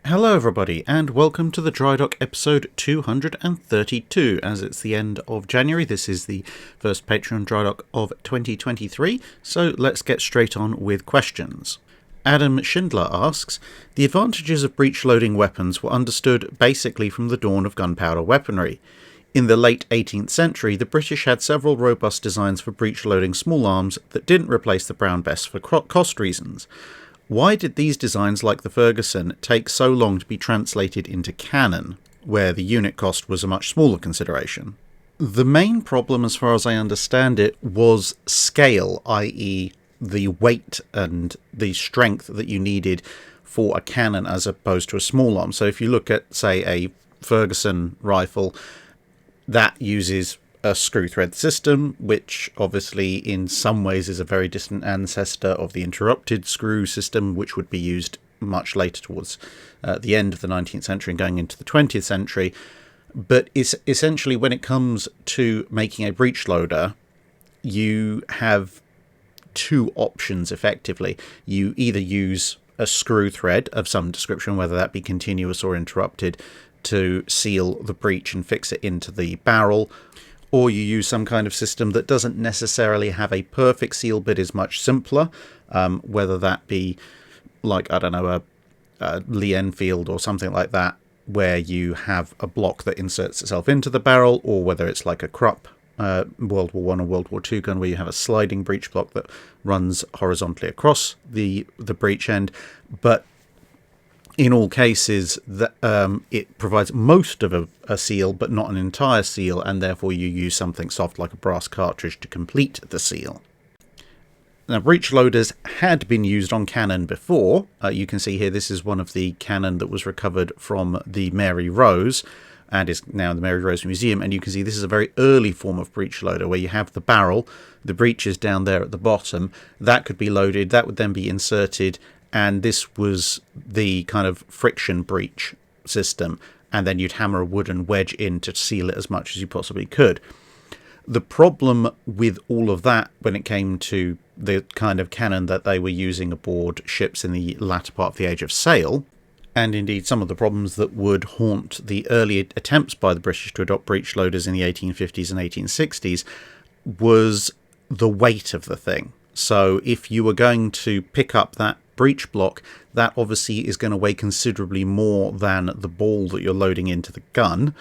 Hello everybody, and welcome to the Drydock episode 232. As it's the end of January, this is the first Patreon Drydock of 2023, so let's get straight on with questions. Adam Schindler asks, the advantages of breech-loading weapons were understood basically from the dawn of gunpowder weaponry. In the late 18th century, the British had several robust designs for breech-loading small arms that didn't replace the Brown Bess for cost reasons. Why did these designs, like the Ferguson, take so long to be translated into cannon, where the unit cost was a much smaller consideration? The main problem, as far as I understand it, was scale, i.e. the weight and the strength that you needed for a cannon as opposed to a small arm. So if you look at, say, a Ferguson rifle, that uses a screw thread system, which obviously in some ways is a very distant ancestor of the interrupted screw system, which would be used much later towards the end of the 19th century and going into the 20th century. But it's essentially, when it comes to making a breech loader, you have two options effectively. You either use a screw thread of some description, whether that be continuous or interrupted, to seal the breech and fix it into the barrel, or you use some kind of system that doesn't necessarily have a perfect seal but is much simpler, whether that be like, I don't know, a Lee Enfield or something like that, where you have a block that inserts itself into the barrel, or whether it's like a Krupp World War I or World War II gun, where you have a sliding breech block that runs horizontally across the breech end. But in all cases, it provides most of a seal, but not an entire seal, and therefore you use something soft like a brass cartridge to complete the seal. Now, breech loaders had been used on cannon before. You can see here, this is one of the cannon that was recovered from the Mary Rose, and is now in the Mary Rose Museum, and you can see this is a very early form of breech loader, where you have the barrel, the breech is down there at the bottom, that could be loaded, that would then be inserted, and this was the kind of friction breech system, and then you'd hammer a wooden wedge in to seal it as much as you possibly could. The problem with all of that, when it came to the kind of cannon that they were using aboard ships in the latter part of the Age of Sail, and indeed some of the problems that would haunt the early attempts by the British to adopt breech loaders in the 1850s and 1860s, was the weight of the thing. So if you were going to pick up that breech block, that obviously is going to weigh considerably more than the ball that you're loading into the gun,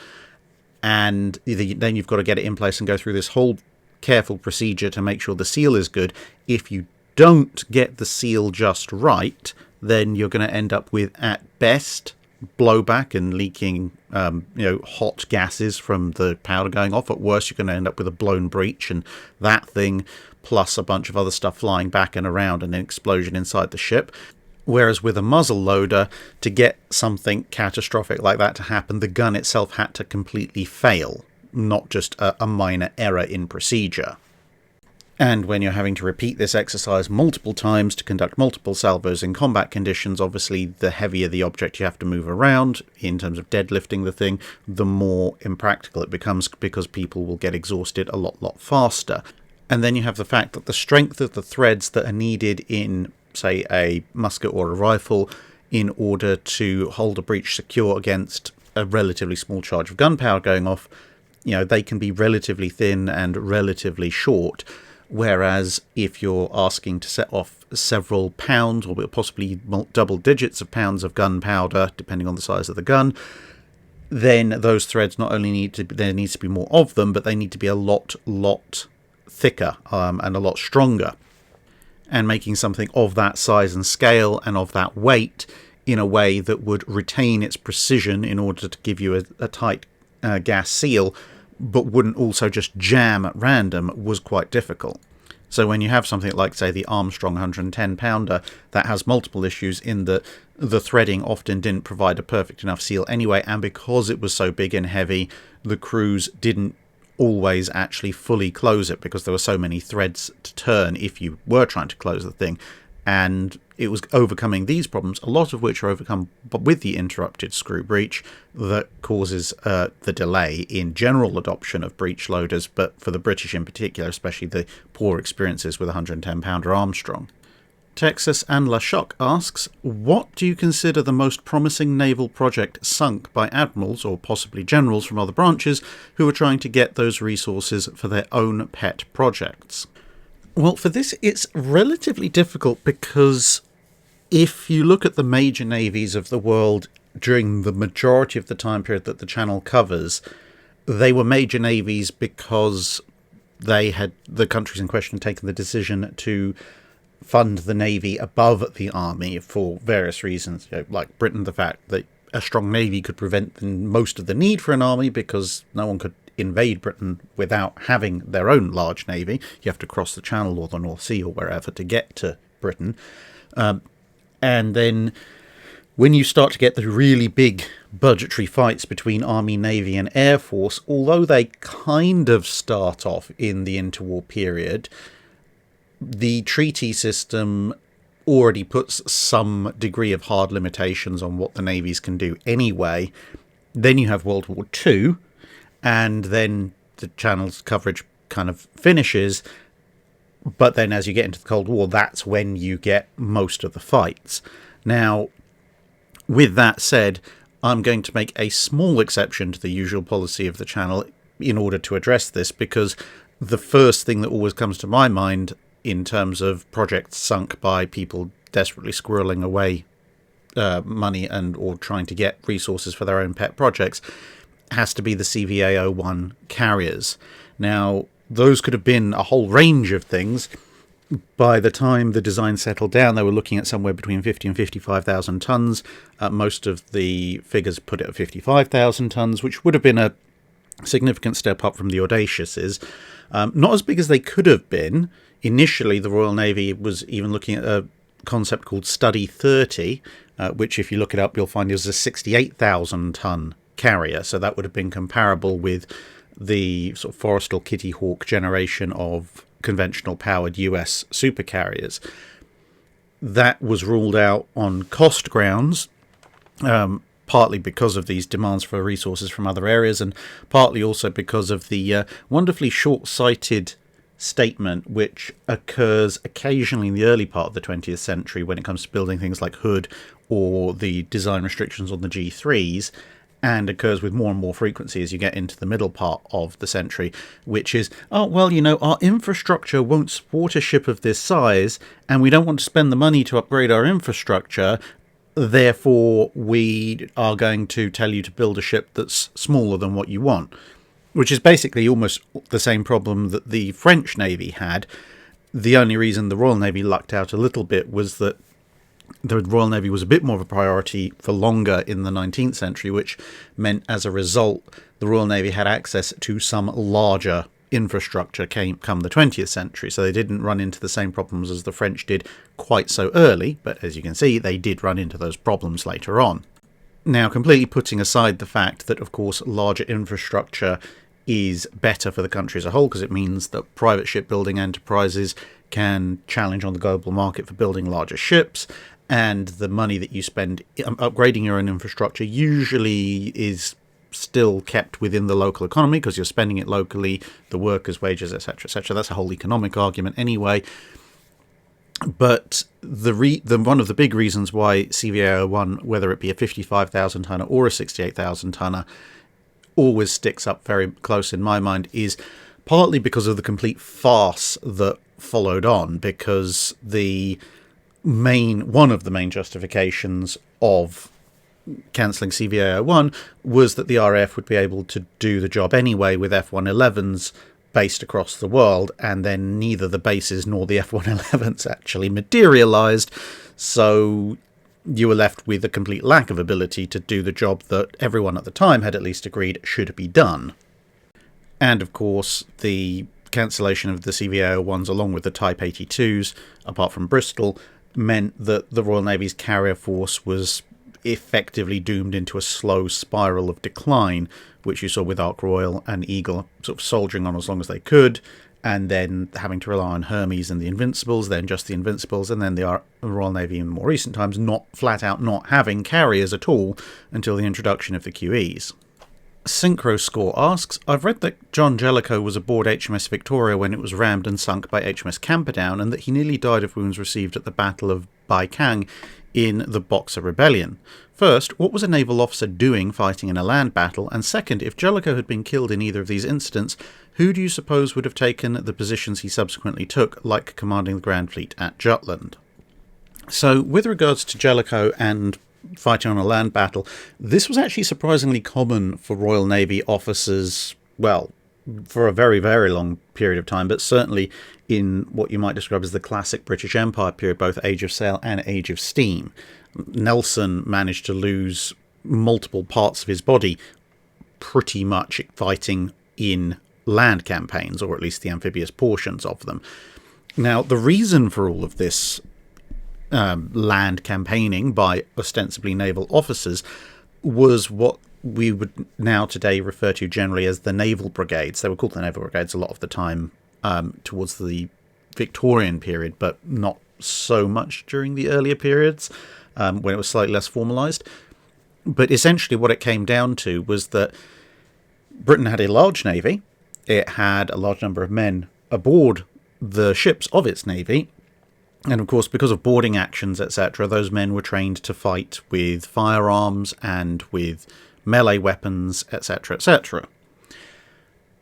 and then you've got to get it in place and go through this whole careful procedure to make sure the seal is good. If you don't get the seal just right, then you're going to end up with, at best, blowback and leaking hot gases from the powder going off. At worst, you're going to end up with a blown breech, and that thing plus a bunch of other stuff flying back and around and an explosion inside the ship. Whereas with a muzzle loader, to get something catastrophic like that to happen, the gun itself had to completely fail, not just a minor error in procedure. And when you're having to repeat this exercise multiple times to conduct multiple salvos in combat conditions, obviously the heavier the object you have to move around in terms of deadlifting the thing, the more impractical it becomes, because people will get exhausted a lot faster. And then you have the fact that the strength of the threads that are needed in, say, a musket or a rifle in order to hold a breech secure against a relatively small charge of gunpowder going off, they can be relatively thin and relatively short. Whereas if you're asking to set off several pounds or possibly double digits of pounds of gunpowder, depending on the size of the gun, then those threads not only there needs to be more of them, but they need to be a lot thicker and a lot stronger. And making something of that size and scale and of that weight in a way that would retain its precision in order to give you a tight gas seal, but wouldn't also just jam at random, was quite difficult. So when you have something like, say, the Armstrong 110 pounder, that has multiple issues in that the threading often didn't provide a perfect enough seal anyway, and because it was so big and heavy, the crews didn't always actually fully close it, because there were so many threads to turn if you were trying to close the thing. And it was overcoming these problems, a lot of which are overcome with the interrupted screw breech, that causes the delay in general adoption of breech loaders, but for the British in particular, especially the poor experiences with a 110 pounder Armstrong. Texas and LaShock asks, what do you consider the most promising naval project sunk by admirals or possibly generals from other branches who are trying to get those resources for their own pet projects? Well, for this, it's relatively difficult because if you look at the major navies of the world during the majority of the time period that the channel covers, they were major navies because they had, the countries in question, taken the decision to fund the navy above the army for various reasons. Like Britain, the fact that a strong navy could prevent most of the need for an army because no one could invade Britain without having their own large navy. You have to cross the Channel or the North Sea or wherever to get to Britain. And then when you start to get the really big budgetary fights between Army, Navy and Air Force, although they kind of start off in the interwar period, the treaty system already puts some degree of hard limitations on what the navies can do anyway. Then you have World War II, and then the channel's coverage kind of finishes. But then as you get into the Cold War, that's when you get most of the fights. Now, with that said, I'm going to make a small exception to the usual policy of the channel in order to address this, because the first thing that always comes to my mind in terms of projects sunk by people desperately squirreling away money and or trying to get resources for their own pet projects has to be the CVA-01 carriers. Now, those could have been a whole range of things. By the time the design settled down, they were looking at somewhere between 50 and 55,000 tons. Most of the figures put it at 55,000 tons, which would have been a significant step up from the Audacious's. Not as big as they could have been. Initially, the Royal Navy was even looking at a concept called Study 30, which, if you look it up, you'll find is a 68,000-ton carrier. So that would have been comparable with the sort of Forrestal Kitty Hawk generation of conventional powered US supercarriers. That was ruled out on cost grounds, partly because of these demands for resources from other areas, and partly also because of the wonderfully short-sighted statement which occurs occasionally in the early part of the 20th century when it comes to building things like Hood or the design restrictions on the G3s, and occurs with more and more frequency as you get into the middle part of the century, which is, oh, well, you know, our infrastructure won't support a ship of this size, and we don't want to spend the money to upgrade our infrastructure, therefore we are going to tell you to build a ship that's smaller than what you want. Which is basically almost the same problem that the French Navy had. The only reason the Royal Navy lucked out a little bit was that the Royal Navy was a bit more of a priority for longer in the 19th century, which meant as a result the Royal Navy had access to some larger infrastructure come the 20th century. So they didn't run into the same problems as the French did quite so early, but as you can see, they did run into those problems later on. Now, completely putting aside the fact that, of course, larger infrastructure is better for the country as a whole because it means that private shipbuilding enterprises can challenge on the global market for building larger ships, and the money that you spend upgrading your own infrastructure usually is still kept within the local economy because you're spending it locally, the workers' wages, etc., etc. That's a whole economic argument anyway. But the one of the big reasons why CVA-01, whether it be a 55,000 tonner or a 68,000 tonner, always sticks up very close in my mind is partly because of the complete farce that followed on, because one of the main justifications of cancelling CVA-01 was that the RAF would be able to do the job anyway with F-111s based across the world, and then neither the bases nor the F-111s actually materialised, so you were left with a complete lack of ability to do the job that everyone at the time had at least agreed should be done. And of course, the cancellation of the CVA-01s along with the Type 82s, apart from Bristol, meant that the Royal Navy's carrier force was effectively doomed into a slow spiral of decline, which you saw with Ark Royal and Eagle sort of soldiering on as long as they could, and then having to rely on Hermes and the Invincibles, then just the Invincibles, and then the Royal Navy in more recent times flat out not having carriers at all until the introduction of the QEs. SynchroScore asks, I've read that John Jellicoe was aboard HMS Victoria when it was rammed and sunk by HMS Camperdown, and that he nearly died of wounds received at the Battle of Baikang in the Boxer Rebellion. First, what was a naval officer doing fighting in a land battle? And second, if Jellicoe had been killed in either of these incidents, who do you suppose would have taken the positions he subsequently took, like commanding the Grand Fleet at Jutland? So, with regards to Jellicoe and fighting on a land battle, this was actually surprisingly common for Royal Navy officers, well, for a very, very long period of time, but certainly in what you might describe as the classic British Empire period, both Age of Sail and Age of Steam. Nelson managed to lose multiple parts of his body pretty much fighting in land campaigns, or at least the amphibious portions of them. Now, the reason for all of this land campaigning by ostensibly naval officers was what we would now today refer to generally as the naval brigades. They were called the naval brigades a lot of the time towards the Victorian period, but not so much during the earlier periods when it was slightly less formalised. But essentially what it came down to was that Britain had a large navy. It had a large number of men aboard the ships of its navy. And of course, because of boarding actions, etc., those men were trained to fight with firearms and with melee weapons, etc., etc.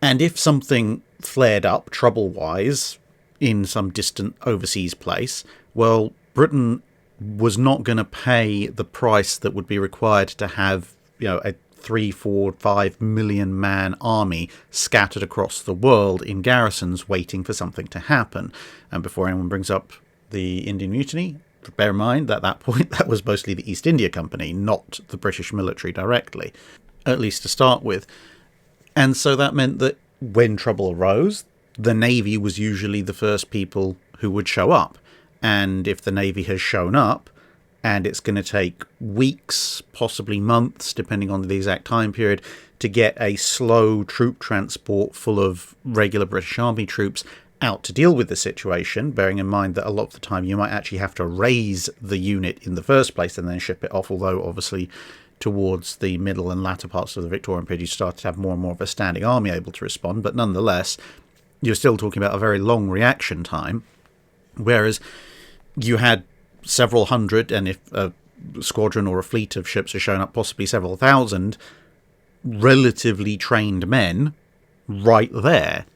And if something flared up, trouble-wise, in some distant overseas place, well, Britain was not going to pay the price that would be required to have, a 3, 4, 5 million man army scattered across the world in garrisons waiting for something to happen. And before anyone brings up the Indian Mutiny, bear in mind that at that point that was mostly the East India Company, not the British military directly, at least to start with. And so that meant that when trouble arose, the Navy was usually the first people who would show up. And if the Navy has shown up, and it's going to take weeks, possibly months, depending on the exact time period, to get a slow troop transport full of regular British Army troops out to deal with the situation, bearing in mind that a lot of the time you might actually have to raise the unit in the first place and then ship it off, although obviously towards the middle and latter parts of the Victorian period you start to have more and more of a standing army able to respond, but nonetheless you're still talking about a very long reaction time, whereas you had several hundred, and if a squadron or a fleet of ships are showing up, possibly several thousand relatively trained men right there.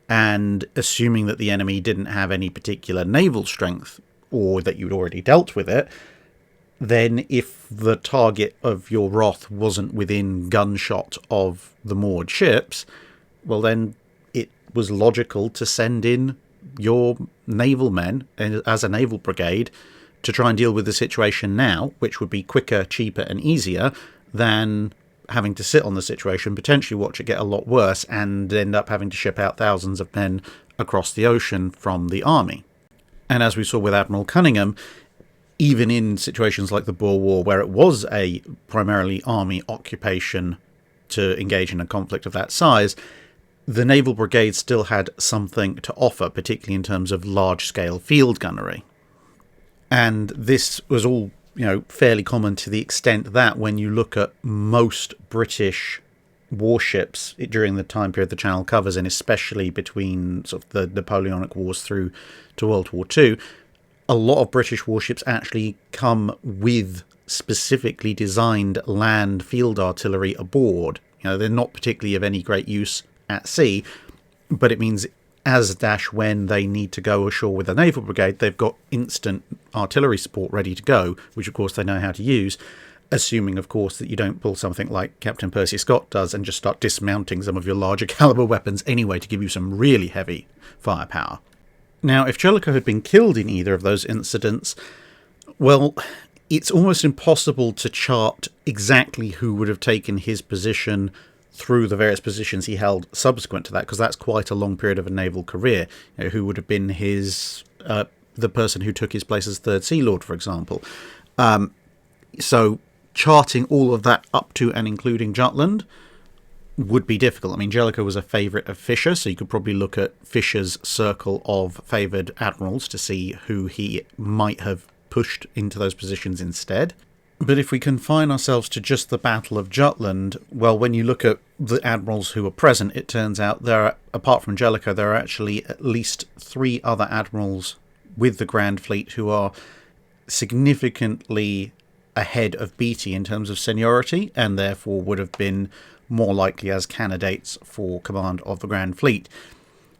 And assuming that the enemy didn't have any particular naval strength, or that you'd already dealt with it, then if the target of your wrath wasn't within gunshot of the moored ships, well then it was logical to send in your naval men as a naval brigade to try and deal with the situation now, which would be quicker, cheaper and easier than having to sit on the situation, potentially watch it get a lot worse, and end up having to ship out thousands of men across the ocean from the army. And as we saw with Admiral Cunningham, even in situations like the Boer War, where it was a primarily army occupation to engage in a conflict of that size, the naval brigade still had something to offer, particularly in terms of large-scale field gunnery. And this was all fairly common to the extent that when you look at most British warships during the time period the Channel covers, and especially between sort of the Napoleonic Wars through to World War II, a lot of British warships actually come with specifically designed land field artillery aboard. They're not particularly of any great use at sea, but it means when they need to go ashore with a naval brigade, they've got instant artillery support ready to go, which of course they know how to use, assuming of course that you don't pull something like Captain Percy Scott does and just start dismounting some of your larger caliber weapons anyway to give you some really heavy firepower. Now, if Jellicoe had been killed in either of those incidents, well, it's almost impossible to chart exactly who would have taken his position through the various positions he held subsequent to that, because that's quite a long period of a naval career. Who would have been his the person who took his place as Third Sea Lord, for example. So charting all of that up to and including Jutland would be difficult. I mean, Jellicoe was a favourite of Fisher, so you could probably look at Fisher's circle of favoured admirals to see who he might have pushed into those positions instead. But if we confine ourselves to just the Battle of Jutland, well, when you look at the admirals who were present, it turns out apart from Jellicoe, there are actually at least 3 other admirals with the Grand Fleet who are significantly ahead of Beatty in terms of seniority, and therefore would have been more likely as candidates for command of the Grand Fleet.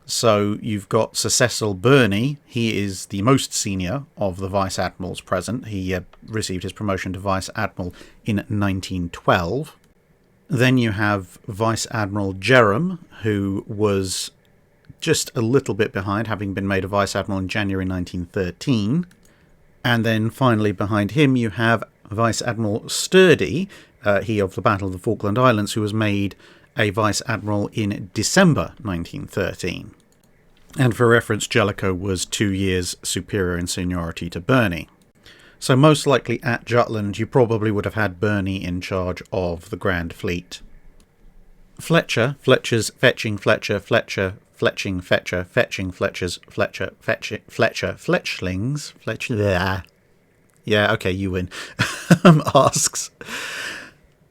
So you've got Sir Cecil Burney. He is the most senior of the Vice Admirals present. He received his promotion to Vice Admiral in 1912. Then you have Vice Admiral Jerram, who was just a little bit behind, having been made a Vice Admiral in January 1913. And then finally behind him you have Vice Admiral Sturdy, he of the Battle of the Falkland Islands, who was made a Vice Admiral in December 1913. And for reference, Jellicoe was 2 years superior in seniority to Burney. So most likely at Jutland, you probably would have had Burney in charge of the Grand Fleet. Fletcher's fetching Fletcher, fletching Fetcher, fetching Fletcher's Fletcher, Fletchlings, Fletcher, yeah, okay, you win, asks,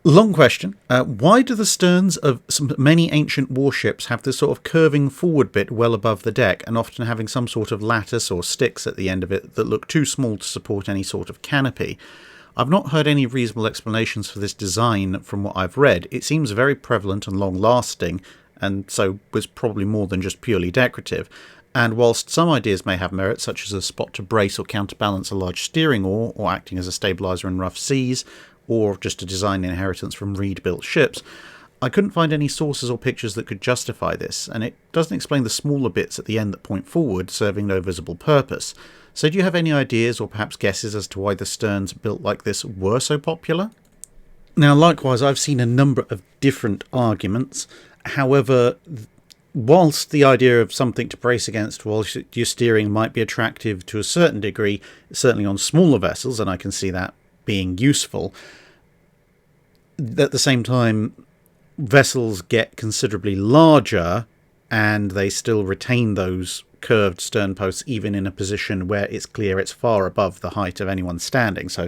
long question, why do the sterns of many ancient warships have this sort of curving forward bit well above the deck, and often having some sort of lattice or sticks at the end of it that look too small to support any sort of canopy? I've not heard any reasonable explanations for this design from what I've read. It seems very prevalent and long-lasting, and so was probably more than just purely decorative. And whilst some ideas may have merit, such as a spot to brace or counterbalance a large steering oar, or acting as a stabiliser in rough seas, or just a design inheritance from Reed-built ships, I couldn't find any sources or pictures that could justify this, and it doesn't explain the smaller bits at the end that point forward, serving no visible purpose. So do you have any ideas or perhaps guesses as to why the sterns built like this were so popular? Now, likewise, I've seen a number of different arguments. However, whilst the idea of something to brace against whilst your steering might be attractive to a certain degree, certainly on smaller vessels, and I can see that being useful, at the same time, vessels get considerably larger and they still retain those curved stern posts even in a position where it's clear it's far above the height of anyone standing. So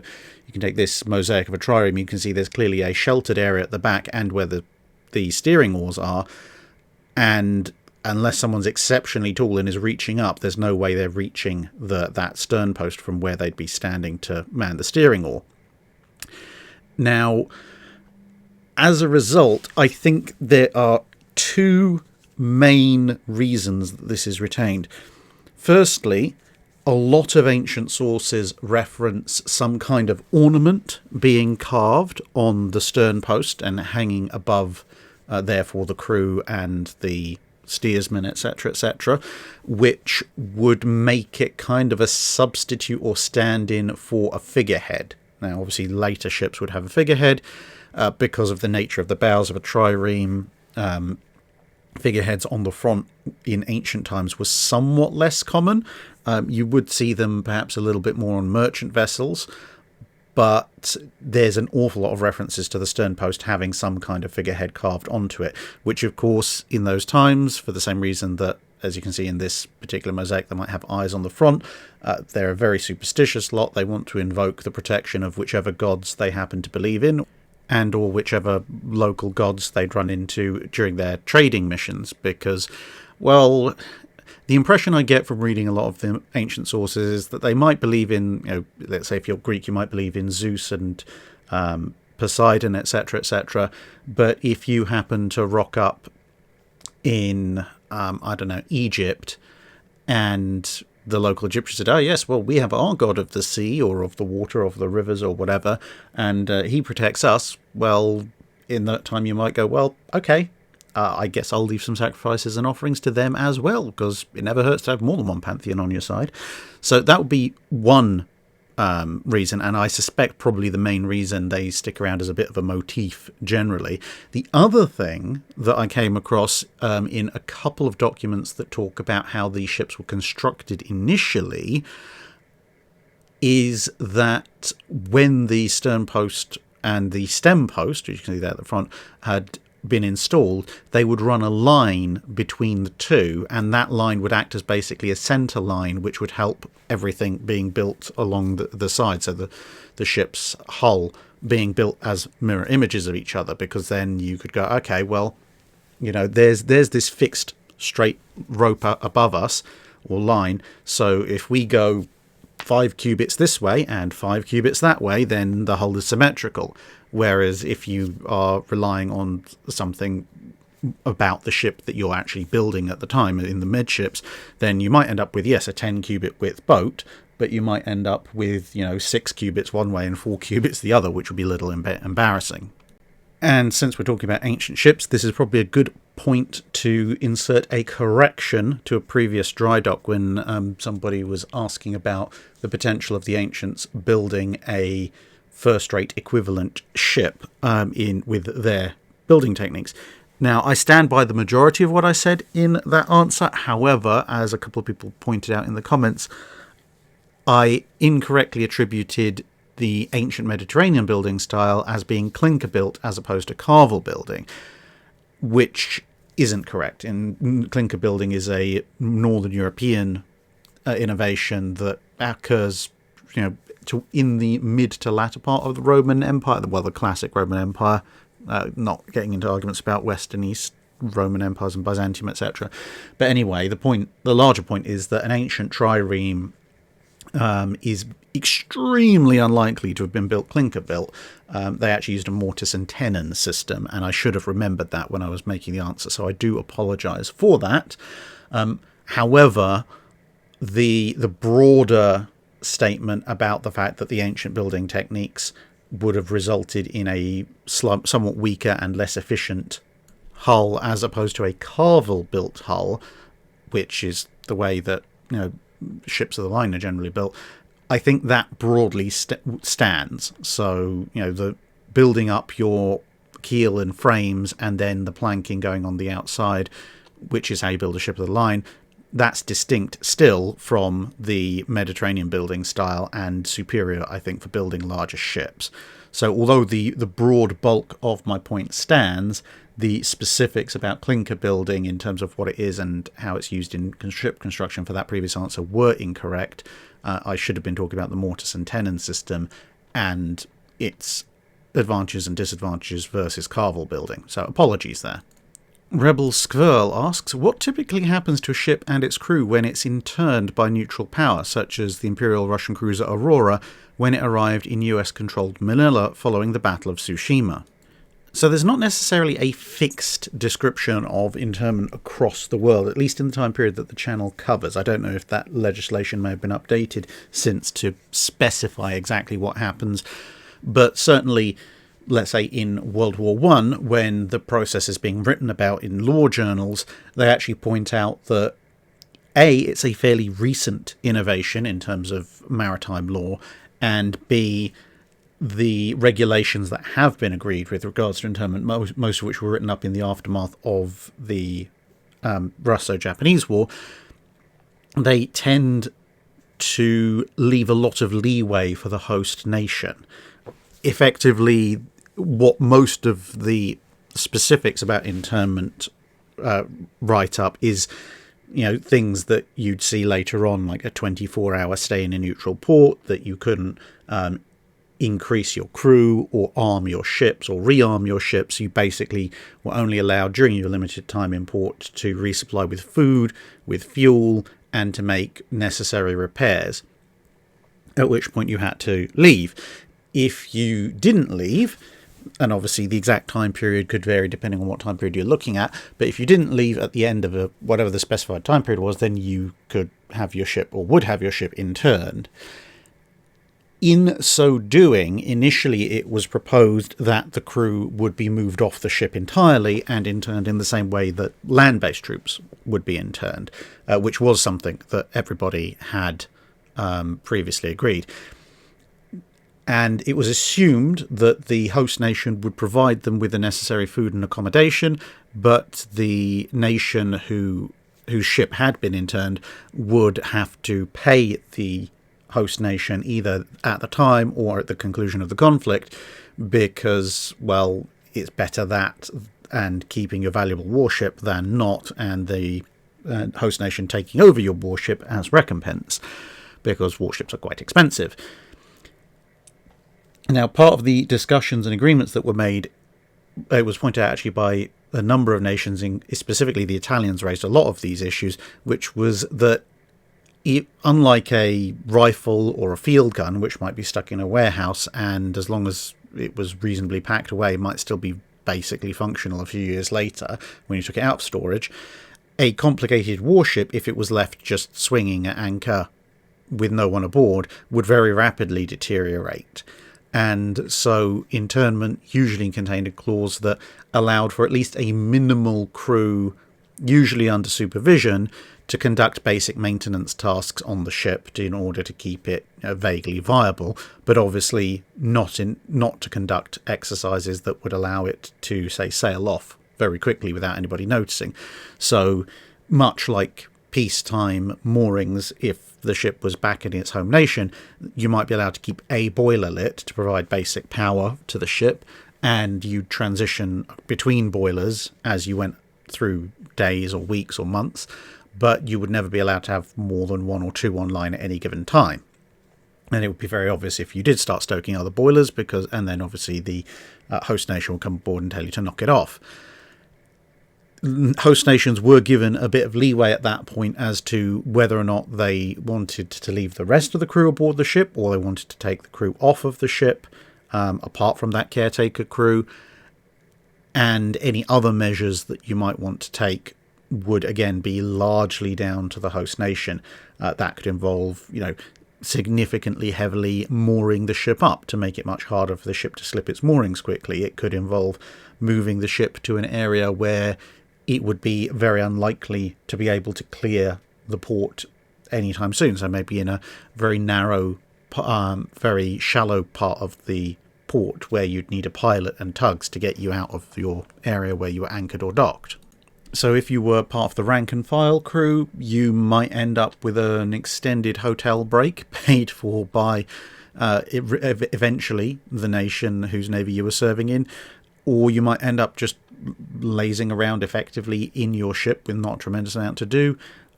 you can take this mosaic of a trireme, you can see there's clearly a sheltered area at the back and where the steering oars are, and unless someone's exceptionally tall and is reaching up, there's no way they're reaching that stern post from where they'd be standing to man the steering oar. Now, as a result, I think there are 2 main reasons that this is retained. Firstly, a lot of ancient sources reference some kind of ornament being carved on the stern post and hanging above, therefore, the crew and the steersman, etc., which would make it kind of a substitute or stand-in for a figurehead. Now, obviously, later ships would have a figurehead because of the nature of the bows of a trireme. Figureheads on the front in ancient times was somewhat less common. You would see them perhaps a little bit more on merchant vessels, but there's an awful lot of references to the stern post having some kind of figurehead carved onto it, which of course in those times, for the same reason that, as you can see in this particular mosaic, they might have eyes on the front, they're a very superstitious lot. They want to invoke the protection of whichever gods they happen to believe in, and or whichever local gods they'd run into during their trading missions, because, well, the impression I get from reading a lot of the ancient sources is that they might believe in, let's say if you're Greek, you might believe in Zeus and Poseidon, etc., but if you happen to rock up in, Egypt, and the local Egyptians said, oh yes, well, we have our god of the sea or of the water, of the rivers or whatever, and he protects us. Well, in that time you might go, well, okay, I guess I'll leave some sacrifices and offerings to them as well, because it never hurts to have more than one pantheon on your side. So that would be one reason, and I suspect probably the main reason they stick around as a bit of a motif generally. The other thing that I came across in a couple of documents that talk about how these ships were constructed initially is that when the stern post and the stem post, which you can see there at the front, had been installed, they would run a line between the two, and that line would act as basically a center line, which would help everything being built along the side. So the ship's hull being built as mirror images of each other, because then you could go, okay, well, there's this fixed straight rope above us, or line, so if we go 5 cubits this way and 5 cubits that way, then the hull is symmetrical. Whereas if you are relying on something about the ship that you're actually building at the time in the midships, then you might end up with, yes, a 10 cubit width boat, but you might end up with 6 cubits one way and 4 cubits the other, which would be a little embarrassing. And since we're talking about ancient ships, this is probably a good point to insert a correction to a previous dry dock when somebody was asking about the potential of the ancients building a first-rate equivalent ship with their building techniques. Now, I stand by the majority of what I said in that answer. However, as a couple of people pointed out in the comments, I incorrectly attributed the ancient Mediterranean building style as being clinker built as opposed to carvel building, which isn't correct. And clinker building is a Northern European innovation that occurs, in the mid to latter part of the Roman Empire, the classic Roman Empire. Not getting into arguments about West and East Roman empires and Byzantium, etc. But anyway, the larger point is that an ancient trireme is extremely unlikely to have been built clinker built. They actually used a mortise and tenon system, and I should have remembered that when I was making the answer, so I do apologise for that. However, the broader statement about the fact that the ancient building techniques would have resulted in a somewhat weaker and less efficient hull as opposed to a carvel built hull, which is the way that ships of the line are generally built, I think that broadly stands. So the building up your keel and frames and then the planking going on the outside, which is how you build a ship of the line, that's distinct still from the Mediterranean building style and superior, I think, for building larger ships. So although the broad bulk of my point stands, the specifics about clinker building in terms of what it is and how it's used in ship construction for that previous answer were incorrect. I should have been talking about the mortise and tenon system and its advantages and disadvantages versus carvel building. So apologies there. Rebel Squirrel asks, what typically happens to a ship and its crew when it's interned by neutral power, such as the Imperial Russian cruiser Aurora when it arrived in US-controlled Manila following the Battle of Tsushima? So there's not necessarily a fixed description of internment across the world, at least in the time period that the channel covers. I don't know if that legislation may have been updated since to specify exactly what happens, but certainly, let's say in World War I, when the process is being written about in law journals, they actually point out that A, it's a fairly recent innovation in terms of maritime law, and B, the regulations that have been agreed with regards to internment, most of which were written up in the aftermath of the Russo-Japanese War, they tend to leave a lot of leeway for the host nation. Effectively, what most of the specifics about internment write up is, things that you'd see later on, like a 24-hour stay in a neutral port, that you couldn't increase your crew or arm your ships or rearm your ships. You basically were only allowed during your limited time in port to resupply with food, with fuel, and to make necessary repairs, at which point you had to leave. If you didn't leave, and obviously the exact time period could vary depending on what time period you're looking at, but if you didn't leave at the end of whatever the specified time period was, then you could have your ship, or would have your ship, interned. In so doing, initially it was proposed that the crew would be moved off the ship entirely and interned in the same way that land-based troops would be interned, which was something that everybody had previously agreed. And it was assumed that the host nation would provide them with the necessary food and accommodation, but the nation whose ship had been interned would have to pay the host nation either at the time or at the conclusion of the conflict, because, well, it's better that and keeping your valuable warship than not, and the host nation taking over your warship as recompense, because warships are quite expensive. Now, part of the discussions and agreements that were made, it was pointed out actually by a number of nations, specifically the Italians raised a lot of these issues, which was that unlike a rifle or a field gun, which might be stuck in a warehouse and as long as it was reasonably packed away might still be basically functional a few years later when you took it out of storage, a complicated warship, if it was left just swinging at anchor with no one aboard, would very rapidly deteriorate. And so internment usually contained a clause that allowed for at least a minimal crew, usually under supervision, to conduct basic maintenance tasks on the ship in order to keep it vaguely viable, but obviously not to conduct exercises that would allow it to, say, sail off very quickly without anybody noticing. So much like peacetime moorings, if the ship was back in its home nation, you might be allowed to keep a boiler lit to provide basic power to the ship, and you'd transition between boilers as you went through days or weeks or months, but you would never be allowed to have more than one or two online at any given time. And it would be very obvious if you did start stoking other boilers, and then obviously the host nation will come aboard and tell you to knock it off. Host nations were given a bit of leeway at that point as to whether or not they wanted to leave the rest of the crew aboard the ship, or they wanted to take the crew off of the ship, apart from that caretaker crew. And any other measures that you might want to take would again be largely down to the host nation. That could involve, significantly heavily mooring the ship up to make it much harder for the ship to slip its moorings quickly. It could involve moving the ship to an area where it would be very unlikely to be able to clear the port anytime soon. So maybe in a very narrow, very shallow part of the port where you'd need a pilot and tugs to get you out of your area where you were anchored or docked. So if you were part of the rank and file crew, you might end up with an extended hotel break paid for by eventually the nation whose navy you were serving in, or you might end up just lazing around effectively in your ship with not a tremendous amount to do,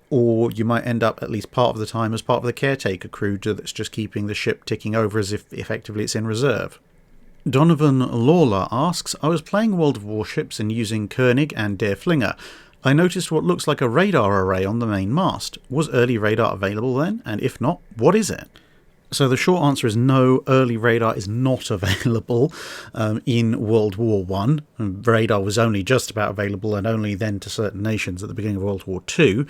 or you might end up at least part of the time as part of the caretaker crew that's just keeping the ship ticking over as if effectively it's in reserve. Donovan Lawler asks, I was playing World of Warships and using Koenig and Der Flinger. I noticed what looks like a radar array on the main mast. Was early radar available then? And if not, what is it? So the short answer is no, early radar is not available in World War I. Radar was only just about available and only then to certain nations at the beginning of World War II.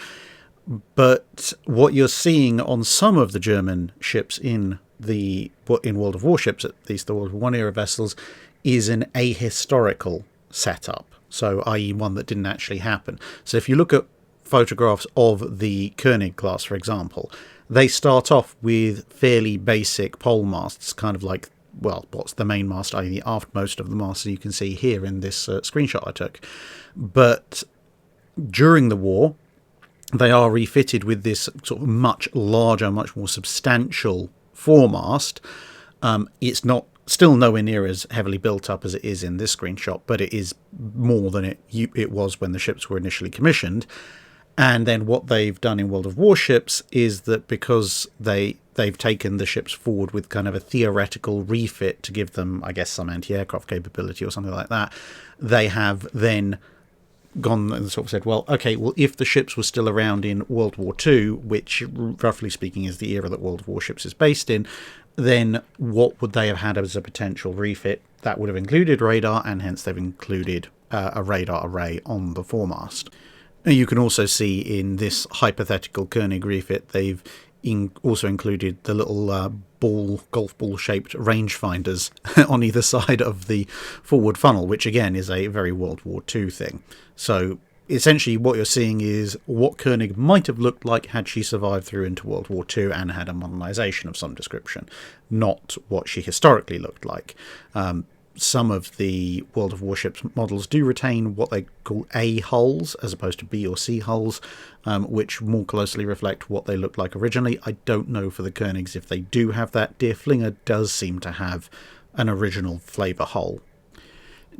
But what you're seeing on some of the German ships in World of Warships, at least the World War I era vessels, is an ahistorical setup. So i.e. one that didn't actually happen. So if you look at photographs of the Koenig class, for example, they start off with fairly basic pole masts, kind of like, well, what's the main mast, i.e. the aftmost of the masts you can see here in this screenshot I took. But during the war, they are refitted with this sort of much larger, much more substantial foremast. It's still nowhere near as heavily built up as it is in this screenshot, but it is more than it was when the ships were initially commissioned. And then what they've done in World of Warships is that because they've taken the ships forward with kind of a theoretical refit to give them, I guess, some anti-aircraft capability or something like that, they have then gone and sort of said, well, okay, well, if the ships were still around in World War II, which roughly speaking is the era that World of Warships is based in, then what would they have had as a potential refit? That would have included radar, and hence they've included a radar array on the foremast. You can also see in this hypothetical Koenig refit, they've also included the little golf ball shaped rangefinders on either side of the forward funnel, which again is a very World War II thing. So essentially what you're seeing is what Koenig might have looked like had she survived through into World War II and had a modernisation of some description, not what she historically looked like. Some of the World of Warships models do retain what they call A hulls as opposed to B or C hulls, which more closely reflect what they looked like originally. I don't know for the Koenigs if they do have that. Der Flinger does seem to have an original flavour hull.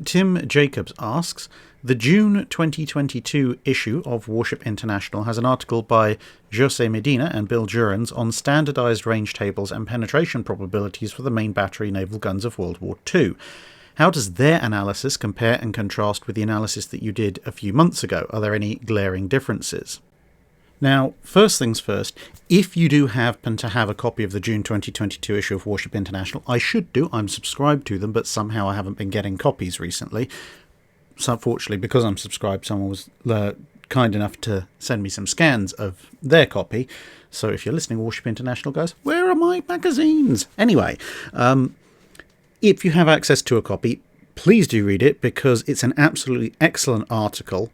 Tim Jacobs asks, the June 2022 issue of Warship International has an article by José Medina and Bill Jurens on standardized range tables and penetration probabilities for the main battery naval guns of World War II. How does their analysis compare and contrast with the analysis that you did a few months ago? Are there any glaring differences? Now, first things first, if you do happen to have a copy of the June 2022 issue of Warship International, I should do, I'm subscribed to them, but somehow I haven't been getting copies recently. So unfortunately, because I'm subscribed, someone was kind enough to send me some scans of their copy. So if you're listening, Warship International guys, where are my magazines? Anyway, if you have access to a copy, please do read it, because it's an absolutely excellent article.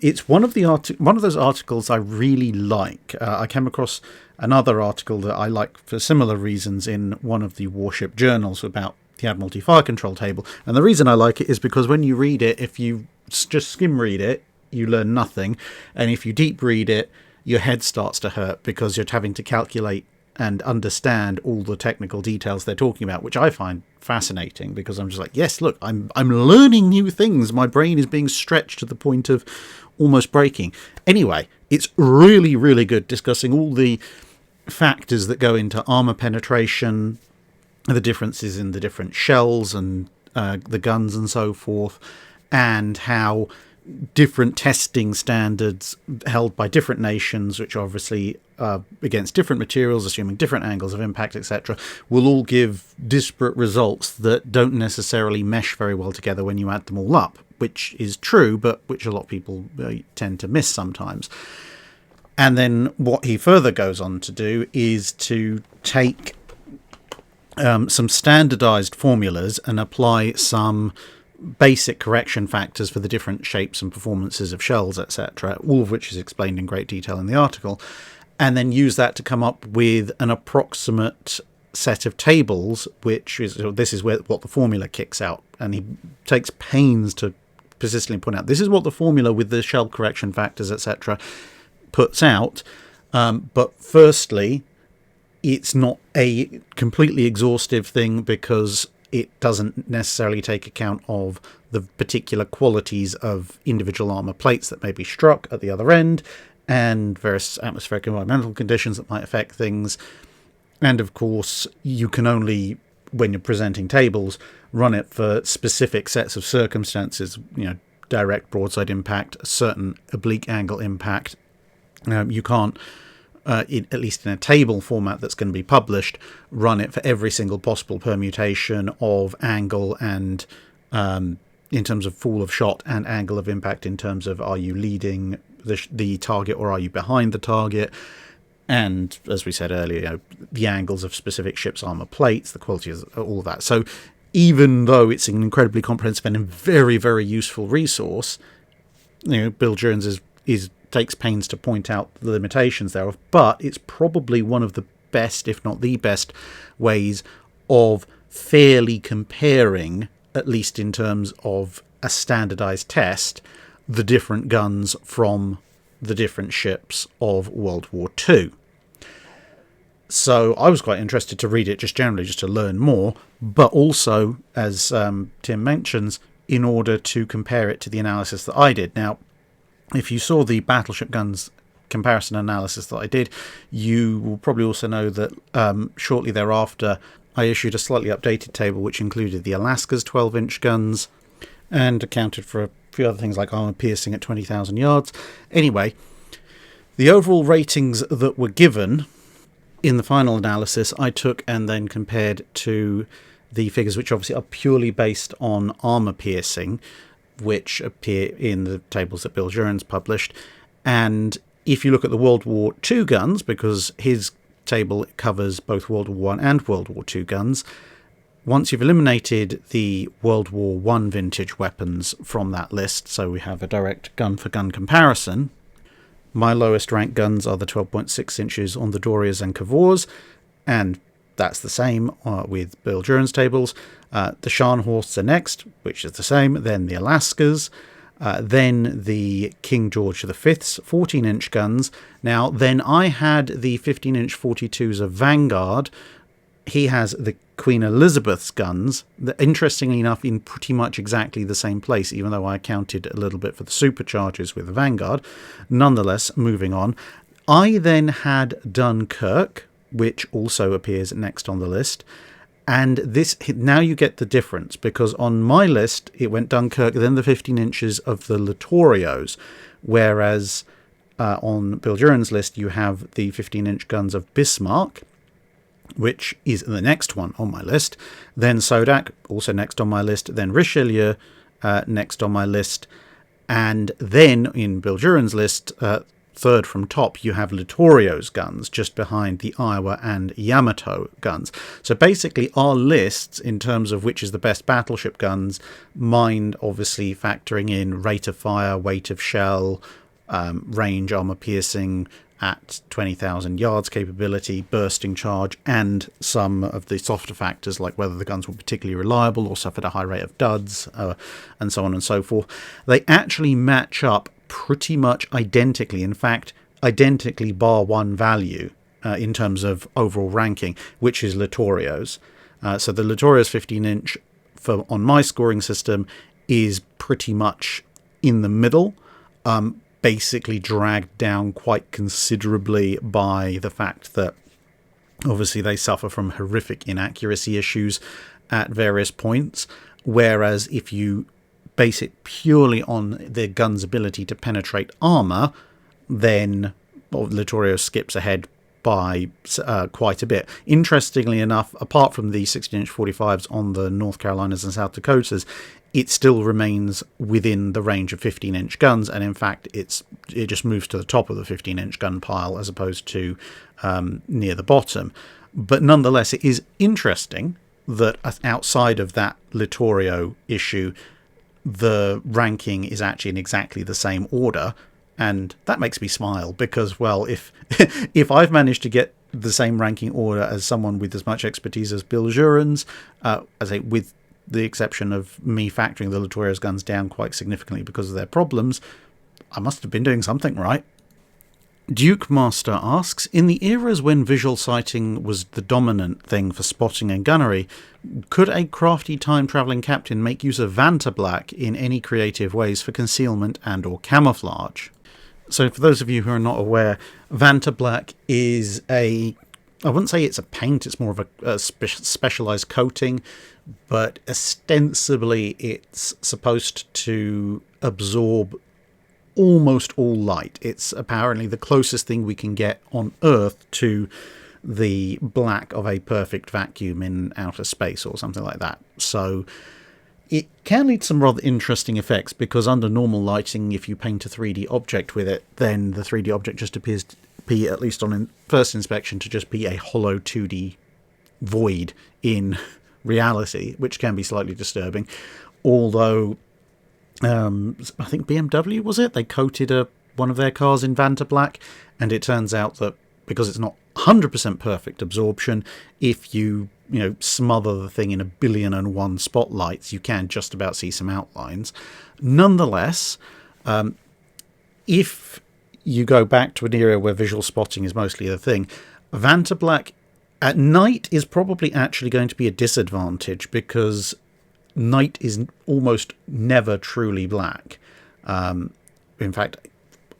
It's one of those articles I really like. I came across another article that I like for similar reasons in one of the warship journals about the Admiralty Fire Control Table. And the reason I like it is because when you read it, if you just skim read it, you learn nothing. And if you deep read it, your head starts to hurt because you're having to calculate and understand all the technical details they're talking about, which I find fascinating, because I'm just like, yes, look, I'm learning new things. My brain is being stretched to the point of almost breaking. Anyway, it's really, really good, discussing all the factors that go into armor penetration, the differences in the different shells and the guns and so forth, and how different testing standards held by different nations, which obviously against different materials, assuming different angles of impact, etc., will all give disparate results that don't necessarily mesh very well together when you add them all up, which is true, but which a lot of people tend to miss sometimes. And then what he further goes on to do is to take some standardized formulas and apply some basic correction factors for the different shapes and performances of shells, etc., all of which is explained in great detail in the article, and then use that to come up with an approximate set of tables, which is, this is what the formula kicks out. And he takes pains to persistently point out, this is what the formula with the shell correction factors, etc., puts out. But firstly, it's not a completely exhaustive thing, because it doesn't necessarily take account of the particular qualities of individual armour plates that may be struck at the other end, and various atmospheric environmental conditions that might affect things. And of course, you can only, when you're presenting tables, run it for specific sets of circumstances, direct broadside impact, a certain oblique angle impact. You can't, at least in a table format that's going to be published, run it for every single possible permutation of angle and in terms of fall of shot, and angle of impact in terms of, are you leading the target or are you behind the target? And as we said earlier, the angles of specific ships' armour plates, the quality of all of that. So even though it's an incredibly comprehensive and very, very useful resource, Bill Jurens takes pains to point out the limitations thereof, but it's probably one of the best, if not the best, ways of fairly comparing, at least in terms of a standardized test, the different guns from the different ships of World War II. So I was quite interested to read it just generally, just to learn more, but also, as Tim mentions, in order to compare it to the analysis that I did. Now, if you saw the battleship guns comparison analysis that I did, you will probably also know that shortly thereafter I issued a slightly updated table which included the Alaska's 12-inch guns and accounted for a few other things like armour piercing at 20,000 yards. Anyway, the overall ratings that were given in the final analysis I took and then compared to the figures, which obviously are purely based on armour piercing, which appear in the tables that Bill Jurens published. And if you look at the World War II guns, because his table covers both World War I and World War II guns, once you've eliminated the World War I vintage weapons from that list, so we have a direct gun-for-gun comparison, my lowest ranked guns are the 12.6 inches on the Dorias and Cavours, and that's the same with Bill Jurens' tables. The Scharnhorsts are next, which is the same, then the Alaskas, then the King George V's 14-inch guns. Now, then I had the 15-inch 42s of Vanguard. He has the Queen Elizabeth's guns, interestingly enough, in pretty much exactly the same place, even though I accounted a little bit for the supercharges with the Vanguard. Nonetheless, moving on. I then had Dunkirk, which also appears next on the list. And this, now you get the difference, because on my list, it went Dunkirk, then the 15 inches of the Littorios, whereas on Bill Jurens' list, you have the 15-inch guns of Bismarck, which is the next one on my list. Then Sodak, also next on my list. Then Richelieu, next on my list. And then in Bill Jurens' list, third from top, you have Littorio's guns, just behind the Iowa and Yamato guns. So basically our lists, in terms of which is the best battleship guns, mind obviously factoring in rate of fire, weight of shell, range, armor piercing at 20,000 yards capability, bursting charge, and some of the softer factors like whether the guns were particularly reliable or suffered a high rate of duds, and so on and so forth. They actually match up pretty much identically, in fact, identically bar one value in terms of overall ranking, which is Littorio's. So the Littorio's 15-inch on my scoring system is pretty much in the middle, basically dragged down quite considerably by the fact that obviously they suffer from horrific inaccuracy issues at various points, whereas if you base it purely on their gun's ability to penetrate armour, then Littorio skips ahead by quite a bit. Interestingly enough, apart from the 16-inch 45s on the North Carolinas and South Dakotas, it still remains within the range of 15-inch guns, and in fact it just moves to the top of the 15-inch gun pile as opposed to near the bottom. But nonetheless, it is interesting that outside of that Littorio issue, the ranking is actually in exactly the same order, and that makes me smile because, well, if if I've managed to get the same ranking order as someone with as much expertise as Bill Jurens, with the exception of me factoring the Littorio's guns down quite significantly because of their problems, I must have been doing something right. Duke Master asks, in the eras when visual sighting was the dominant thing for spotting and gunnery, could a crafty time-travelling captain make use of Vantablack in any creative ways for concealment and or camouflage? So for those of you who are not aware, Vantablack is I wouldn't say it's a paint, it's more of a specialised coating, but ostensibly it's supposed to absorb almost all light. It's apparently the closest thing we can get on Earth to the black of a perfect vacuum in outer space or something like that. So it can lead to some rather interesting effects, because under normal lighting, if you paint a 3D object with it, then the 3D object just appears to be, at least on first inspection, to just be a hollow 2D void in reality, which can be slightly disturbing. Although I think BMW, was it? They coated one of their cars in Vantablack, and it turns out that because it's not 100% perfect absorption, if you smother the thing in 1,000,000,001 spotlights, you can just about see some outlines. Nonetheless, if you go back to an era where visual spotting is mostly the thing, Vantablack at night is probably actually going to be a disadvantage, because night is almost never truly black. In fact,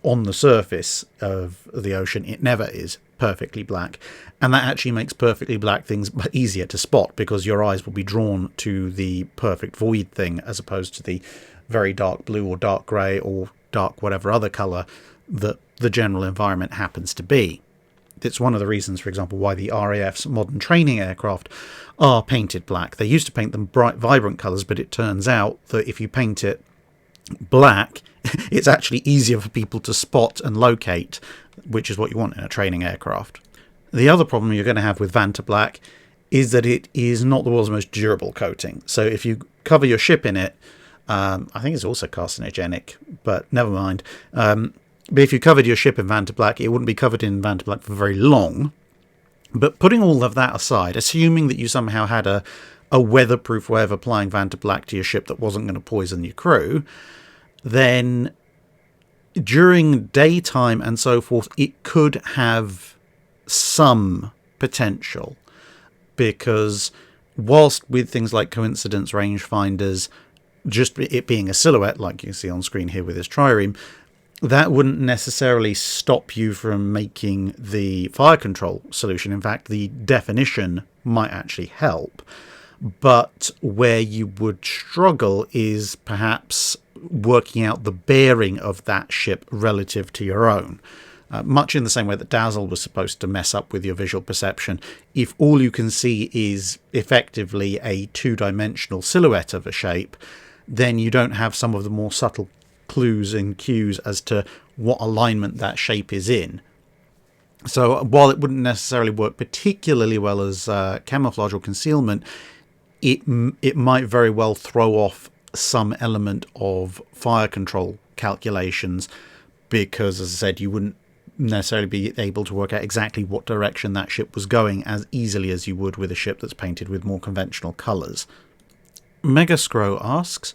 on the surface of the ocean, it never is perfectly black. And that actually makes perfectly black things easier to spot, because your eyes will be drawn to the perfect void thing as opposed to the very dark blue or dark grey or dark whatever other colour that the general environment happens to be. It's one of the reasons, for example, why the RAF's modern training aircraft are painted black. They used to paint them bright, vibrant colours, but it turns out that if you paint it black, it's actually easier for people to spot and locate, which is what you want in a training aircraft. The other problem you're going to have with Vantablack is that it is not the world's most durable coating. So if you cover your ship in it, I think it's also carcinogenic, but never mind. But if you covered your ship in Vantablack, it wouldn't be covered in Vantablack for very long. But putting all of that aside, assuming that you somehow had a weatherproof way of applying Vantablack to your ship that wasn't going to poison your crew, then during daytime and so forth, it could have some potential, because whilst with things like coincidence rangefinders, just it being a silhouette, like you see on screen here with this trireme, that wouldn't necessarily stop you from making the fire control solution. In fact, the definition might actually help. But where you would struggle is perhaps working out the bearing of that ship relative to your own. Much in the same way that dazzle was supposed to mess up with your visual perception. If all you can see is effectively a two-dimensional silhouette of a shape, then you don't have some of the more subtle clues and cues as to what alignment that shape is in. So while it wouldn't necessarily work particularly well as camouflage or concealment, it might very well throw off some element of fire control calculations, because, as I said, you wouldn't necessarily be able to work out exactly what direction that ship was going as easily as you would with a ship that's painted with more conventional colours. Megascrow asks,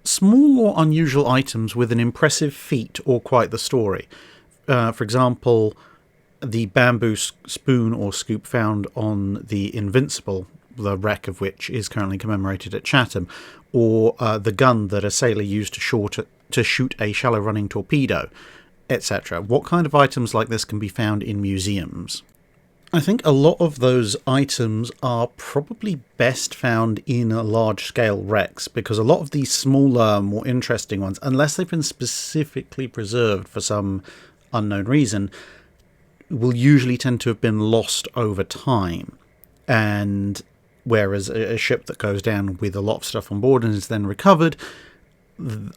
small or unusual items with an impressive feat or quite the story. For example, the bamboo spoon or scoop found on the Invincible, the wreck of which is currently commemorated at Chatham, or the gun that a sailor used to shoot a shallow-running torpedo, etc. What kind of items like this can be found in museums? I think a lot of those items are probably best found in large-scale wrecks, because a lot of these smaller, more interesting ones, unless they've been specifically preserved for some unknown reason, will usually tend to have been lost over time. And whereas a ship that goes down with a lot of stuff on board and is then recovered,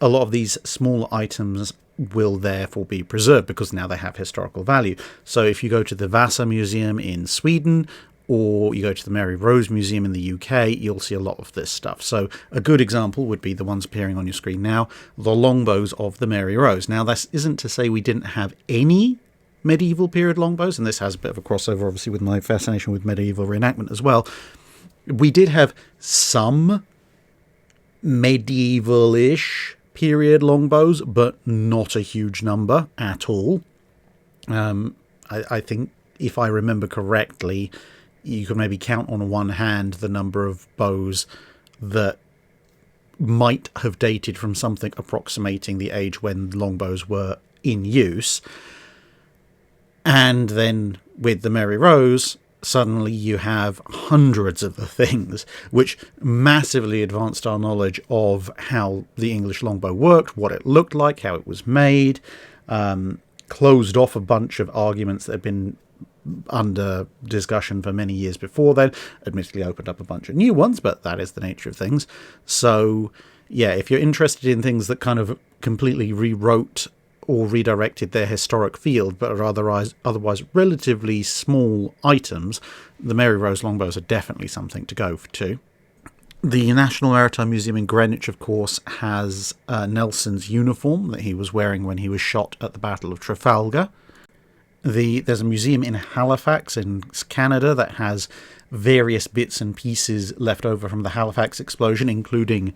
a lot of these smaller items will therefore be preserved because now they have historical value. So if you go to the Vasa Museum in Sweden, or you go to the Mary Rose Museum in the UK, you'll see a lot of this stuff. So a good example would be the ones appearing on your screen now, the longbows of the Mary Rose. Now, this isn't to say we didn't have any medieval period longbows, and this has a bit of a crossover obviously with my fascination with medieval reenactment as well. We did have some medieval-ish period longbows, but not a huge number at all. I think, if I remember correctly, you can maybe count on one hand the number of bows that might have dated from something approximating the age when longbows were in use. And then with the Mary Rose, suddenly you have hundreds of the things, which massively advanced our knowledge of how the English longbow worked, what it looked like, how it was made, closed off a bunch of arguments that had been under discussion for many years before then, admittedly opened up a bunch of new ones, but that is the nature of things. So, yeah, if you're interested in things that kind of completely rewrote or redirected their historic field, but are otherwise relatively small items, the Mary Rose longbows are definitely something to go to. The National Maritime Museum in Greenwich, of course, has Nelson's uniform that he was wearing when he was shot at the Battle of Trafalgar. There's a museum in Halifax in Canada that has various bits and pieces left over from the Halifax explosion, including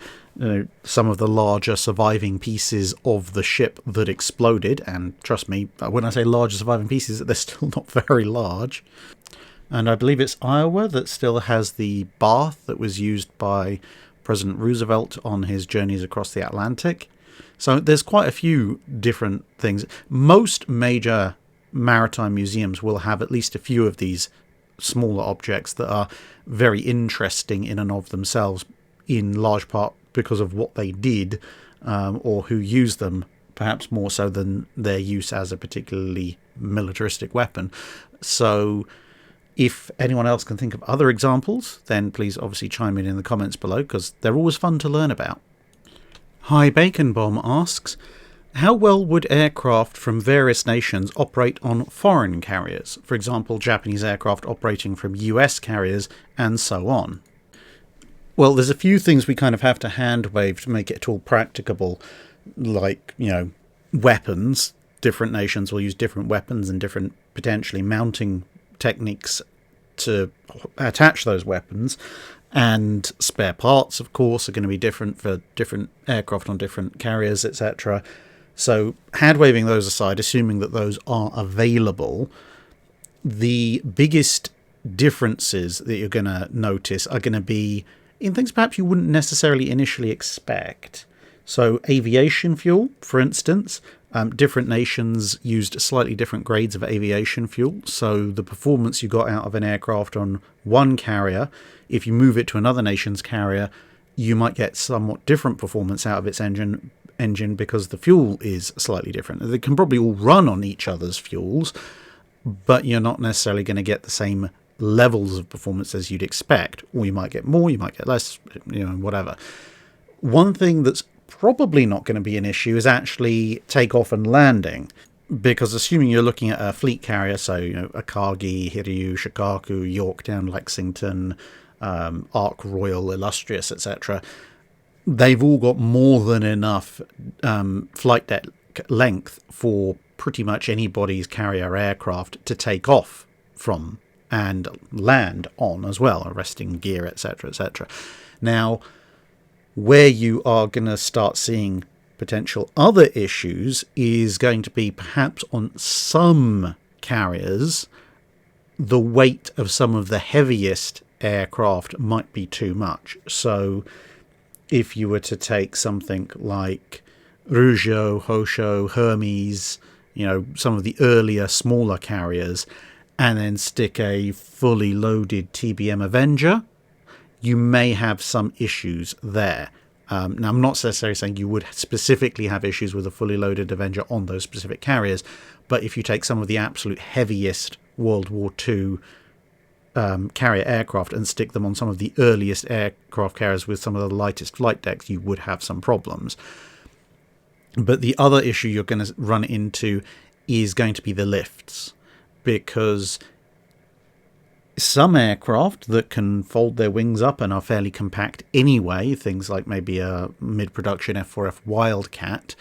some of the larger surviving pieces of the ship that exploded. And trust me, when I say larger surviving pieces, they're still not very large. And I believe it's Iowa that still has the bath that was used by President Roosevelt on his journeys across the Atlantic. So there's quite a few different things. Most major maritime museums will have at least a few of these smaller objects that are very interesting in and of themselves, in large part because of what they did or who used them, perhaps more so than their use as a particularly militaristic weapon. So if anyone else can think of other examples, then please obviously chime in the comments below, because they're always fun to learn about. Hi Bacon Bomb asks, how well would aircraft from various nations operate on foreign carriers? For example, Japanese aircraft operating from US carriers and so on. Well, there's a few things we kind of have to hand-wave to make it at all practicable, like, weapons. Different nations will use different weapons and different potentially mounting techniques to attach those weapons. And spare parts, of course, are going to be different for different aircraft on different carriers, etc. So, hand-waving those aside, assuming that those are available, the biggest differences that you're going to notice are going to be in things perhaps you wouldn't necessarily initially expect. So aviation fuel, for instance, different nations used slightly different grades of aviation fuel. So the performance you got out of an aircraft on one carrier, if you move it to another nation's carrier, you might get somewhat different performance out of its engine because the fuel is slightly different. They can probably all run on each other's fuels, but you're not necessarily going to get the same levels of performance as you'd expect, or you might get more, you might get less, whatever. One thing that's probably not going to be an issue is actually takeoff and landing, because assuming you're looking at a fleet carrier, so Akagi, Hiryu, Shikaku, Yorktown, Lexington, Ark Royal, Illustrious, etc., they've all got more than enough flight deck length for pretty much anybody's carrier aircraft to take off from and land on as well, arresting gear, etc., etc. Now, where you are going to start seeing potential other issues is going to be perhaps on some carriers, the weight of some of the heaviest aircraft might be too much. So if you were to take something like Rougeau, Hosho, Hermes, some of the earlier smaller carriers, and then stick a fully loaded TBM Avenger, you may have some issues there. Now, I'm not necessarily saying you would specifically have issues with a fully loaded Avenger on those specific carriers, but if you take some of the absolute heaviest World War II carrier aircraft and stick them on some of the earliest aircraft carriers with some of the lightest flight decks, you would have some problems. But the other issue you're going to run into is going to be the lifts, because some aircraft that can fold their wings up and are fairly compact anyway, things like maybe a mid-production F4F Wildcat,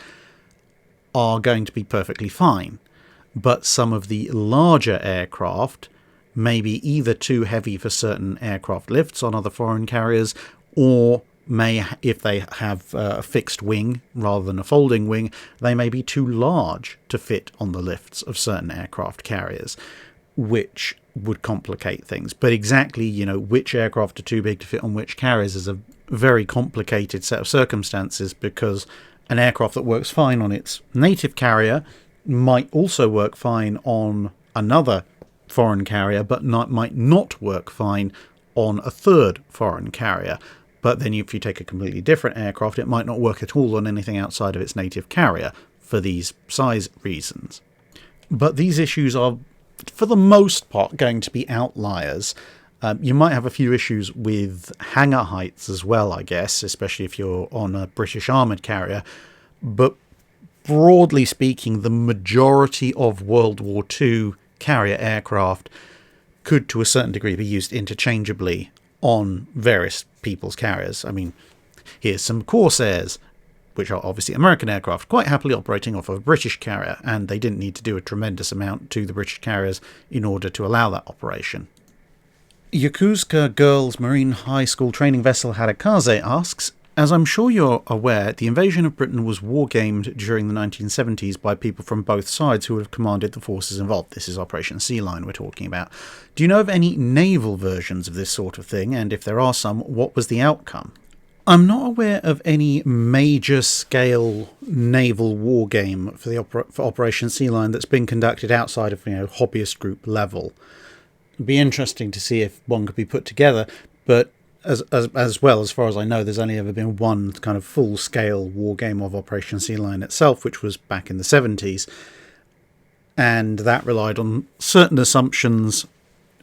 are going to be perfectly fine. But some of the larger aircraft may be either too heavy for certain aircraft lifts on other foreign carriers, or may, if they have a fixed wing rather than a folding wing, they may be too large to fit on the lifts of certain aircraft carriers, which would complicate things. But exactly, which aircraft are too big to fit on which carriers is a very complicated set of circumstances, because an aircraft that works fine on its native carrier might also work fine on another foreign carrier, but might not work fine on a third foreign carrier. But then if you take a completely different aircraft, it might not work at all on anything outside of its native carrier for these size reasons. But these issues are, for the most part, going to be outliers. You might have a few issues with hangar heights as well, I guess, especially if you're on a British armoured carrier. But broadly speaking, the majority of World War II carrier aircraft could, to a certain degree, be used interchangeably on various people's carriers. I mean, here's some Corsairs, which are obviously American aircraft, quite happily operating off of a British carrier, and they didn't need to do a tremendous amount to the British carriers in order to allow that operation. Yokosuka Girls Marine High School Training Vessel Harakaze asks, as I'm sure you're aware, the invasion of Britain was wargamed during the 1970s by people from both sides who would have commanded the forces involved. This is Operation Sealion we're talking about. Do you know of any naval versions of this sort of thing, and if there are some, what was the outcome? I'm not aware of any major scale naval war game for Operation Sealion that's been conducted outside of hobbyist group level. It'd be interesting to see if one could be put together, but as well, as far as I know, there's only ever been one kind of full-scale war game of Operation Sealion itself, which was back in the 70s, and that relied on certain assumptions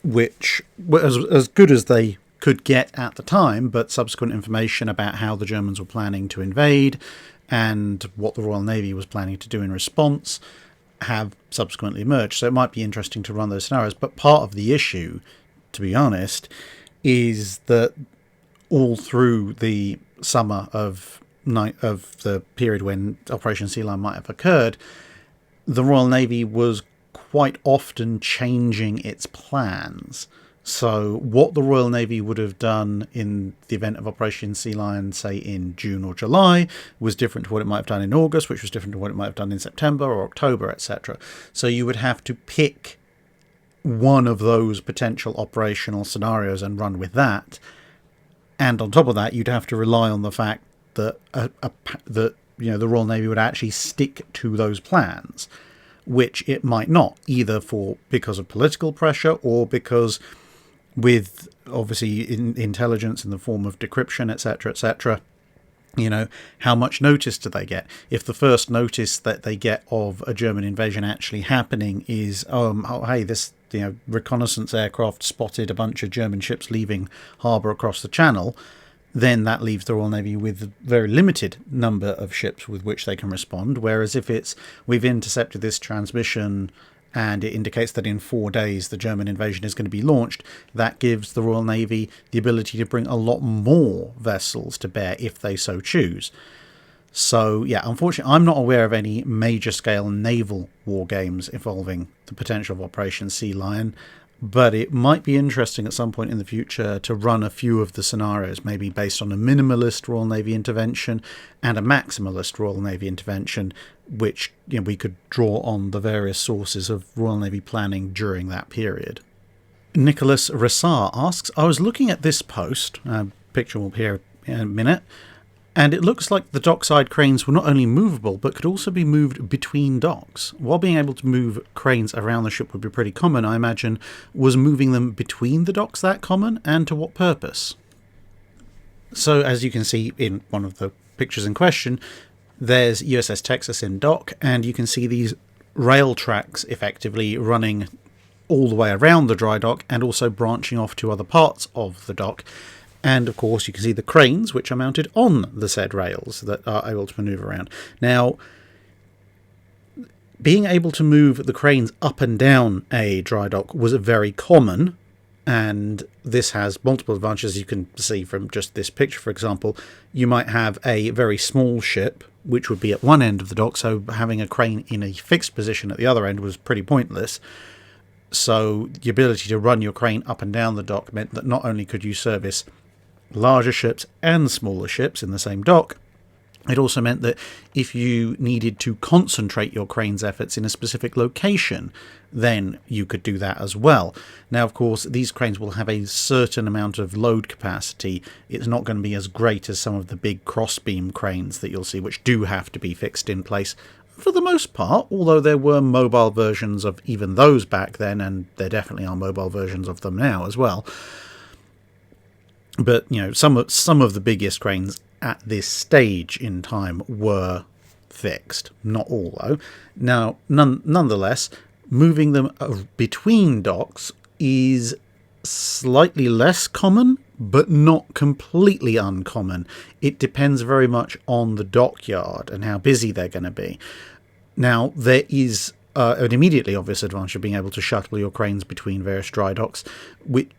which were as good as they could get at the time, but subsequent information about how the Germans were planning to invade and what the Royal Navy was planning to do in response have subsequently emerged. So it might be interesting to run those scenarios, but part of the issue, to be honest, is that all through the summer of the period when Operation Sealion might have occurred, the Royal Navy was quite often changing its plans. So what the Royal Navy would have done in the event of Operation Sealion, say in June or July, was different to what it might have done in August, which was different to what it might have done in September or October, etc. So you would have to pick one of those potential operational scenarios and run with that. And on top of that, you'd have to rely on the fact that that the Royal Navy would actually stick to those plans, which it might not, either because of political pressure or because, with obviously intelligence in the form of decryption, etc., how much notice do they get? If the first notice that they get of a German invasion actually happening is, hey, this reconnaissance aircraft spotted a bunch of German ships leaving harbour across the channel, then that leaves the Royal Navy with a very limited number of ships with which they can respond. Whereas if it's, we've intercepted this transmission and it indicates that in 4 days the German invasion is going to be launched, that gives the Royal Navy the ability to bring a lot more vessels to bear if they so choose. So, yeah, unfortunately, I'm not aware of any major-scale naval war games involving the potential of Operation Sealion, but it might be interesting at some point in the future to run a few of the scenarios, maybe based on a minimalist Royal Navy intervention and a maximalist Royal Navy intervention, which we could draw on the various sources of Royal Navy planning during that period. Nicholas Ressar asks, I was looking at this post, picture will appear in a minute, and it looks like the dockside cranes were not only movable, but could also be moved between docks. While being able to move cranes around the ship would be pretty common, I imagine, was moving them between the docks that common, and to what purpose? So, as you can see in one of the pictures in question, there's USS Texas in dock, and you can see these rail tracks effectively running all the way around the dry dock, and also branching off to other parts of the dock. And, of course, you can see the cranes, which are mounted on the said rails that are able to manoeuvre around. Now, being able to move the cranes up and down a dry dock was very common, and this has multiple advantages. You can see from just this picture, for example, you might have a very small ship, which would be at one end of the dock, so having a crane in a fixed position at the other end was pretty pointless. So the ability to run your crane up and down the dock meant that not only could you service larger ships and smaller ships in the same dock, it also meant that if you needed to concentrate your crane's efforts in a specific location, then you could do that as well. Now, of course, these cranes will have a certain amount of load capacity. It's not going to be as great as some of the big crossbeam cranes that you'll see, which do have to be fixed in place for the most part, although there were mobile versions of even those back then, and there definitely are mobile versions of them now as well. But, some of the biggest cranes at this stage in time were fixed. Not all, though. Now, nonetheless, moving them between docks is slightly less common, but not completely uncommon. It depends very much on the dockyard and how busy they're going to be. Now, there is an immediately obvious advantage of being able to shuttle your cranes between various dry docks.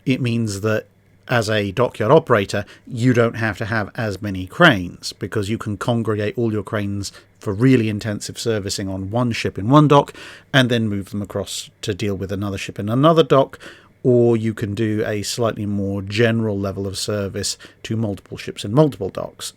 It means that as a dockyard operator, you don't have to have as many cranes, because you can congregate all your cranes for really intensive servicing on one ship in one dock, and then move them across to deal with another ship in another dock, or you can do a slightly more general level of service to multiple ships in multiple docks.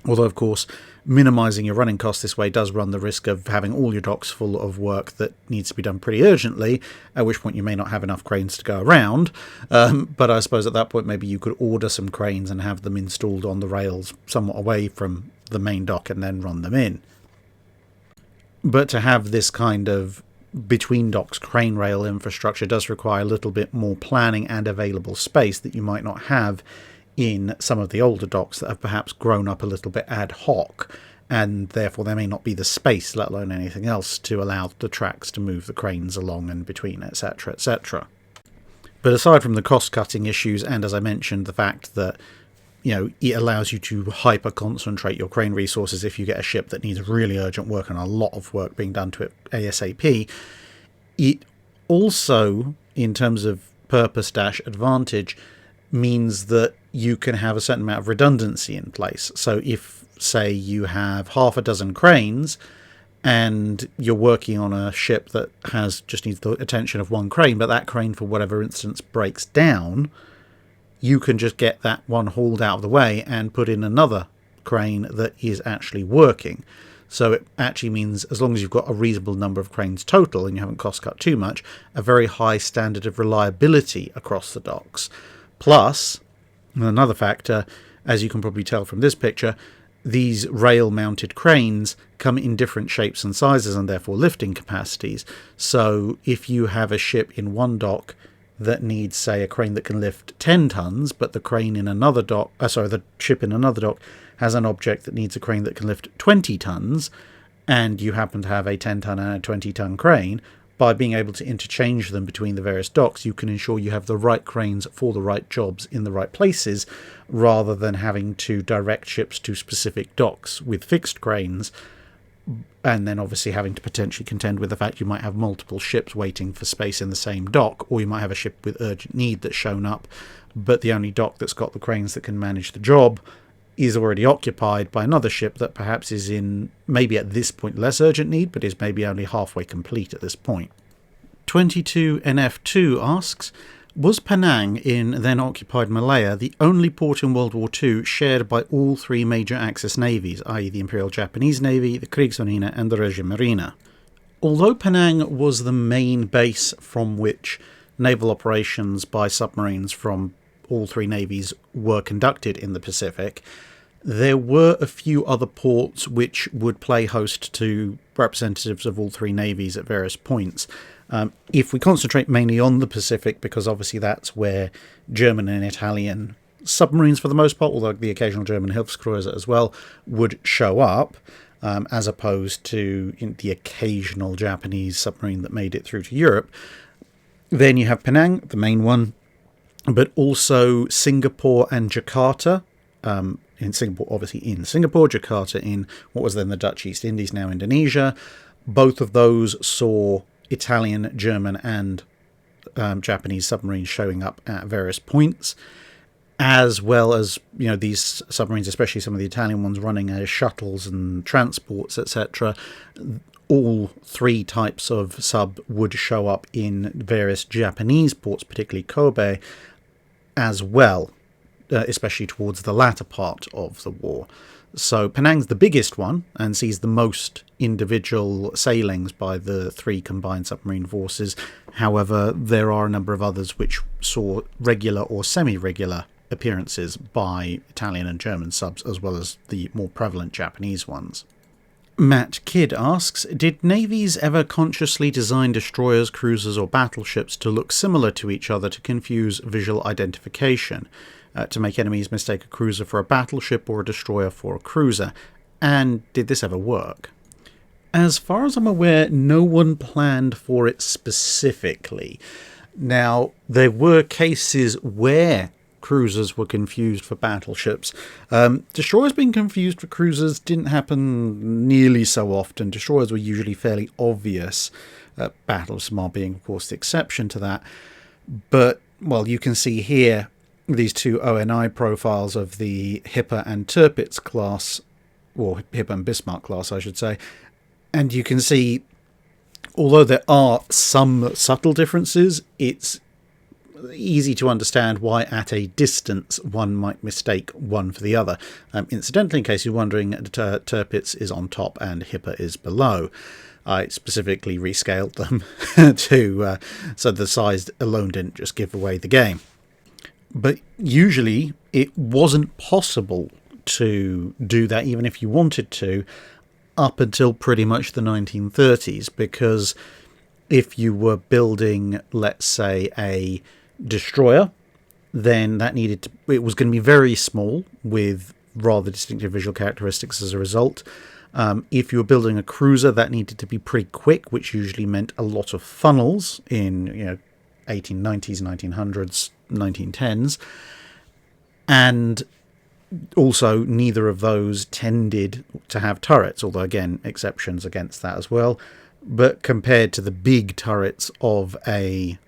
Although, of course, minimising your running costs this way does run the risk of having all your docks full of work that needs to be done pretty urgently, at which point you may not have enough cranes to go around. But I suppose at that point maybe you could order some cranes and have them installed on the rails somewhat away from the main dock and then run them in. But to have this kind of between docks crane rail infrastructure does require a little bit more planning and available space that you might not have in some of the older docks that have perhaps grown up a little bit ad hoc, and therefore there may not be the space, let alone anything else, to allow the tracks to move the cranes along and between, etc., etc. But aside from the cost-cutting issues, and as I mentioned, the fact that it allows you to hyper-concentrate your crane resources if you get a ship that needs really urgent work and a lot of work being done to it ASAP, it also, in terms of purpose-advantage, means that you can have a certain amount of redundancy in place. So if, say, you have half a dozen cranes and you're working on a ship that just needs the attention of one crane, but that crane, for whatever instance, breaks down, you can just get that one hauled out of the way and put in another crane that is actually working. So it actually means, as long as you've got a reasonable number of cranes total and you haven't cost cut too much, a very high standard of reliability across the docks. Plus, another factor, as you can probably tell from this picture, these rail-mounted cranes come in different shapes and sizes and therefore lifting capacities. So if you have a ship in one dock that needs, say, a crane that can lift 10 tons, but the crane in another dock, the ship in another dock has an object that needs a crane that can lift 20 tons, and you happen to have a 10-ton and a 20-ton crane, by being able to interchange them between the various docks, you can ensure you have the right cranes for the right jobs in the right places, rather than having to direct ships to specific docks with fixed cranes, and then obviously having to potentially contend with the fact you might have multiple ships waiting for space in the same dock, or you might have a ship with urgent need that's shown up, but the only dock that's got the cranes that can manage the job is already occupied by another ship that perhaps is in, maybe at this point, less urgent need, but is maybe only halfway complete at this point. 22NF2 asks, was Penang in then-occupied Malaya the only port in World War II shared by all three major Axis navies, i.e. the Imperial Japanese Navy, the Kriegsmarine and the Regia Marina? Although Penang was the main base from which naval operations by submarines from all three navies were conducted in the Pacific, there were a few other ports which would play host to representatives of all three navies at various points. If we concentrate mainly on the Pacific, because obviously that's where German and Italian submarines for the most part, although the occasional German Hilfskreuzer as well, would show up, as opposed to the occasional Japanese submarine that made it through to Europe. Then you have Penang, the main one, but also Singapore and Jakarta. In Singapore, Jakarta in what was then the Dutch East Indies, now Indonesia. Both of those saw Italian, German and Japanese submarines showing up at various points, as well as these submarines, especially some of the Italian ones, running as shuttles and transports, etc. All three types of sub would show up in various Japanese ports, particularly Kobe, as well, especially towards the latter part of the war. So Penang's the biggest one and sees the most individual sailings by the three combined submarine forces. However, there are a number of others which saw regular or semi-regular appearances by Italian and German subs, as well as the more prevalent Japanese ones. Matt Kidd asks, did navies ever consciously design destroyers, cruisers or battleships to look similar to each other to confuse visual identification, to make enemies mistake a cruiser for a battleship or a destroyer for a cruiser? And did this ever work? As far as I'm aware, no one planned for it specifically. Now, there were cases where cruisers were confused for battleships. Destroyers being confused for cruisers didn't happen nearly so often. Destroyers were usually fairly obvious, battleships being, of course, the exception to that. But, well, you can see here these two ONI profiles of the Hipper and Tirpitz class, or Hipper and Bismarck class, I should say. And you can see, although there are some subtle differences, it's easy to understand why at a distance one might mistake one for the other. Incidentally, in case you're wondering, Tirpitz is on top and Hipper is below. I specifically rescaled them so the size alone didn't just give away the game. But usually it wasn't possible to do that, even if you wanted to, up until pretty much the 1930s, because if you were building, let's say, a destroyer, then it was going to be very small with rather distinctive visual characteristics as a result. If you were building a cruiser, that needed to be pretty quick, which usually meant a lot of funnels in 1890s, 1900s, 1910s, and also neither of those tended to have turrets, although again exceptions against that as well. But compared to the big turrets of a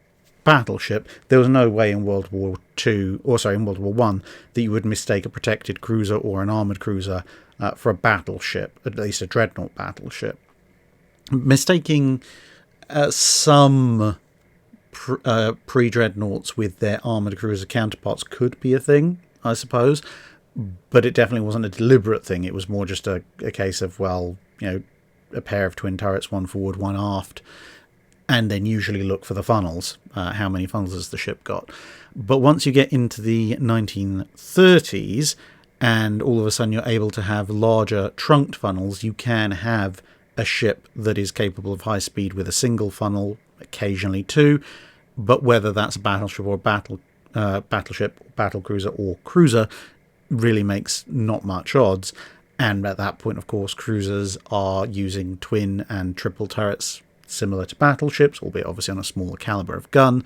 battleship, there was no way in World War One that you would mistake a protected cruiser or an armoured cruiser for a battleship, at least a dreadnought battleship. Mistaking some pre-dreadnoughts with their armoured cruiser counterparts could be a thing, I suppose, but it definitely wasn't a deliberate thing. It was more just a case of, well, a pair of twin turrets, one forward, one aft, and then usually look for the funnels. How many funnels has the ship got? But once you get into the 1930s, and all of a sudden you're able to have larger trunked funnels, you can have a ship that is capable of high speed with a single funnel, occasionally two, but whether that's a battleship or battleship, battlecruiser or cruiser really makes not much odds. And at that point, of course, cruisers are using twin and triple turrets similar to battleships, albeit obviously on a smaller caliber of gun.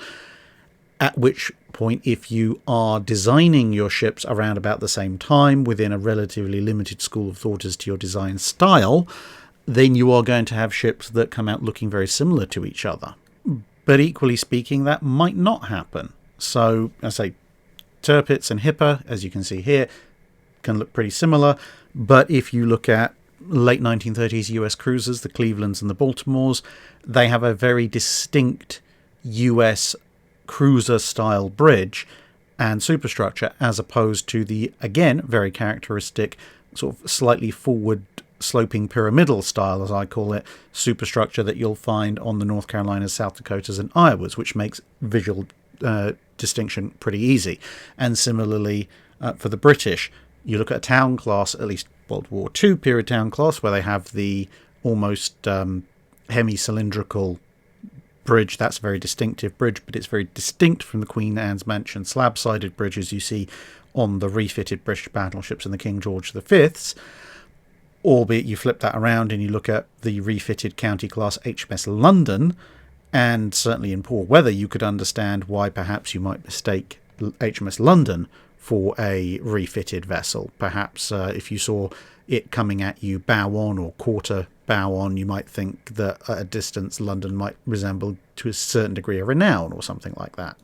At which point, if you are designing your ships around about the same time within a relatively limited school of thought as to your design style, then you are going to have ships that come out looking very similar to each other. But equally speaking, that might not happen. So, I say, Tirpitz and Hipper, as you can see here, can look pretty similar. But if you look at late 1930s US cruisers, the Clevelands and the Baltimores, they have a very distinct US cruiser-style bridge and superstructure, as opposed to the, again, very characteristic sort of slightly forward-sloping pyramidal style, as I call it, superstructure that you'll find on the North Carolinas, South Dakotas and Iowas, which makes visual distinction pretty easy. And similarly, for the British, you look at a town class, at least World War II period town class, where they have the almost hemi-cylindrical bridge. That's a very distinctive bridge, but it's very distinct from the Queen Anne's Mansion slab-sided bridges you see on the refitted British battleships and the King George V's, albeit you flip that around and you look at the refitted county class HMS London, and certainly in poor weather you could understand why perhaps you might mistake HMS London for a refitted vessel. Perhaps if you saw it coming at you bow on or quarter bow on, you might think that at a distance London might resemble to a certain degree a renown or something like that.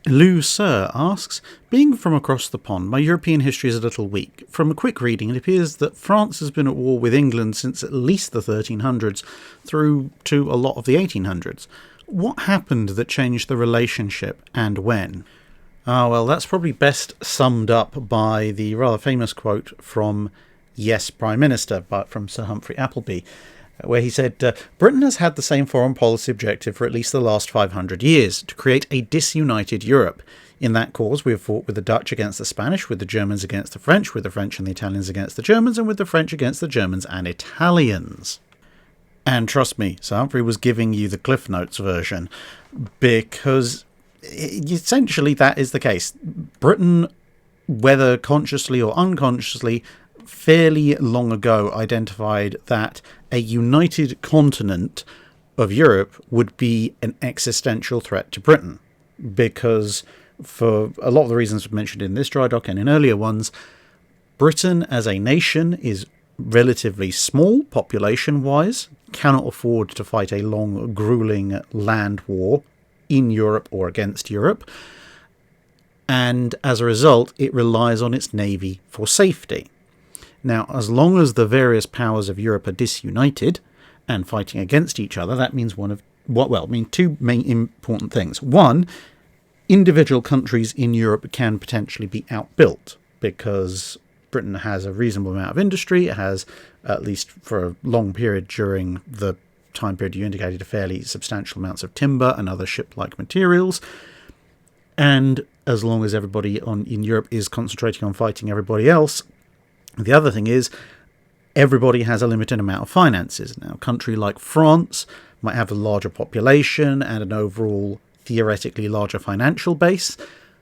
Lou Sir asks, being from across the pond, my European history is a little weak. From a quick reading, it appears that France has been at war with England since at least the 1300s through to a lot of the 1800s. What happened that changed the relationship and when? Well, that's probably best summed up by the rather famous quote from Yes, Prime Minister, but from Sir Humphrey Appleby, where he said, Britain has had the same foreign policy objective for at least the last 500 years, to create a disunited Europe. In that cause, we have fought with the Dutch against the Spanish, with the Germans against the French, with the French and the Italians against the Germans, and with the French against the Germans and Italians. And trust me, Sir Humphrey was giving you the Cliff Notes version, because essentially that is the case. Britain, whether consciously or unconsciously, fairly long ago identified that a united continent of Europe would be an existential threat to Britain, because for a lot of the reasons mentioned in this dry dock and in earlier ones, Britain as a nation is relatively small population-wise, cannot afford to fight a long, grueling land war in Europe or against Europe, and as a result, it relies on its navy for safety. Now, as long as the various powers of Europe are disunited and fighting against each other, that means two main important things. One, individual countries in Europe can potentially be outbuilt, because Britain has a reasonable amount of industry. It has, at least for a long period during the time period you indicated, a fairly substantial amounts of timber and other ship-like materials. And as long as everybody in Europe is concentrating on fighting everybody else, the other thing is everybody has a limited amount of finances. Now, a country like France might have a larger population and an overall theoretically larger financial base,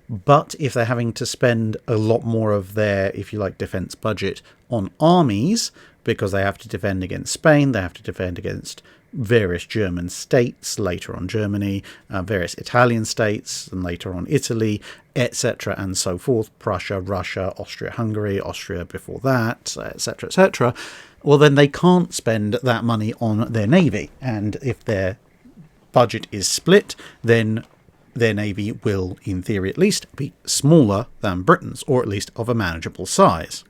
but if they're having to spend a lot more of their, if you like, defense budget on armies, because they have to defend against Spain, they have to defend against various German states, later on Germany, various Italian states, and later on Italy, etc. and so forth, Prussia, Russia, Austria-Hungary, Austria before that, etc., etc., well, then they can't spend that money on their navy. And if their budget is split, then their navy will, in theory at least, be smaller than Britain's, or at least of a manageable size.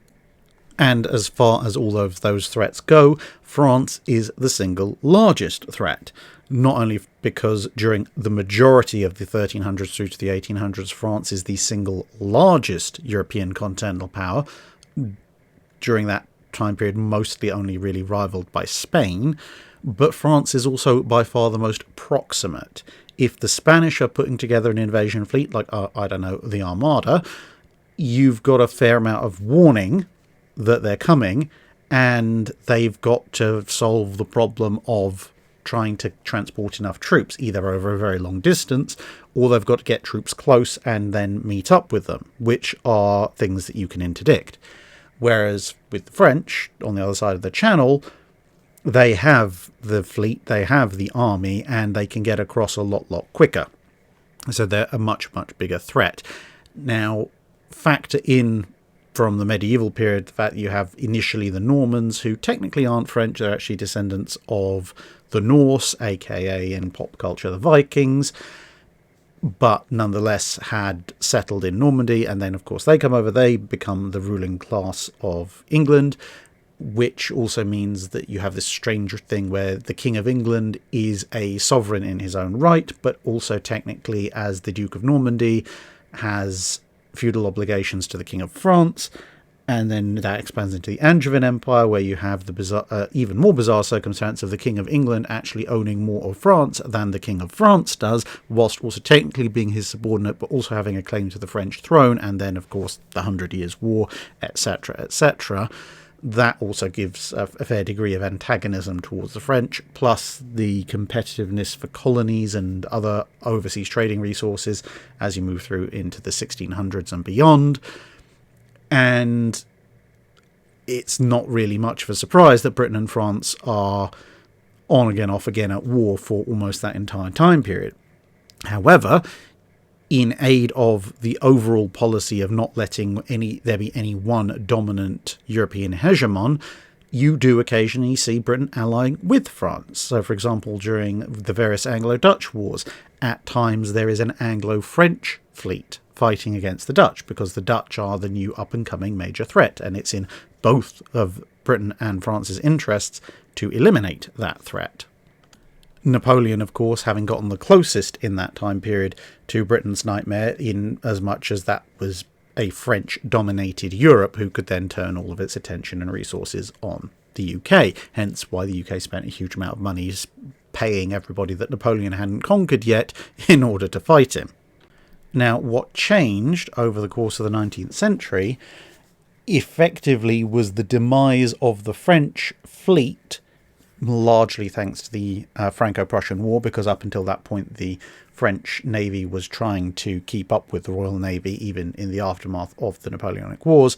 And as far as all of those threats go, France is the single largest threat. Not only because during the majority of the 1300s through to the 1800s, France is the single largest European continental power. During that time period mostly only really rivaled by Spain, but France is also by far the most proximate. If the Spanish are putting together an invasion fleet, like, I don't know, the Armada, you've got a fair amount of warning that they're coming, and they've got to solve the problem of trying to transport enough troops, either over a very long distance, or they've got to get troops close and then meet up with them, which are things that you can interdict. Whereas with the French, on the other side of the Channel, they have the fleet, they have the army, and they can get across a lot quicker. So they're a much bigger threat. Now, factor in from the medieval period the fact that you have initially the Normans, who technically aren't French, they're actually descendants of the Norse, aka in pop culture the Vikings, but nonetheless had settled in Normandy, and then of course they come over, they become the ruling class of England, which also means that you have this strange thing where the King of England is a sovereign in his own right, but also technically, as the Duke of Normandy, has feudal obligations to the King of France. And then that expands into the Angevin Empire, where you have the bizarre, even more bizarre circumstance of the King of England actually owning more of France than the King of France does, whilst also technically being his subordinate, but also having a claim to the French throne. And then, of course, the 100 Years' War, etc., etc. That also gives a fair degree of antagonism towards the French, plus the competitiveness for colonies and other overseas trading resources as you move through into the 1600s and beyond. And it's not really much of a surprise that Britain and France are on again, off again at war for almost that entire time period. However, in aid of the overall policy of not letting there be any one dominant European hegemon, you do occasionally see Britain allying with France. So, for example, during the various Anglo Dutch wars, at times there is an Anglo-French fleet fighting against the Dutch, because the Dutch are the new up-and-coming major threat, and it's in both of Britain and France's interests to eliminate that threat. Napoleon, of course, having gotten the closest in that time period to Britain's nightmare, in as much as that was a French-dominated Europe who could then turn all of its attention and resources on the UK, hence why the UK spent a huge amount of money paying everybody that Napoleon hadn't conquered yet in order to fight him. Now, what changed over the course of the 19th century effectively was the demise of the French fleet, largely thanks to the Franco-Prussian War, because up until that point the French Navy was trying to keep up with the Royal Navy even in the aftermath of the Napoleonic Wars,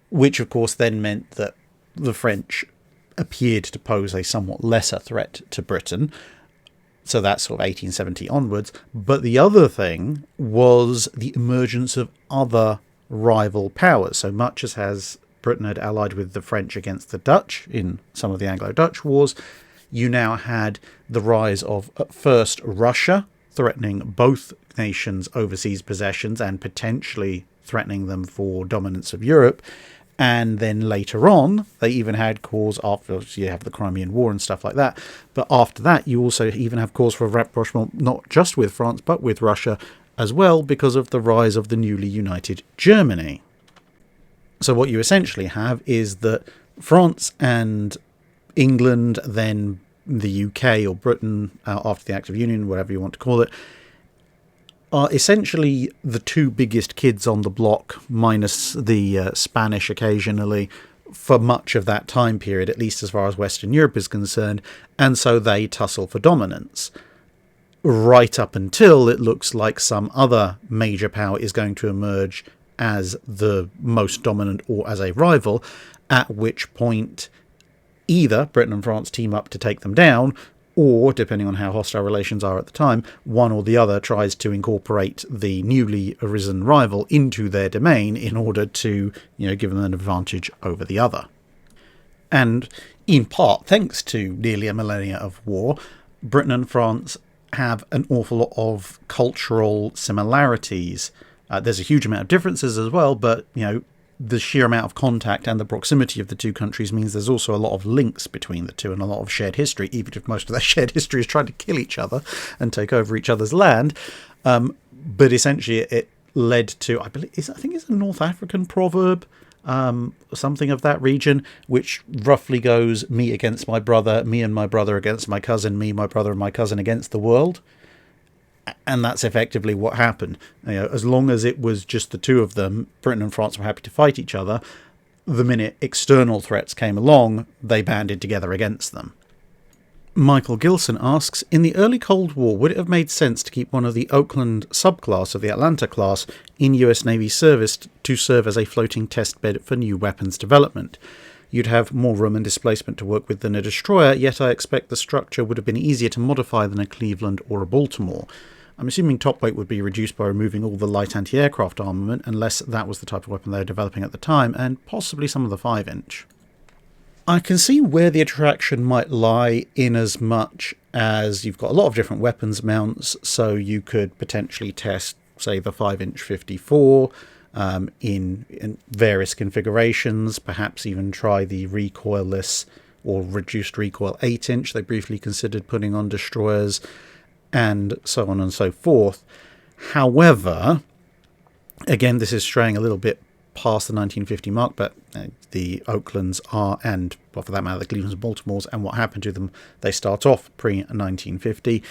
which of course then meant that the French appeared to pose a somewhat lesser threat to Britain. So that's sort of 1870 onwards. But the other thing was the emergence of other rival powers. So much as Britain had allied with the French against the Dutch in some of the Anglo-Dutch wars, you now had the rise of, at first, Russia, threatening both nations' overseas possessions and potentially threatening them for dominance of Europe. And then later on, they even had cause, after you have the Crimean War and stuff like that, but after that you also even have cause for rapprochement not just with France but with Russia as well, because of the rise of the newly united Germany. So what you essentially have is that France and England, then the UK or Britain after the Act of Union, whatever you want to call it, are essentially the two biggest kids on the block, minus the Spanish occasionally, for much of that time period, at least as far as Western Europe is concerned, and so they tussle for dominance. Right up until it looks like some other major power is going to emerge as the most dominant or as a rival, at which point either Britain and France team up to take them down, or, depending on how hostile relations are at the time, one or the other tries to incorporate the newly arisen rival into their domain in order to, give them an advantage over the other. And in part, thanks to nearly a millennia of war, Britain and France have an awful lot of cultural similarities. There's a huge amount of differences as well, but, the sheer amount of contact and the proximity of the two countries means there's also a lot of links between the two and a lot of shared history, even if most of that shared history is trying to kill each other and take over each other's land. But essentially it led to, I think it's a North African proverb something of that region, which roughly goes me against my brother, me and my brother against my cousin, me, my brother and my cousin against the world. And that's effectively what happened. As long as it was just the two of them, Britain and France were happy to fight each other. The minute external threats came along, they banded together against them. Michael Gilson asks, in the early Cold War, would it have made sense to keep one of the Oakland subclass of the Atlanta class in US Navy service to serve as a floating test bed for new weapons development? You'd have more room and displacement to work with than a destroyer, yet I expect the structure would have been easier to modify than a Cleveland or a Baltimore. I'm assuming top weight would be reduced by removing all the light anti-aircraft armament, unless that was the type of weapon they were developing at the time, and possibly some of the 5-inch. I can see where the attraction might lie, in as much as you've got a lot of different weapons mounts, so you could potentially test, say, the 5-inch 54 in various configurations, perhaps even try the recoilless or reduced recoil 8-inch they briefly considered putting on destroyers, and so on and so forth. However, again, this is straying a little bit past the 1950 mark, but the Oaklands are, and well, for that matter, the Clevelands and Baltimores, and what happened to them, they start off pre-1950.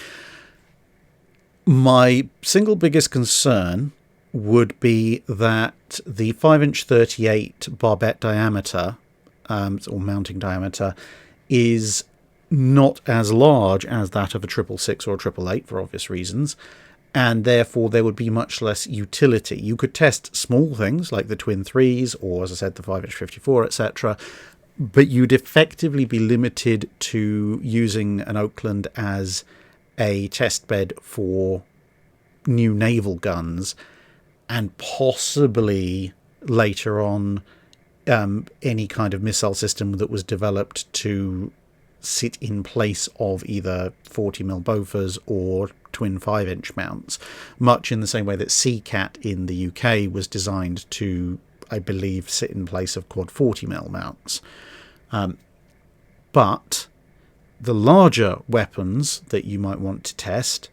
My single biggest concern would be that the 5-inch 38 barbette diameter, or mounting diameter, is not as large as that of a 666 or a 888 for obvious reasons, and therefore there would be much less utility. You could test small things like the twin 3s or, as I said, the 5-inch 54, etc., but you'd effectively be limited to using an Oakland as a test bed for new naval guns, and possibly later on any kind of missile system that was developed to sit in place of either 40mm Bofors or twin 5-inch mounts, much in the same way that Seacat in the UK was designed to, I believe, sit in place of quad 40mm mounts. But the larger weapons that you might want to test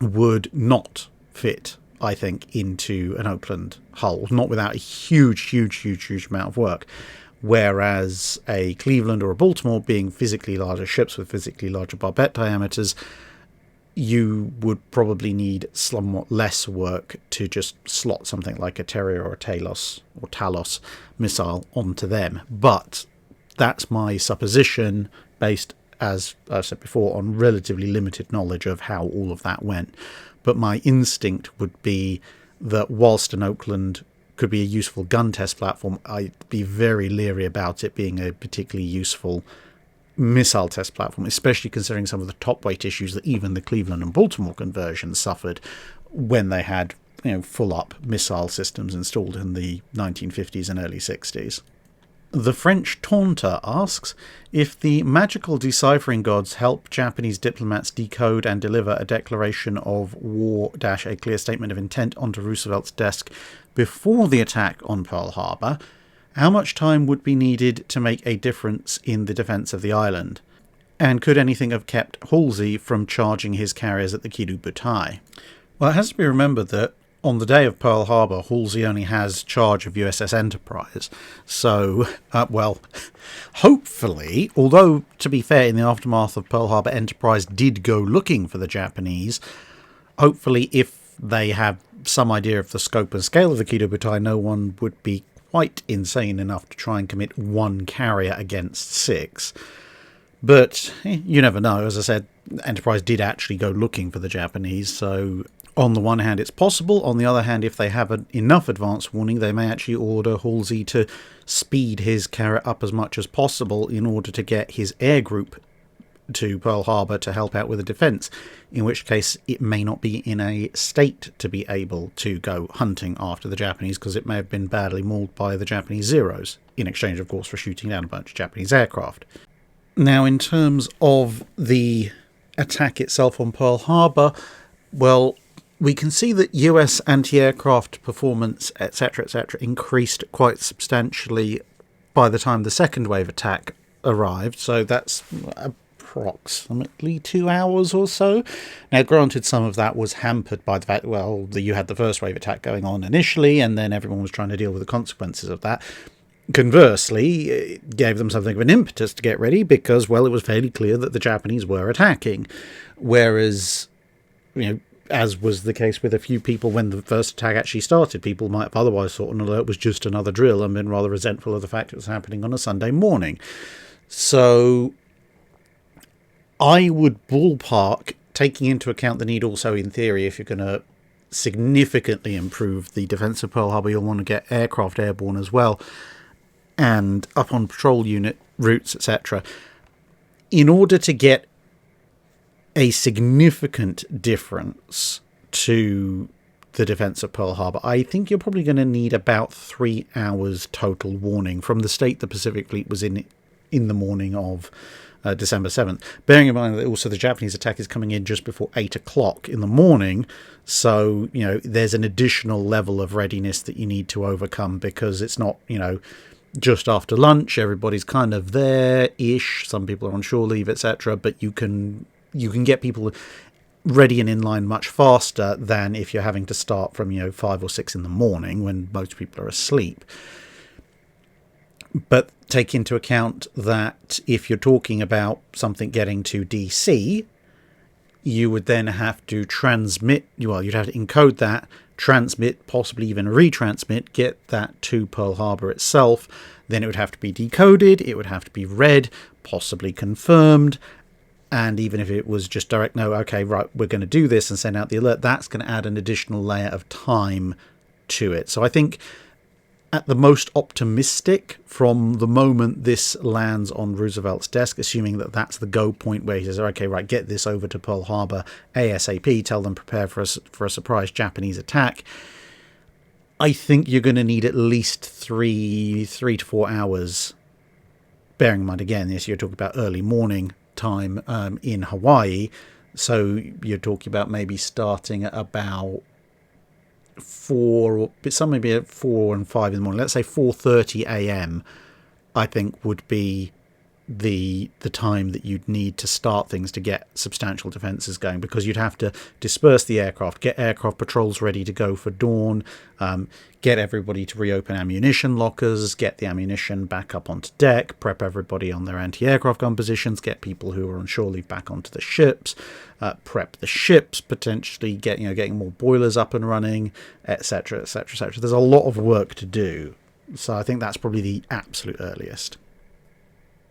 would not fit, I think, into an Oakland hull, not without a huge amount of work. Whereas a Cleveland or a Baltimore, being physically larger ships with physically larger barbette diameters, you would probably need somewhat less work to just slot something like a Terrier or a Talos missile onto them. But that's my supposition, based, as I said before, on relatively limited knowledge of how all of that went. But my instinct would be that whilst an Oakland could be a useful gun test platform, I'd be very leery about it being a particularly useful missile test platform, especially considering some of the top weight issues that even the Cleveland and Baltimore conversions suffered when they had, full up missile systems installed in the 1950s and early 60s. The French Taunter asks, if the magical deciphering gods help Japanese diplomats decode and deliver a declaration of war - a clear statement of intent onto Roosevelt's desk before the attack on Pearl Harbour, how much time would be needed to make a difference in the defence of the island? And could anything have kept Halsey from charging his carriers at the Kido Butai? Well, it has to be remembered that on the day of Pearl Harbour, Halsey only has charge of USS Enterprise. So, hopefully, although, to be fair, in the aftermath of Pearl Harbour, Enterprise did go looking for the Japanese, hopefully, if they have some idea of the scope and scale of the Kido Butai, no one would be quite insane enough to try and commit one carrier against 6. But you never know. As I said, Enterprise did actually go looking for the Japanese, so on the one hand it's possible. On the other hand, if they have enough advance warning, they may actually order Halsey to speed his carrier up as much as possible in order to get his air group to Pearl Harbour to help out with the defence, in which case it may not be in a state to be able to go hunting after the Japanese, because it may have been badly mauled by the Japanese Zeros, in exchange, of course, for shooting down a bunch of Japanese aircraft. Now, in terms of the attack itself on Pearl Harbour, well, we can see that US anti-aircraft performance, etc., increased quite substantially by the time the second wave attack arrived, so that's a approximately 2 hours or so. Now, granted, some of that was hampered by the fact, well, that you had the first wave attack going on initially, and then everyone was trying to deal with the consequences of that. Conversely, it gave them something of an impetus to get ready because, well, it was fairly clear that the Japanese were attacking. Whereas, as was the case with a few people when the first attack actually started, people might have otherwise thought an alert was just another drill and been rather resentful of the fact it was happening on a Sunday morning. So I would ballpark, taking into account the need also in theory, if you're going to significantly improve the defence of Pearl Harbour, you'll want to get aircraft airborne as well, and up on patrol unit routes, etc. In order to get a significant difference to the defence of Pearl Harbour, I think you're probably going to need about 3 hours total warning from the state the Pacific Fleet was in the morning of December 7th. Bearing in mind that also the Japanese attack is coming in just before 8 o'clock in the morning, so, there's an additional level of readiness that you need to overcome because it's not, just after lunch, everybody's kind of there-ish, some people are on shore leave, etc., but you can get people ready and in line much faster than if you're having to start from 5 or 6 in the morning when most people are asleep. But take into account that if you're talking about something getting to DC, you would then have to transmit, you'd have to encode that, transmit, possibly even retransmit, get that to Pearl Harbour itself. Then it would have to be decoded, it would have to be read, possibly confirmed. And even if it was just direct, no, okay, right, we're going to do this and send out the alert, that's going to add an additional layer of time to it. So I think at the most optimistic, from the moment this lands on Roosevelt's desk, assuming that that's the go point where he says, okay, right, get this over to Pearl Harbour ASAP, tell them prepare for a surprise Japanese attack, I think you're going to need at least 3 to 4 hours. Bearing in mind, again, yes, you're talking about early morning time in Hawaii, so you're talking about maybe starting at about 4, or some maybe at 4 and 5 in the morning. Let's say 4:30 a.m. I think would be the time that you'd need to start things to get substantial defences going, because you'd have to disperse the aircraft, get aircraft patrols ready to go for dawn, get everybody to reopen ammunition lockers, get the ammunition back up onto deck, prep everybody on their anti-aircraft gun positions, get people who are on shore leave back onto the ships, prep the ships, potentially getting more boilers up and running, etc, etc, etc. There's a lot of work to do, so I think that's probably the absolute earliest.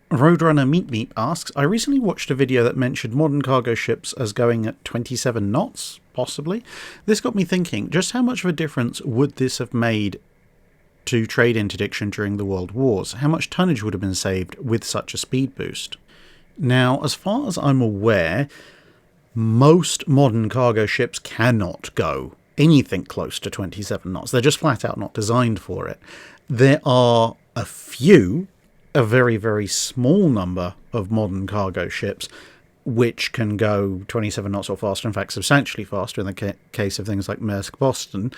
Roadrunner Meep Meep asks, I recently watched a video that mentioned modern cargo ships as going at 27 knots, possibly. This got me thinking, just how much of a difference would this have made to trade interdiction during the World Wars? How much tonnage would have been saved with such a speed boost? Now, as far as I'm aware, most modern cargo ships cannot go anything close to 27 knots. They're just flat out not designed for it. There are a very, very small number of modern cargo ships which can go 27 knots or faster, in fact substantially faster in the case of things like Maersk Boston.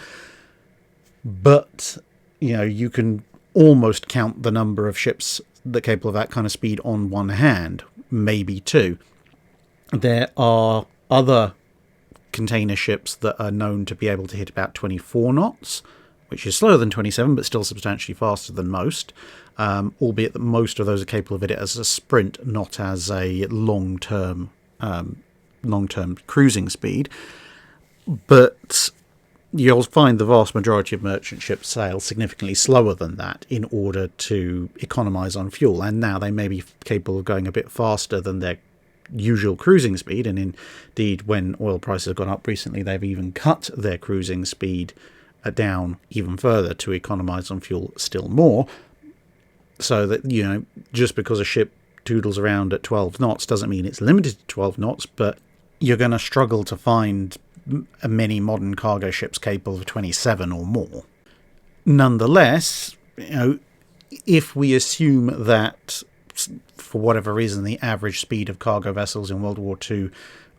But, you can almost count the number of ships that are capable of that kind of speed on one hand, maybe two. There are other container ships that are known to be able to hit about 24 knots, which is slower than 27, but still substantially faster than most. Albeit that most of those are capable of it as a sprint, not as a long-term cruising speed. But you'll find the vast majority of merchant ships sail significantly slower than that in order to economise on fuel. And now they may be capable of going a bit faster than their usual cruising speed. And indeed, when oil prices have gone up recently, they've even cut their cruising speed down even further to economise on fuel still more. So that, just because a ship toodles around at 12 knots doesn't mean it's limited to 12 knots, but you're going to struggle to find many modern cargo ships capable of 27 or more. Nonetheless, if we assume that, for whatever reason, the average speed of cargo vessels in World War II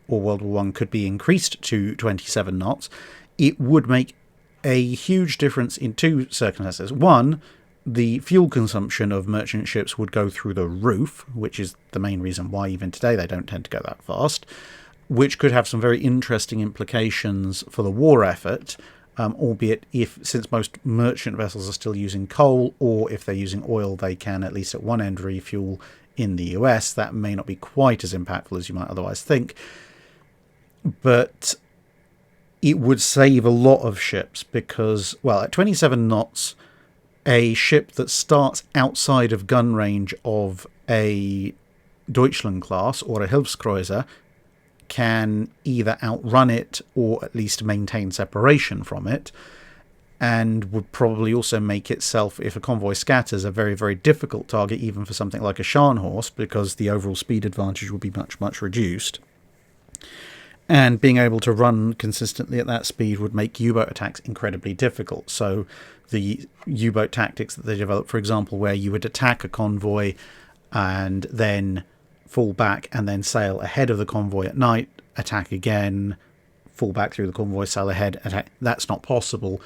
or World War I could be increased to 27 knots, it would make a huge difference in two circumstances. One, the fuel consumption of merchant ships would go through the roof, which is the main reason why even today they don't tend to go that fast, which could have some very interesting implications for the war effort, albeit since most merchant vessels are still using coal, or if they're using oil, they can at least at one end refuel in the US. That may not be quite as impactful as you might otherwise think, but it would save a lot of ships because, well, at 27 knots, a ship that starts outside of gun range of a Deutschland class or a Hilfskreuzer can either outrun it or at least maintain separation from it, and would probably also make itself, if a convoy scatters, a very, very difficult target even for something like a Scharnhorst, because the overall speed advantage would be much, much reduced. And being able to run consistently at that speed would make U-boat attacks incredibly difficult. So the U-boat tactics that they developed, for example, where you would attack a convoy and then fall back and then sail ahead of the convoy at night, attack again, fall back through the convoy, sail ahead, attack. That's not possible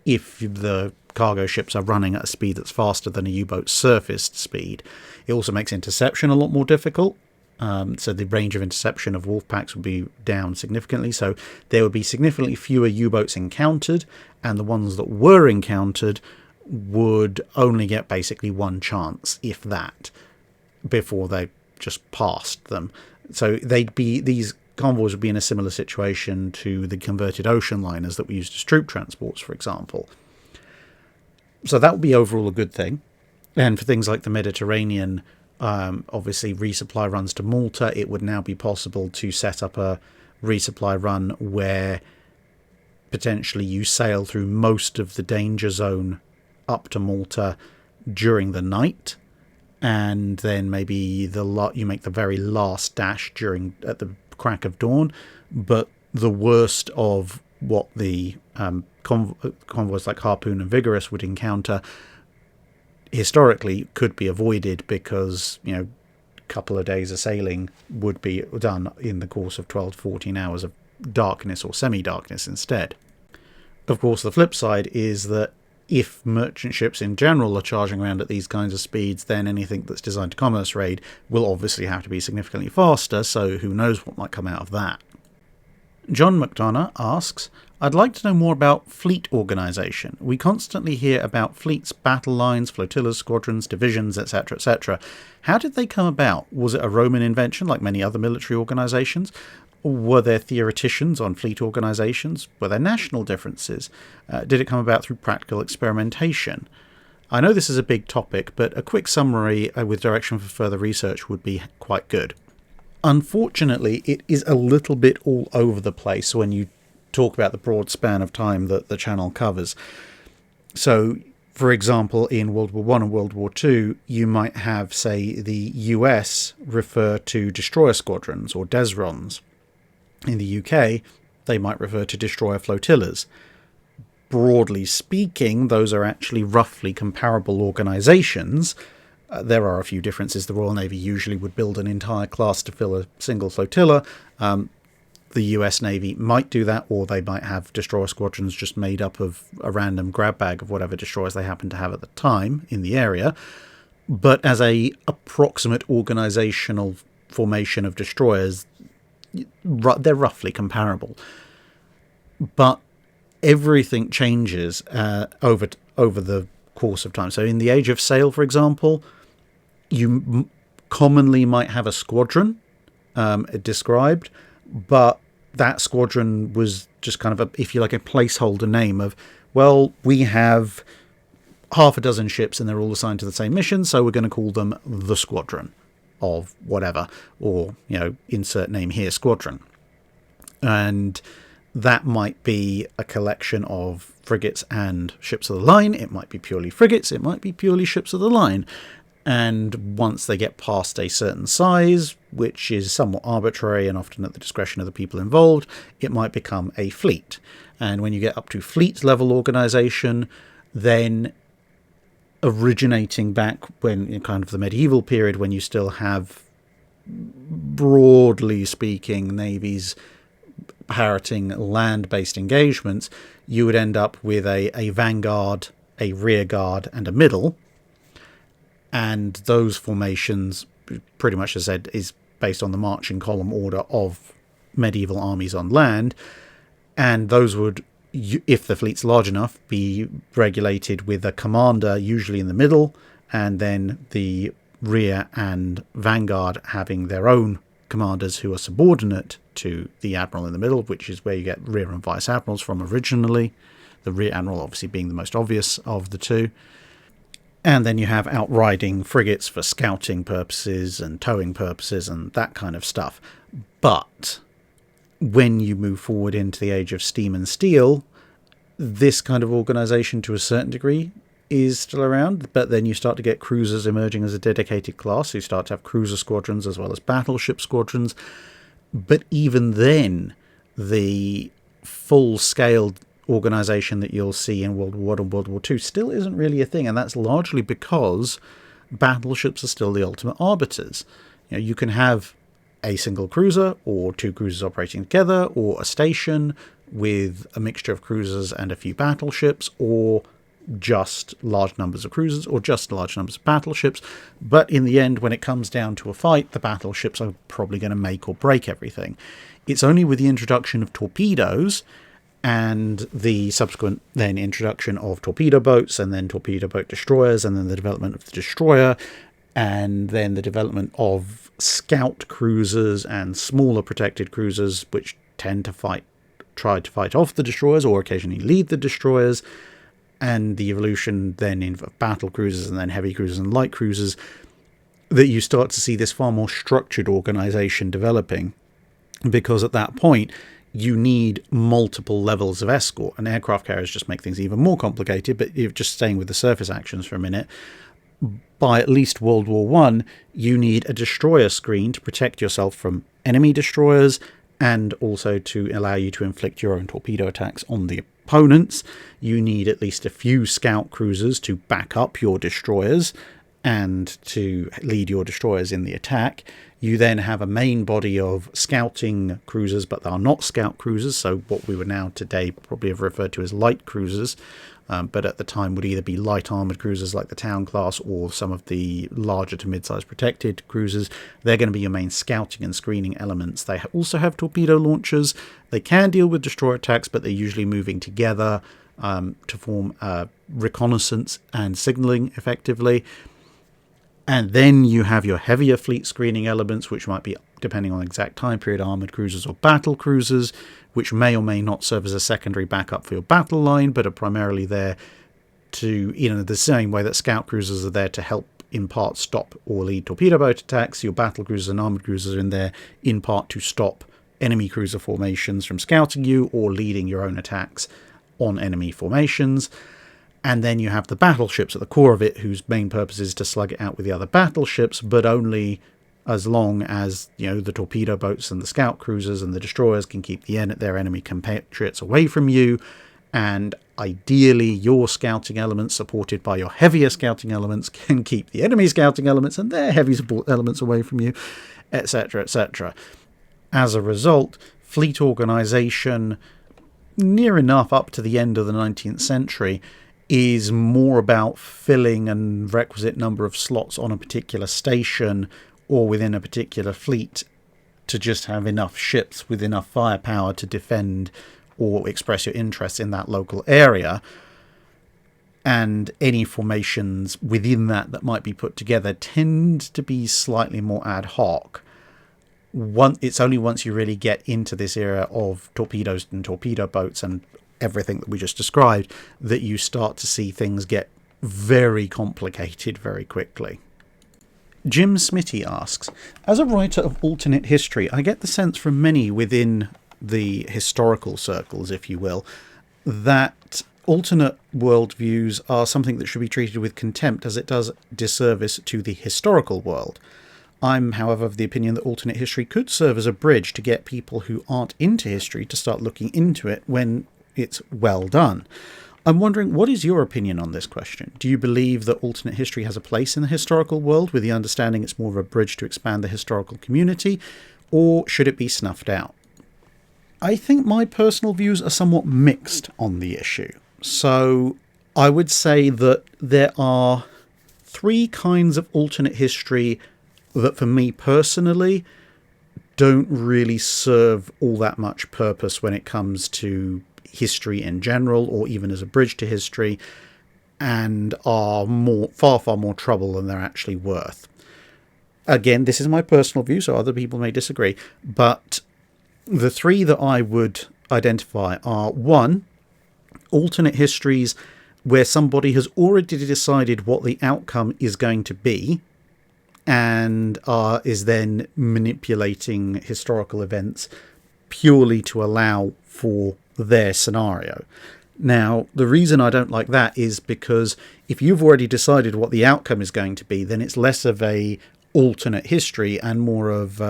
if the cargo ships are running at a speed that's faster than a U-boat's surfaced speed. It also makes interception a lot more difficult. So the range of interception of wolf packs would be down significantly, so there would be significantly fewer U-boats encountered, and the ones that were encountered would only get basically one chance, if that, before they just passed them. So these convoys would be in a similar situation to the converted ocean liners that we used as troop transports, for example. So that would be overall a good thing. And for things like the Mediterranean, obviously resupply runs to Malta, it would now be possible to set up a resupply run where potentially you sail through most of the danger zone up to Malta during the night, and then maybe you make the very last dash at the crack of dawn. But the worst of what the convoys like Harpoon and Vigorous would encounter historically could be avoided, because a couple of days of sailing would be done in the course of 12 to 14 hours of darkness or semi-darkness instead. Of course, the flip side is that if merchant ships in general are charging around at these kinds of speeds, then anything that's designed to commerce raid will obviously have to be significantly faster, so who knows what might come out of that. John McDonough asks, I'd like to know more about fleet organisation. We constantly hear about fleets, battle lines, flotillas, squadrons, divisions, etc., etc. How did they come about? Was it a Roman invention like many other military organisations? Were there theoreticians on fleet organisations? Were there national differences? Did it come about through practical experimentation? I know this is a big topic, but a quick summary with direction for further research would be quite good. Unfortunately, it is a little bit all over the place when you talk about the broad span of time that the channel covers. So, for example, in World War I and World War II, you might have, say, the US refer to destroyer squadrons or desrons. In the UK, they might refer to destroyer flotillas. Broadly speaking, those are actually roughly comparable organisations. There are a few differences. The Royal Navy usually would build an entire class to fill a single flotilla. The US Navy might do that, or they might have destroyer squadrons just made up of a random grab bag of whatever destroyers they happen to have at the time in the area. But as a approximate organisational formation of destroyers, they're roughly comparable. But everything changes over the course of time. So in the Age of Sail, for example, you commonly might have a squadron described, but that squadron was just kind of if you like, a placeholder name of, well, we have half a dozen ships and they're all assigned to the same mission, so we're going to call them the squadron of whatever, or, insert name here, squadron. And that might be a collection of frigates and ships of the line. It might be purely frigates. It might be purely ships of the line. And once they get past a certain size, which is somewhat arbitrary and often at the discretion of the people involved, it might become a fleet. And when you get up to fleet level organisation, then originating back when in kind of the medieval period, when you still have, broadly speaking, navies parroting land-based engagements, you would end up with a vanguard a rear guard, and a middle. And those formations, pretty much as I said, is based on the marching column order of medieval armies on land. And those would, if the fleet's large enough, be regulated with a commander usually in the middle, and then the rear and vanguard having their own commanders who are subordinate to the admiral in the middle, which is where you get rear and vice admirals from originally. The rear admiral obviously being the most obvious of the two. And then you have outriding frigates for scouting purposes and towing purposes and that kind of stuff. But when you move forward into the age of steam and steel, this kind of organisation to a certain degree is still around, but then you start to get cruisers emerging as a dedicated class. So you start to have cruiser squadrons as well as battleship squadrons. But even then, the full-scale organisation that you'll see in World War I and World War II still isn't really a thing, and that's largely because battleships are still the ultimate arbiters. You know, you can have a single cruiser or two cruisers operating together, or a station with a mixture of cruisers and a few battleships, or just large numbers of cruisers, or just large numbers of battleships. But in the end, when it comes down to a fight, the battleships are probably going to make or break everything. It's only with the introduction of torpedoes and the subsequent then introduction of torpedo boats, and then torpedo boat destroyers, and then the development of the destroyer, and then the development of scout cruisers and smaller protected cruisers, which tend to try to fight off the destroyers or occasionally lead the destroyers, and the evolution then in battle cruisers and then heavy cruisers and light cruisers, that you start to see this far more structured organisation developing, because at that point you need multiple levels of escort, and aircraft carriers just make things even more complicated. But if just staying with the surface actions for a minute, by at least World War I, you need a destroyer screen to protect yourself from enemy destroyers, and also to allow you to inflict your own torpedo attacks on the opponents. You need at least a few scout cruisers to back up your destroyers and to lead your destroyers in the attack. You then have a main body of scouting cruisers, but they are not scout cruisers, so what we would now today probably have referred to as light cruisers, but at the time would either be light armoured cruisers like the Town class, or some of the larger to mid-sized protected cruisers. They're going to be your main scouting and screening elements. They also have torpedo launchers. They can deal with destroyer attacks, but they're usually moving together to form reconnaissance and signalling effectively. And then you have your heavier fleet screening elements, which might be, depending on the exact time period, armoured cruisers or battle cruisers, which may or may not serve as a secondary backup for your battle line, but are primarily there to, the same way that scout cruisers are there to help in part stop or lead torpedo boat attacks. Your battle cruisers and armoured cruisers are in there in part to stop enemy cruiser formations from scouting you or leading your own attacks on enemy formations. And then you have the battleships at the core of it, whose main purpose is to slug it out with the other battleships, but only as long as, the torpedo boats and the scout cruisers and the destroyers can keep their enemy compatriots away from you. And ideally, your scouting elements, supported by your heavier scouting elements, can keep the enemy scouting elements and their heavy support elements away from you, etc., etc. As a result, fleet organisation, near enough up to the end of the 19th century, is more about filling a requisite number of slots on a particular station or within a particular fleet to just have enough ships with enough firepower to defend or express your interest in that local area. And any formations within that might be put together tend to be slightly more ad hoc. It's only once you really get into this era of torpedoes and torpedo boats and everything that we just described that you start to see things get very complicated very quickly. Jim Smitty asks, as a writer of alternate history, I get the sense from many within the historical circles, if you will, that alternate worldviews are something that should be treated with contempt, as it does disservice to the historical world. I'm, however, of the opinion that alternate history could serve as a bridge to get people who aren't into history to start looking into it when it's well done. I'm wondering, what is your opinion on this question? Do you believe that alternate history has a place in the historical world, with the understanding it's more of a bridge to expand the historical community, or should it be snuffed out? I think my personal views are somewhat mixed on the issue. So I would say that there are three kinds of alternate history that, for me personally, don't really serve all that much purpose when it comes to history in general, or even as a bridge to history, and are far more trouble than they're actually worth. Again, this is my personal view, so other people may disagree, but the three that I would identify are: one, alternate histories where somebody has already decided what the outcome is going to be and is then manipulating historical events purely to allow for their scenario. Now, the reason I don't like that is because if you've already decided what the outcome is going to be, then it's less of a alternate history and more of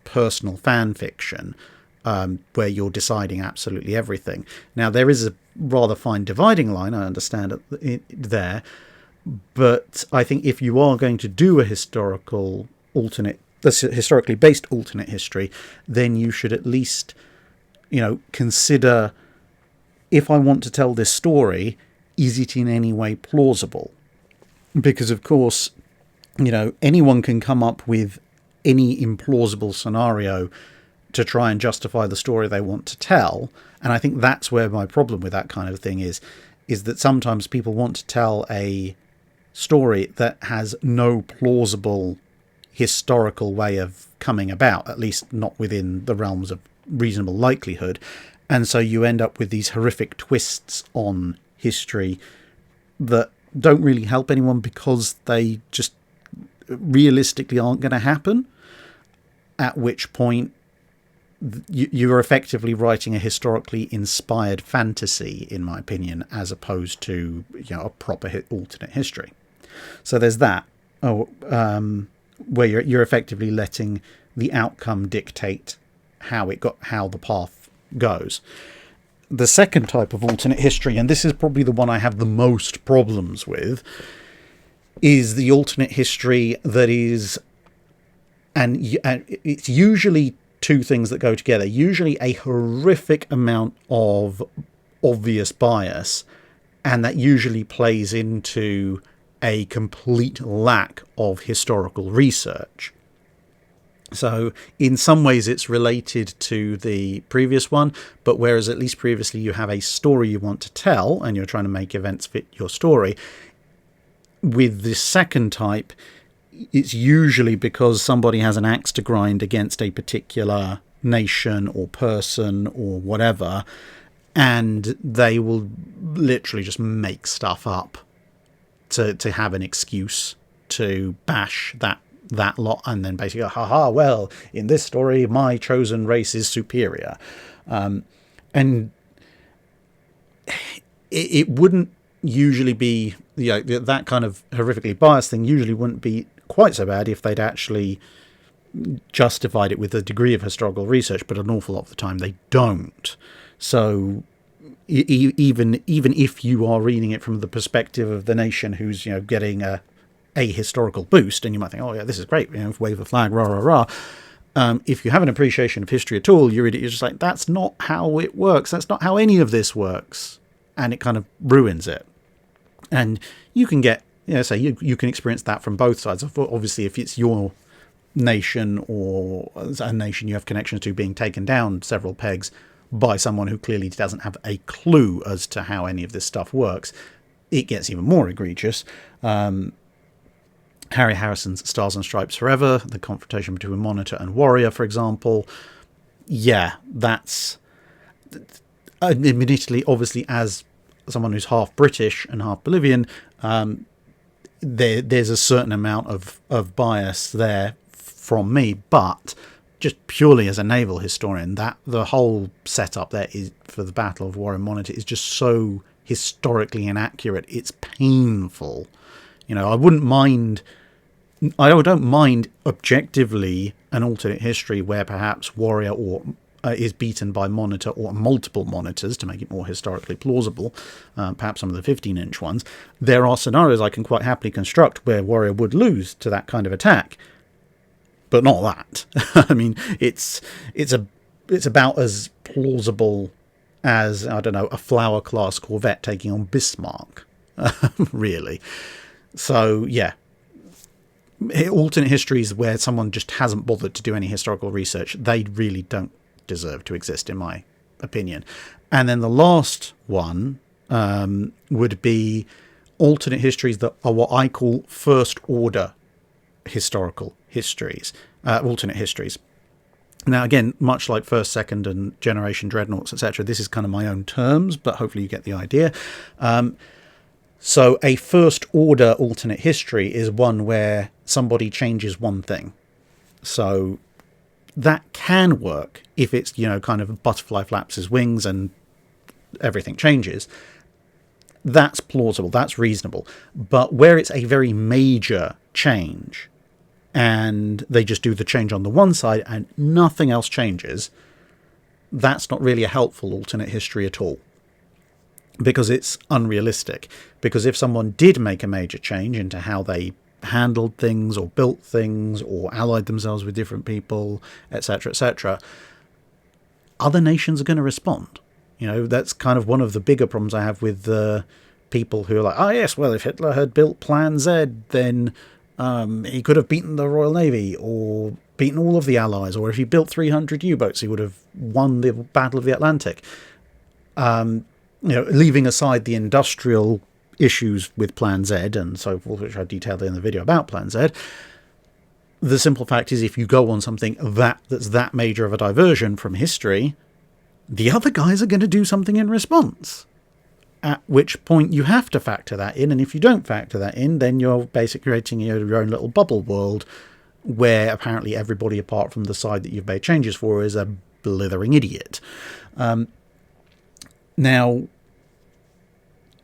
personal fan fiction, where you're deciding absolutely everything. Now, there is a rather fine dividing line, I understand it there, but I think if you are going to do a historically based alternate history, then you should at least, consider, if I want to tell this story, is it in any way plausible? Because, of course, anyone can come up with any implausible scenario to try and justify the story they want to tell. And I think that's where my problem with that kind of thing is that sometimes people want to tell a story that has no plausible historical way of coming about, at least not within the realms of reasonable likelihood. And so you end up with these horrific twists on history that don't really help anyone because they just realistically aren't going to happen, at which point you're effectively writing a historically inspired fantasy, in my opinion, as opposed to a proper alternate history. So there's that, where you're effectively letting the outcome dictate how the path goes. The second type of alternate history, and this is probably the one I have the most problems with, is the alternate history that is, and it's usually two things that go together, usually a horrific amount of obvious bias, and that usually plays into a complete lack of historical research. So in some ways it's related to the previous one, but whereas at least previously you have a story you want to tell and you're trying to make events fit your story, with this second type, it's usually because somebody has an axe to grind against a particular nation or person or whatever, and they will literally just make stuff up to have an excuse to bash that lot, and then basically go, haha, well, in this story my chosen race is superior. And it wouldn't usually be, that kind of horrifically biased thing usually wouldn't be quite so bad if they'd actually justified it with a degree of historical research, but an awful lot of the time they don't. So even if you are reading it from the perspective of the nation who's getting a historical boost, and you might think, oh yeah, this is great, wave the flag, rah rah rah. If you have an appreciation of history at all, you're just like, that's not how it works. That's not how any of this works, and it kind of ruins it. And you can get, you can experience that from both sides. Obviously, if it's your nation or a nation you have connections to being taken down several pegs by someone who clearly doesn't have a clue as to how any of this stuff works, it gets even more egregious. Harry Harrison's Stars and Stripes Forever, the confrontation between Monitor and Warrior, for example. Yeah, that's admittedly, obviously, as someone who's half British and half Bolivian, there's a certain amount of bias there from me, but just purely as a naval historian, that the whole setup there is for the Battle of Warrior Monitor is just so historically inaccurate. It's painful. I don't mind objectively an alternate history where perhaps Warrior is beaten by Monitor or multiple Monitors to make it more historically plausible, perhaps some of the 15-inch ones. There are scenarios I can quite happily construct where Warrior would lose to that kind of attack, but not that. I mean, it's about as plausible as, I don't know, a Flower-class corvette taking on Bismarck. really. So, yeah. Alternate histories where someone just hasn't bothered to do any historical research, they really don't deserve to exist, in my opinion. And then the last one would be alternate histories that are what I call first-order historical histories, alternate histories. Now, again, much like first, second, and generation dreadnoughts, etc., this is kind of my own terms, but hopefully you get the idea. So a first-order alternate history is one where somebody changes one thing. So that can work if it's, kind of butterfly flaps his wings and everything changes. That's plausible, that's reasonable. But where it's a very major change and they just do the change on the one side and nothing else changes, that's not really a helpful alternate history at all. Because it's unrealistic. Because if someone did make a major change into how they handled things or built things or allied themselves with different people, etc., etc., other nations are going to respond. That's kind of one of the bigger problems I have with the people who are like, oh yes, well, if Hitler had built Plan Z, then he could have beaten the Royal Navy or beaten all of the Allies, or if he built 300 U-boats, he would have won the Battle of the Atlantic. Leaving aside the industrial issues with Plan Z and so forth, which I detailed in the video about Plan Z, the simple fact is if you go on something that's that major of a diversion from history, the other guys are going to do something in response. At which point you have to factor that in, and if you don't factor that in, then you're basically creating your own little bubble world where apparently everybody apart from the side that you've made changes for is a blithering idiot. Now,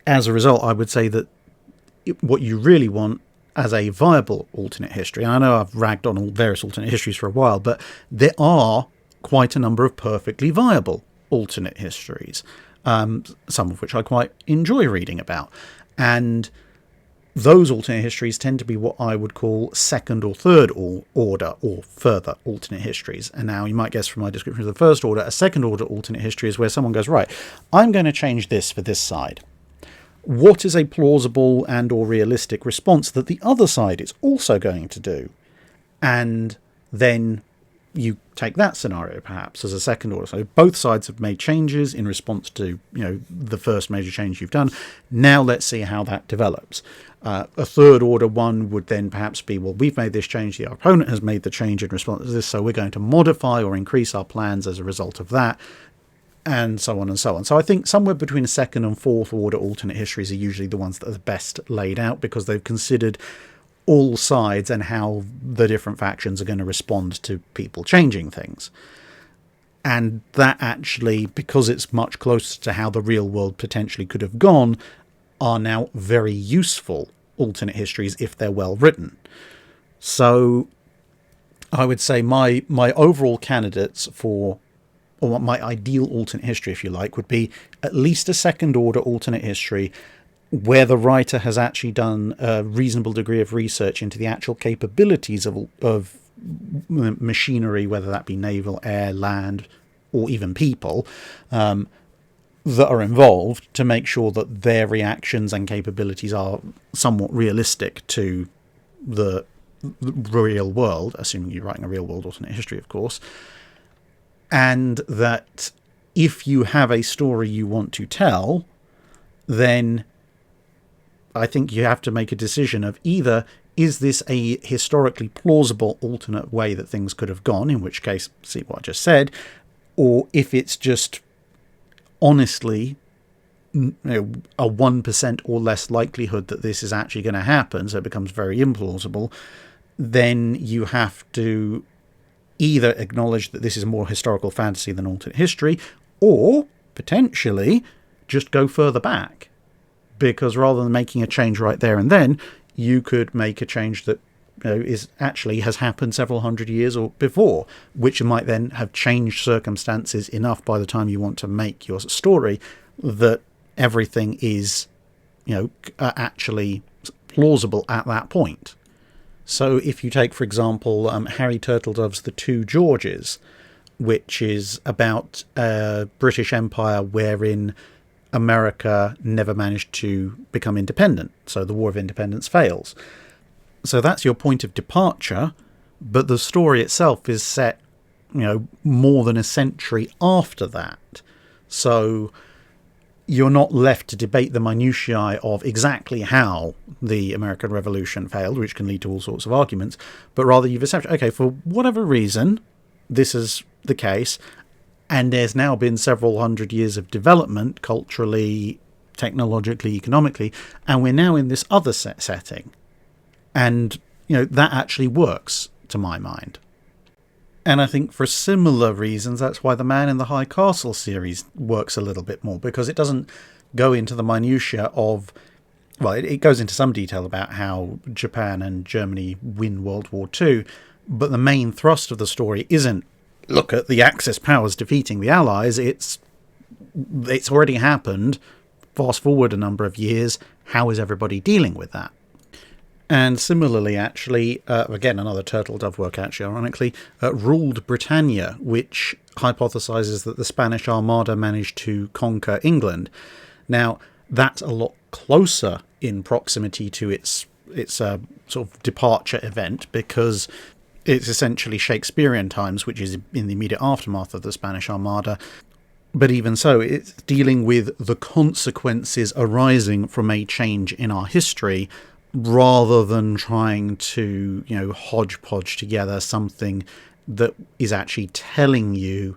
as a result, I would say that what you really want as a viable alternate history, and I know I've ragged on all various alternate histories for a while, but there are quite a number of perfectly viable alternate histories, some of which I quite enjoy reading about. And those alternate histories tend to be what I would call second or third order or further alternate histories. And now you might guess from my description of the first order, a second order alternate history is where someone goes, right, I'm going to change this for this side. What is a plausible and or realistic response that the other side is also going to do? And then you take that scenario perhaps as a second order. So both sides have made changes in response to, the first major change you've done. Now let's see how that develops. A third order one would then perhaps be, well, we've made this change, the opponent has made the change in response to this, so we're going to modify or increase our plans as a result of that, and so on and so on. So I think somewhere between a second and fourth order alternate histories are usually the ones that are the best laid out, because they've considered all sides and how the different factions are going to respond to people changing things. And that actually, because it's much closer to how the real world potentially could have gone, are now very useful alternate histories if they're well written. So I would say my overall candidates for, or my ideal alternate history, if you like, would be at least a second order alternate history where the writer has actually done a reasonable degree of research into the actual capabilities of machinery, whether that be naval, air, land, or even people, that are involved, to make sure that their reactions and capabilities are somewhat realistic to the real world, assuming you're writing a real world alternate history, of course. And that if you have a story you want to tell, then I think you have to make a decision of either, is this a historically plausible alternate way that things could have gone, in which case, see what I just said, or if it's just honestly a 1% or less likelihood that this is actually going to happen, so it becomes very implausible, then you have to either acknowledge that this is more historical fantasy than alternate history, or potentially just go further back. Because rather than making a change right there and then, you could make a change that is actually has happened several hundred years or before, which might then have changed circumstances enough by the time you want to make your story that everything is, actually plausible at that point. So if you take, for example, Harry Turtledove's The Two Georges, which is about a British Empire wherein America never managed to become independent, so the War of Independence fails. So that's your point of departure, but the story itself is set, more than a century after that. So you're not left to debate the minutiae of exactly how the American Revolution failed, which can lead to all sorts of arguments, but rather you've established, okay, for whatever reason, this is the case, and there's now been several hundred years of development, culturally, technologically, economically, and we're now in this other setting. And, that actually works, to my mind. And I think for similar reasons, that's why the Man in the High Castle series works a little bit more, because it doesn't go into the minutiae of, well, it goes into some detail about how Japan and Germany win World War II, but the main thrust of the story isn't, look at the Axis powers defeating the Allies, it's already happened, fast forward a number of years, how is everybody dealing with that? And similarly, actually, again, another turtle dove work, actually, ironically, Ruled Britannia, which hypothesizes that the Spanish Armada managed to conquer England. Now, that's a lot closer in proximity to its sort of departure event, because it's essentially Shakespearean times, which is in the immediate aftermath of the Spanish Armada. But even so, it's dealing with the consequences arising from a change in our history, rather than trying to, hodgepodge together something that is actually telling you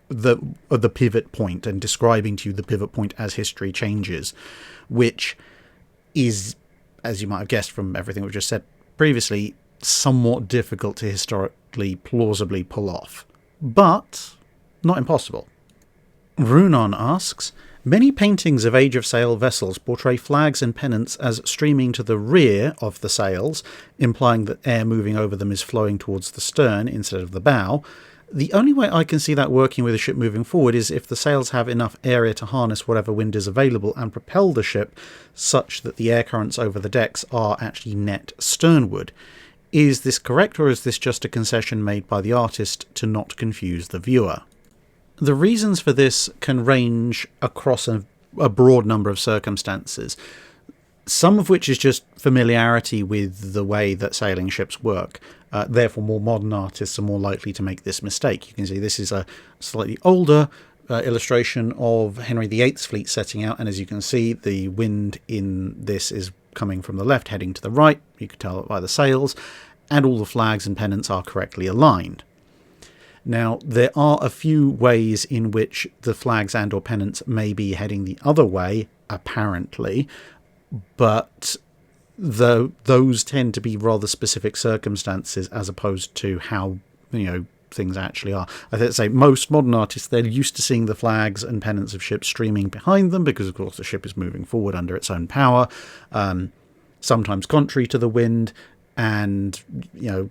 the pivot point and describing to you the pivot point as history changes, which is, as you might have guessed from everything we've just said previously, somewhat difficult to historically plausibly pull off. But not impossible. Runon asks, many paintings of Age of Sail vessels portray flags and pennants as streaming to the rear of the sails, implying that air moving over them is flowing towards the stern instead of the bow. The only way I can see that working with a ship moving forward is if the sails have enough area to harness whatever wind is available and propel the ship such that the air currents over the decks are actually net sternward. Is this correct, or is this just a concession made by the artist to not confuse the viewer? The reasons for this can range across a broad number of circumstances, some of which is just familiarity with the way that sailing ships work. Therefore, more modern artists are more likely to make this mistake. You can see this is a slightly older illustration of Henry VIII's fleet setting out, and as you can see, the wind in this is coming from the left, heading to the right. You can tell it by the sails, and all the flags and pennants are correctly aligned. Now, there are a few ways in which the flags and or pennants may be heading the other way, apparently, but those tend to be rather specific circumstances as opposed to how, things actually are. I think, say, most modern artists, they're used to seeing the flags and pennants of ships streaming behind them because, of course, the ship is moving forward under its own power, sometimes contrary to the wind, and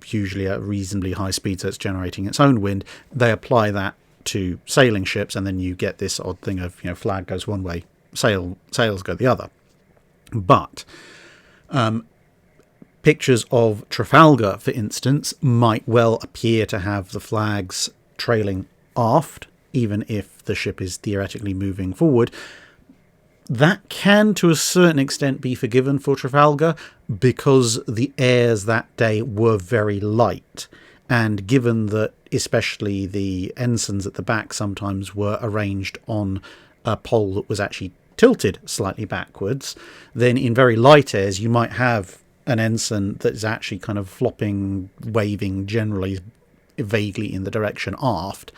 usually at reasonably high speed, so it's generating its own wind. They apply that to sailing ships, and then you get this odd thing of flag goes one way, sails go the other. But pictures of Trafalgar, for instance, might well appear to have the flags trailing aft, even if the ship is theoretically moving forward. That can, to a certain extent, be forgiven for Trafalgar because the airs that day were very light. And given that especially the ensigns at the back sometimes were arranged on a pole that was actually tilted slightly backwards, then in very light airs you might have an ensign that is actually kind of flopping, waving generally vaguely in the direction aft,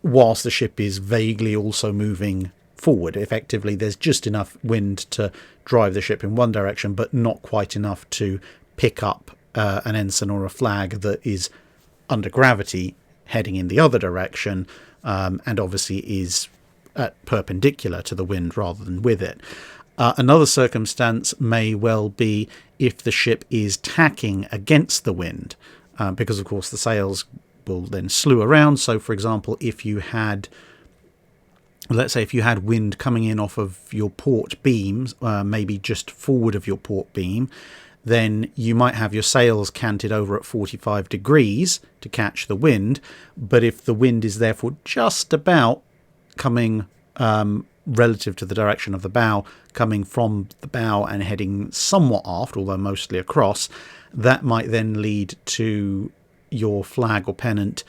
whilst the ship is vaguely also moving forward. Effectively, there's just enough wind to drive the ship in one direction, but not quite enough to pick up an ensign or a flag that is under gravity heading in the other direction, and obviously is perpendicular to the wind rather than with it. Another circumstance may well be if the ship is tacking against the wind, because of course the sails will then slew around. So for example, if you had, let's say if you had wind coming in off of your port beams, maybe just forward of your port beam, then you might have your sails canted over at 45 degrees to catch the wind. But if the wind is therefore just about coming relative to the direction of the bow, coming from the bow and heading somewhat aft, although mostly across, that might then lead to your flag or pennant,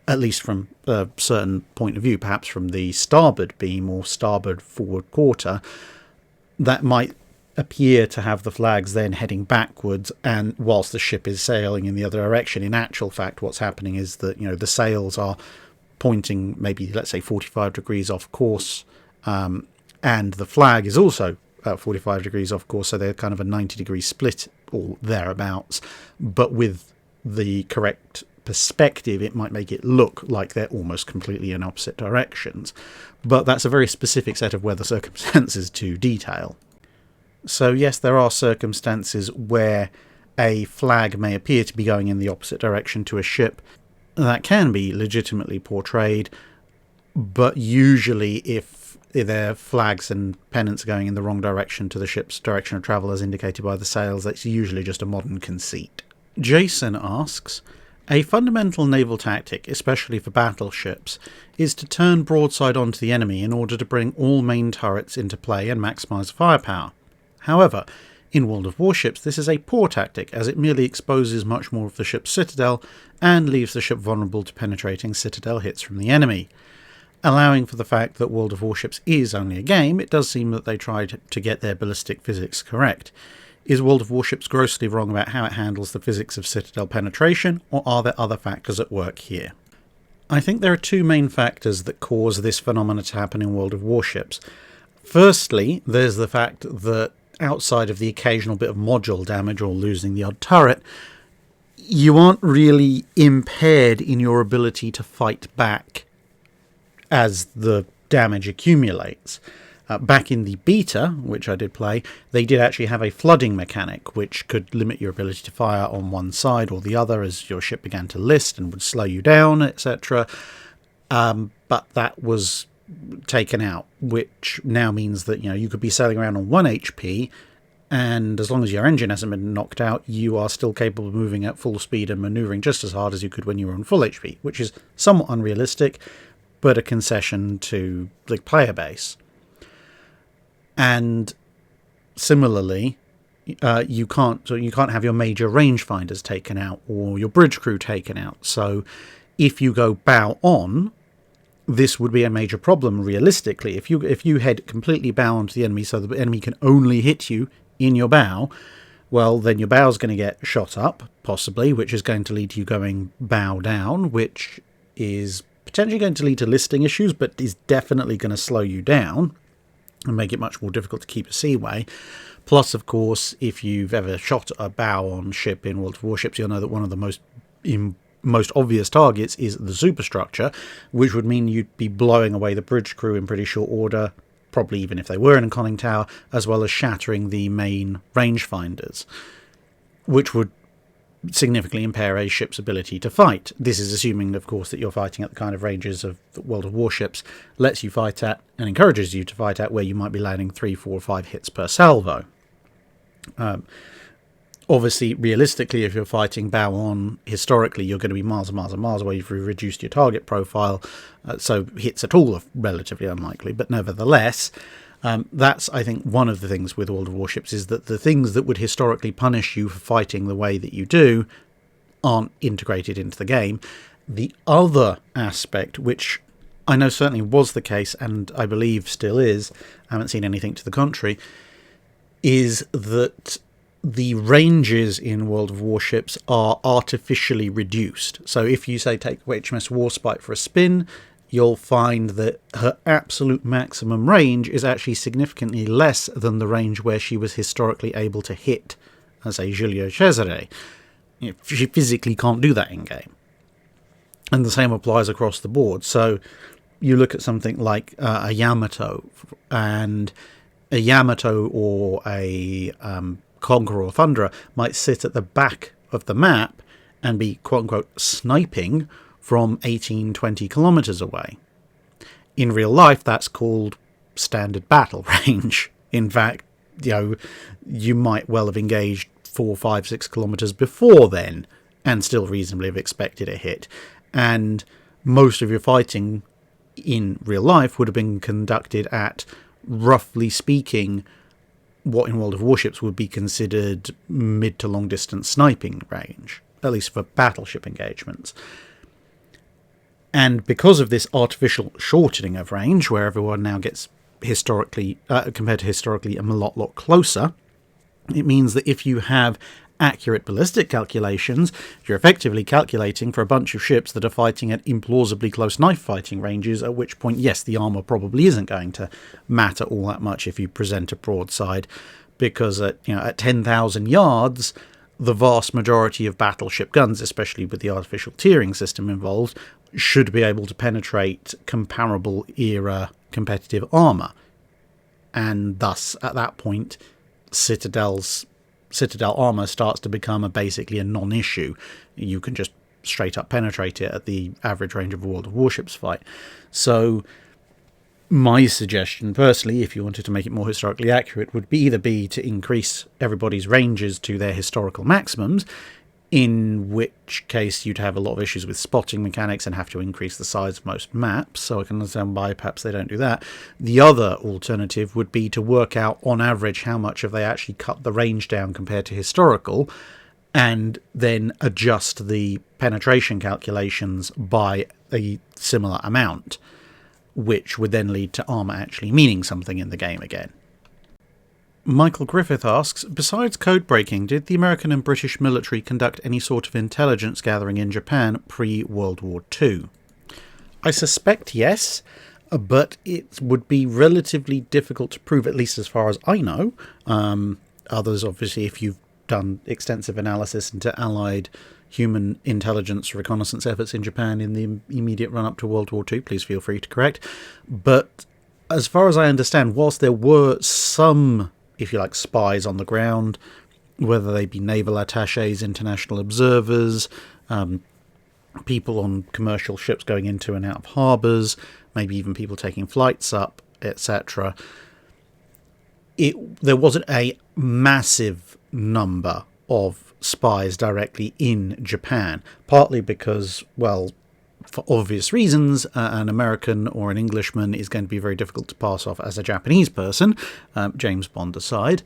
at least from a certain point of view, perhaps from the starboard beam or starboard forward quarter, that might appear to have the flags then heading backwards, and whilst the ship is sailing in the other direction, in actual fact what's happening is that, you know, the sails are pointing maybe, let's say, 45 degrees off course, and the flag is also 45 degrees off course, so they're kind of a 90-degree split or thereabouts, but with the correct perspective it might make it look like they're almost completely in opposite directions. But that's a very specific set of weather circumstances to detail. So yes, there are circumstances where a flag may appear to be going in the opposite direction to a ship. That can be legitimately portrayed, but usually if their flags and pennants are going in the wrong direction to the ship's direction of travel as indicated by the sails, that's usually just a modern conceit. Jason asks, a fundamental naval tactic, especially for battleships, is to turn broadside onto the enemy in order to bring all main turrets into play and maximise firepower. However, in World of Warships this is a poor tactic, as it merely exposes much more of the ship's citadel and leaves the ship vulnerable to penetrating citadel hits from the enemy. Allowing for the fact that World of Warships is only a game, it does seem that they tried to get their ballistic physics correct. Is World of Warships grossly wrong about how it handles the physics of citadel penetration, or are there other factors at work here? I think there are two main factors that cause this phenomenon to happen in World of Warships. Firstly, there's the fact that outside of the occasional bit of module damage or losing the odd turret, you aren't really impaired in your ability to fight back as the damage accumulates. Back in the beta, which I did play, they did actually have a flooding mechanic which could limit your ability to fire on one side or the other as your ship began to list and would slow you down, etc. But that was taken out, which now means that, you know, you could be sailing around on 1 HP, and as long as your engine hasn't been knocked out, you are still capable of moving at full speed and manoeuvring just as hard as you could when you were on full HP, which is somewhat unrealistic, but a concession to the player base. And similarly, you can't have your major rangefinders taken out or your bridge crew taken out. So if you go bow on, this would be a major problem realistically. If you head completely bow onto the enemy so the enemy can only hit you in your bow, well, then your bow's going to get shot up, possibly, which is going to lead to you going bow down, which is potentially going to lead to listing issues, but is definitely going to slow you down and make it much more difficult to keep a seaway. Plus, of course, if you've ever shot a bow-on ship in World of Warships, you'll know that one of the most obvious targets is the superstructure, which would mean you'd be blowing away the bridge crew in pretty short order, probably even if they were in a conning tower, as well as shattering the main rangefinders, which would significantly impair a ship's ability to fight. This is assuming, of course, that you're fighting at the kind of ranges of the World of Warships lets you fight at and encourages you to fight at, where you might be landing 3, 4, 5 hits per salvo. Obviously, realistically, if you're fighting bow on, historically, you're going to be miles and miles and miles away. You've reduced your target profile, so hits at all are relatively unlikely. But nevertheless, that's, I think, one of the things with World of Warships, is that the things that would historically punish you for fighting the way that you do aren't integrated into the game. The other aspect, which I know certainly was the case, and I believe still is, I haven't seen anything to the contrary, is that the ranges in World of Warships are artificially reduced. So if you, say, take HMS Warspite for a spin, you'll find that her absolute maximum range is actually significantly less than the range where she was historically able to hit, as a Giulio Cesare. She physically can't do that in-game. And the same applies across the board. So you look at something like a Yamato, and a Yamato or a Conqueror or Thunderer might sit at the back of the map and be quote-unquote sniping from 18-20 kilometers away. In real life, that's called standard battle range. In fact, you might well have engaged 4, 5, 6 kilometers before then and still reasonably have expected a hit. And most of your fighting in real life would have been conducted at, roughly speaking, what in World of Warships would be considered mid to long distance sniping range, at least for battleship engagements. And because of this artificial shortening of range, where everyone now gets historically, compared to historically, a lot closer, it means that if you have accurate ballistic calculations, you're effectively calculating for a bunch of ships that are fighting at implausibly close knife fighting ranges, at which point, yes, the armour probably isn't going to matter all that much if you present a broadside, because at 10,000 yards, the vast majority of battleship guns, especially with the artificial tiering system involved, should be able to penetrate comparable era competitive armour. And thus, at that point, Citadel armour starts to become basically a non-issue. You can just straight up penetrate it at the average range of a World of Warships fight. So my suggestion, personally, if you wanted to make it more historically accurate, would be either to increase everybody's ranges to their historical maximums, in which case you'd have a lot of issues with spotting mechanics and have to increase the size of most maps, so I can understand why perhaps they don't do that. The other alternative would be to work out on average how much have they actually cut the range down compared to historical, and then adjust the penetration calculations by a similar amount, which would then lead to armour actually meaning something in the game again. Michael Griffith asks, besides code breaking, did the American and British military conduct any sort of intelligence gathering in Japan pre-World War II? I suspect yes, but it would be relatively difficult to prove, at least as far as I know. Others, obviously, if you've done extensive analysis into Allied human intelligence reconnaissance efforts in Japan in the immediate run-up to World War II, please feel free to correct. But as far as I understand, whilst there were some, if you like, spies on the ground, whether they be naval attaches, international observers, people on commercial ships going into and out of harbours, maybe even people taking flights up, etc., there wasn't a massive number of spies directly in Japan, partly because, well, for obvious reasons, an American or an Englishman is going to be very difficult to pass off as a Japanese person, James Bond aside.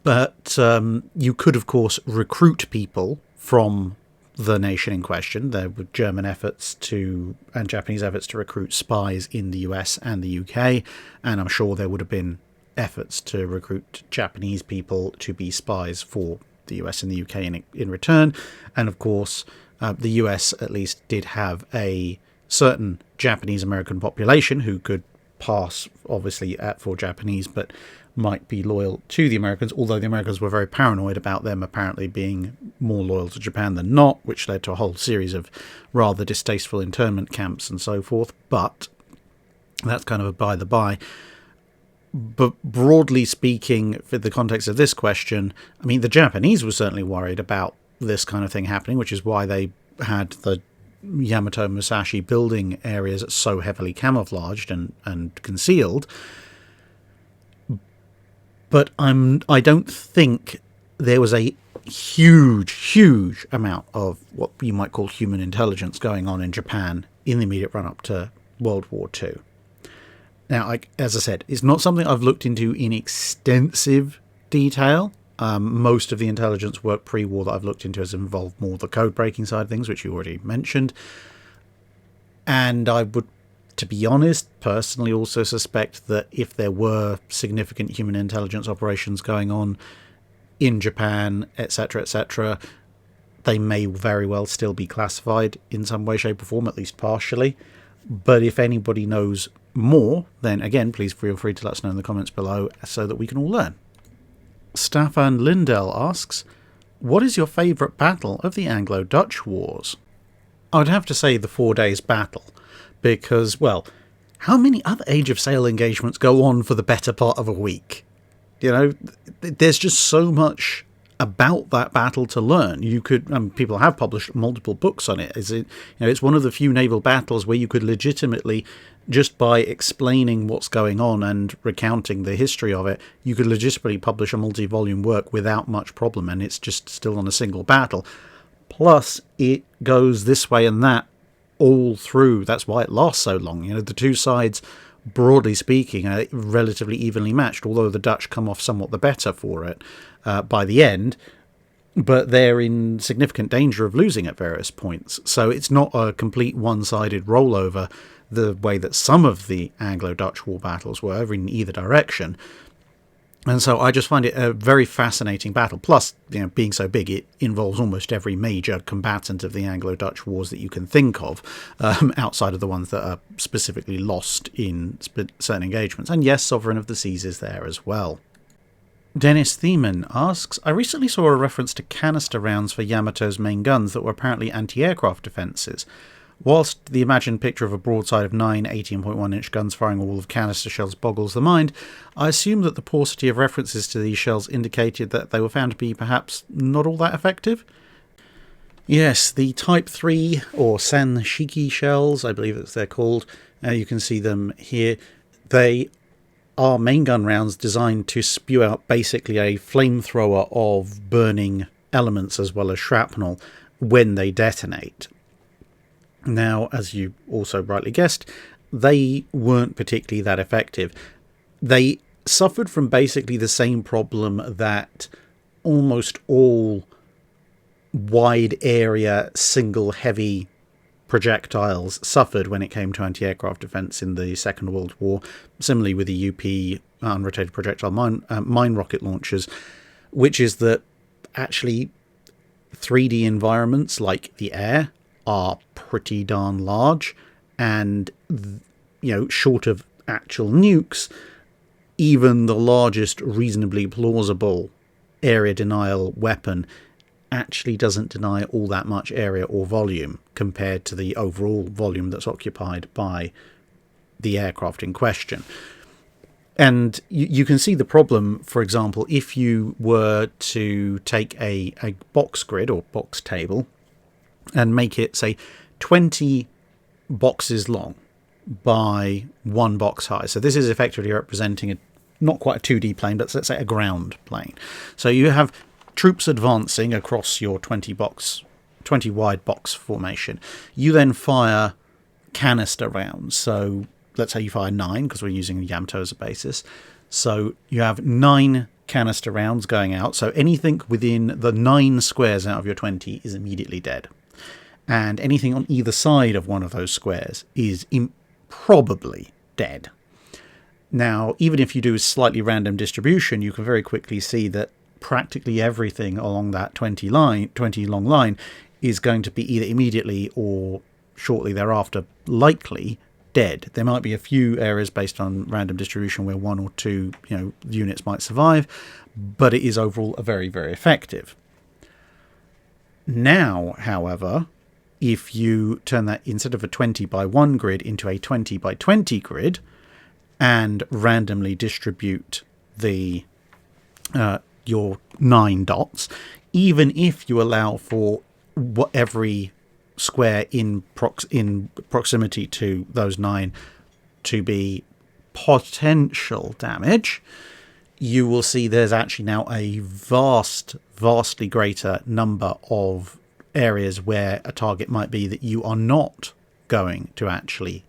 But you could, of course, recruit people from the nation in question. There were German efforts and Japanese efforts to recruit spies in the US and the UK, and I'm sure there would have been efforts to recruit Japanese people to be spies for the US and the UK in return. And of course, the US at least did have a certain Japanese-American population who could pass, obviously, for Japanese, but might be loyal to the Americans, although the Americans were very paranoid about them apparently being more loyal to Japan than not, which led to a whole series of rather distasteful internment camps and so forth. But that's kind of a by the by. But broadly speaking, for the context of this question, I mean, the Japanese were certainly worried about this kind of thing happening, which is why they had the Yamato Musashi building areas so heavily camouflaged and concealed. But I don't think there was a huge amount of what you might call human intelligence going on in Japan in the immediate run-up to World War II. Now, as I said, it's not something I've looked into in extensive detail. Most of the intelligence work pre-war that I've looked into has involved more the code-breaking side of things, which you already mentioned. And I would, to be honest, personally also suspect that if there were significant human intelligence operations going on in Japan, etc., they may very well still be classified in some way, shape or form, at least partially. But if anybody knows more, then again, please feel free to let us know in the comments below so that we can all learn. Staffan Lindell asks, what is your favourite battle of the Anglo Dutch Wars? I would have to say the 4 Days Battle, because, well, how many other Age of Sail engagements go on for the better part of a week? You know, there's just so much about that battle to learn. You could, people have published multiple books on it. It's one of the few naval battles where you could legitimately, just by explaining what's going on and recounting the history of it, you could legitimately publish a multi-volume work without much problem, and it's just still on a single battle. Plus, it goes this way and that all through. That's why it lasts so long. You know, the two sides, broadly speaking, are relatively evenly matched, although the Dutch come off somewhat the better for it by the end. But they're in significant danger of losing at various points. So it's not a complete one-sided rollover the way that some of the Anglo-Dutch war battles were in either direction. And so I just find it a very fascinating battle. Plus, you know, being so big, it involves almost every major combatant of the Anglo-Dutch wars that you can think of, outside of the ones that are specifically lost in certain engagements. And yes, Sovereign of the Seas is there as well. Dennis Thiemann asks, I recently saw a reference to canister rounds for Yamato's main guns that were apparently anti-aircraft defences. Whilst the imagined picture of a broadside of 9 18.1-inch guns firing a wall of canister shells boggles the mind, I assume that the paucity of references to these shells indicated that they were found to be perhaps not all that effective? Yes, the Type 3 or Sanshiki shells, I believe that's they're called, you can see them here. They are main gun rounds designed to spew out basically a flamethrower of burning elements as well as shrapnel when they detonate. Now, as you also rightly guessed, they weren't particularly that effective. They suffered from basically the same problem that almost all wide area single heavy projectiles suffered when it came to anti-aircraft defense in the Second World War, similarly with the UP unrotated projectile mine rocket launchers, which is that actually 3D environments like the air are pretty darn large, and you know, short of actual nukes, even the largest reasonably plausible area denial weapon actually doesn't deny all that much area or volume compared to the overall volume that's occupied by the aircraft in question. And you can see the problem, for example, if you were to take a box grid or box table and make it, say, 20 boxes long by 1 box high. So this is effectively representing not quite a 2D plane, but let's say a ground plane. So you have troops advancing across your 20 wide box formation. You then fire canister rounds. So let's say you fire 9, because we're using Yamato as a basis. So you have 9 canister rounds going out. So anything within the 9 squares out of your 20 is immediately dead. And anything on either side of one of those squares is probably dead. Now, even if you do a slightly random distribution, you can very quickly see that practically everything along that 20 long line is going to be either immediately or shortly thereafter likely dead. There might be a few areas based on random distribution where 1 or 2 units might survive, but it is overall very, very effective. Now, however, if you turn that instead of a 20 by 1 grid into a 20 by 20 grid and randomly distribute the your 9 dots, even if you allow for every square in proximity to those 9 to be potential damage, you will see there's actually now a vastly greater number of areas where a target might be that you are not going to actually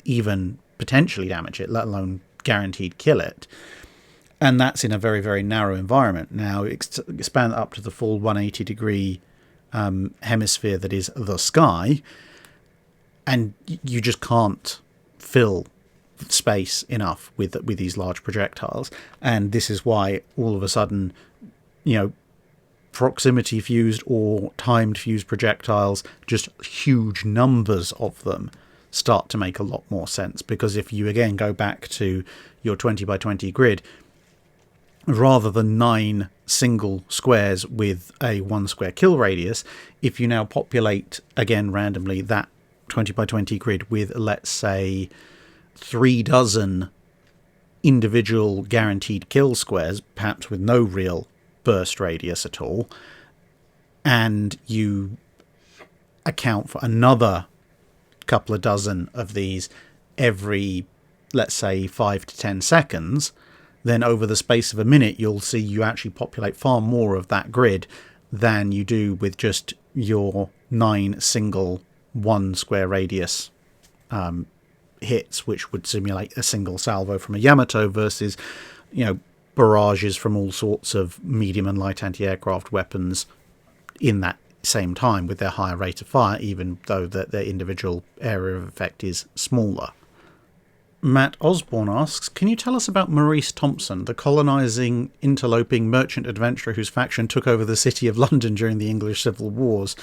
even potentially damage it, let alone guaranteed kill it. And that's in a very, very narrow environment. Now, expand that up to the full 180-degree hemisphere that is the sky, and you just can't fill space enough with these large projectiles. And this is why all of a sudden, proximity fused or timed fused projectiles, just huge numbers of them, start to make a lot more sense. Because if you again go back to your 20 by 20 grid, rather than 9 single squares with a 1 square kill radius, if you now populate again randomly that 20 by 20 grid with, let's say, 36 individual guaranteed kill squares, perhaps with no real burst radius at all, and you account for another couple of dozen of these every, let's say, 5 to 10 seconds, then over the space of a minute you'll see you actually populate far more of that grid than you do with just your 9 single 1 square radius hits, which would simulate a single salvo from a Yamato versus, barrages from all sorts of medium and light anti-aircraft weapons in that same time with their higher rate of fire, even though their individual area of effect is smaller. Matt Osborne asks, can you tell us about Maurice Thompson, the colonising, interloping merchant adventurer whose faction took over the city of London during the English Civil Wars?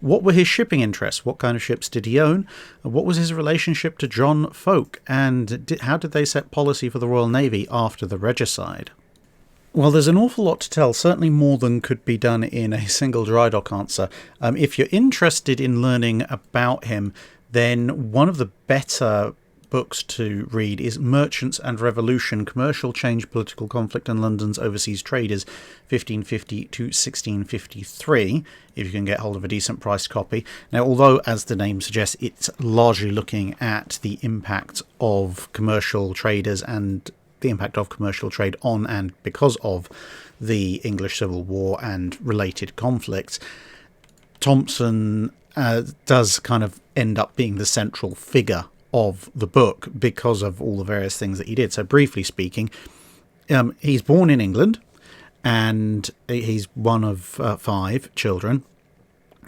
What were his shipping interests? What kind of ships did he own? What was his relationship to John Folk? And how did they set policy for the Royal Navy after the regicide? Well, there's an awful lot to tell, certainly more than could be done in a single dry dock answer. If you're interested in learning about him, then one of the better books to read is Merchants and Revolution, Commercial Change, Political Conflict and London's Overseas Traders, 1550 to 1653, if you can get hold of a decent priced copy. Now, although, as the name suggests, it's largely looking at the impact of commercial traders and the impact of commercial trade on and because of the English Civil War and related conflicts, Thompson does kind of end up being the central figure of the book because of all the various things that he did. So briefly speaking, he's born in England and he's one of 5 children.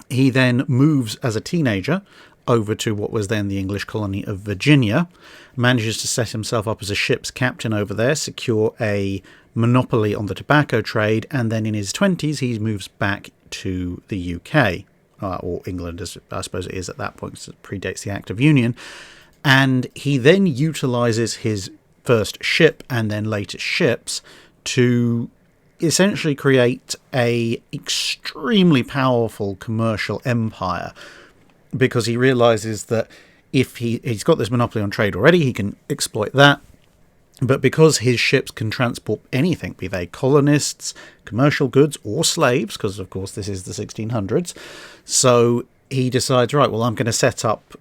He then moves as a teenager over to what was then the English colony of Virginia, manages to set himself up as a ship's captain over there, secure a monopoly on the tobacco trade, and then in his 20s he moves back to the UK, or England as I suppose it is at that point, because it predates the Act of Union. And he then utilises his first ship and then later ships to essentially create a extremely powerful commercial empire, because he realises that if he's got this monopoly on trade already, he can exploit that. But because his ships can transport anything, be they colonists, commercial goods, or slaves, because of course this is the 1600s, so he decides, right, well, I'm going to set up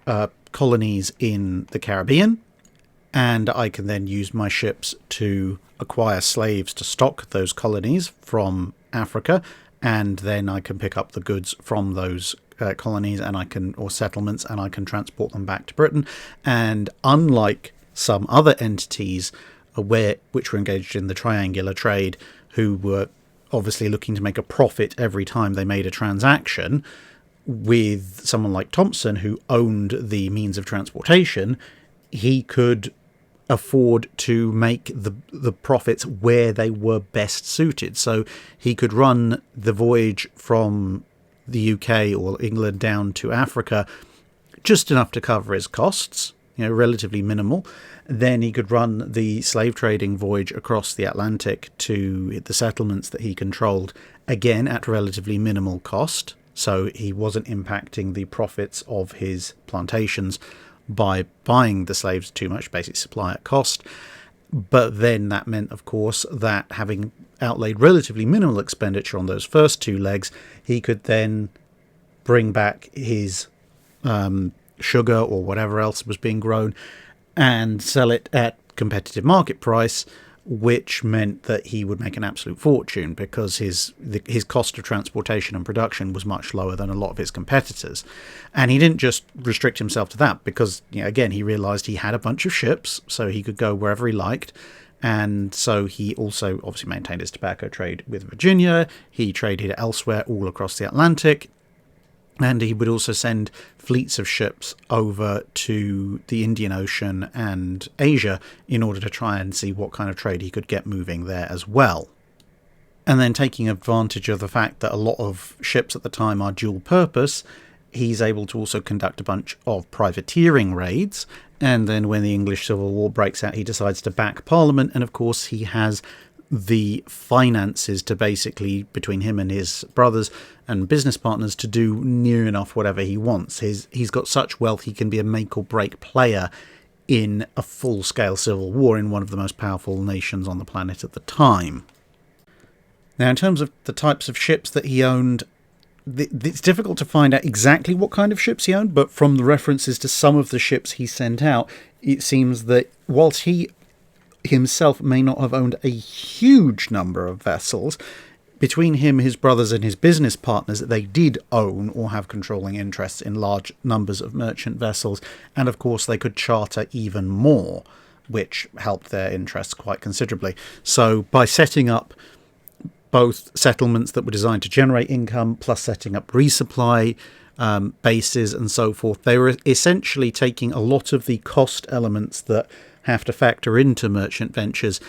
colonies in the Caribbean, and I can then use my ships to acquire slaves to stock those colonies from Africa, and then I can pick up the goods from those colonies or settlements, and I can transport them back to Britain. And unlike some other entities which were engaged in the triangular trade, who were obviously looking to make a profit every time they made a transaction, with someone like Thompson, who owned the means of transportation, he could afford to make the profits where they were best suited. So he could run the voyage from the UK or England down to Africa just enough to cover his costs, relatively minimal. Then he could run the slave trading voyage across the Atlantic to the settlements that he controlled, again at relatively minimal cost. So he wasn't impacting the profits of his plantations by buying the slaves too much, basic supply at cost. But then that meant, of course, that having outlaid relatively minimal expenditure on those first 2 legs, he could then bring back his sugar or whatever else was being grown and sell it at competitive market price, which meant that he would make an absolute fortune, because his cost of transportation and production was much lower than a lot of his competitors. And he didn't just restrict himself to that, because again, he realised he had a bunch of ships, so he could go wherever he liked. And so he also obviously maintained his tobacco trade with Virginia. He traded elsewhere all across the Atlantic. And he would also send fleets of ships over to the Indian Ocean and Asia in order to try and see what kind of trade he could get moving there as well. And then, taking advantage of the fact that a lot of ships at the time are dual purpose, he's able to also conduct a bunch of privateering raids. And then when the English Civil War breaks out, he decides to back Parliament. And of course, he has the finances to basically, between him and his brothers and business partners, to do near enough whatever he wants. He's got such wealth, he can be a make or break player in a full-scale civil war in one of the most powerful nations on the planet at the time. Now, in terms of the types of ships that he owned, it's difficult to find out exactly what kind of ships he owned, but from the references to some of the ships he sent out, it seems that whilst he himself may not have owned a huge number of vessels, between him, his brothers, and his business partners, they did own or have controlling interests in large numbers of merchant vessels, and of course they could charter even more, which helped their interests quite considerably. So by setting up both settlements that were designed to generate income, plus setting up resupply bases and so forth, they were essentially taking a lot of the cost elements that have to factor into merchant ventures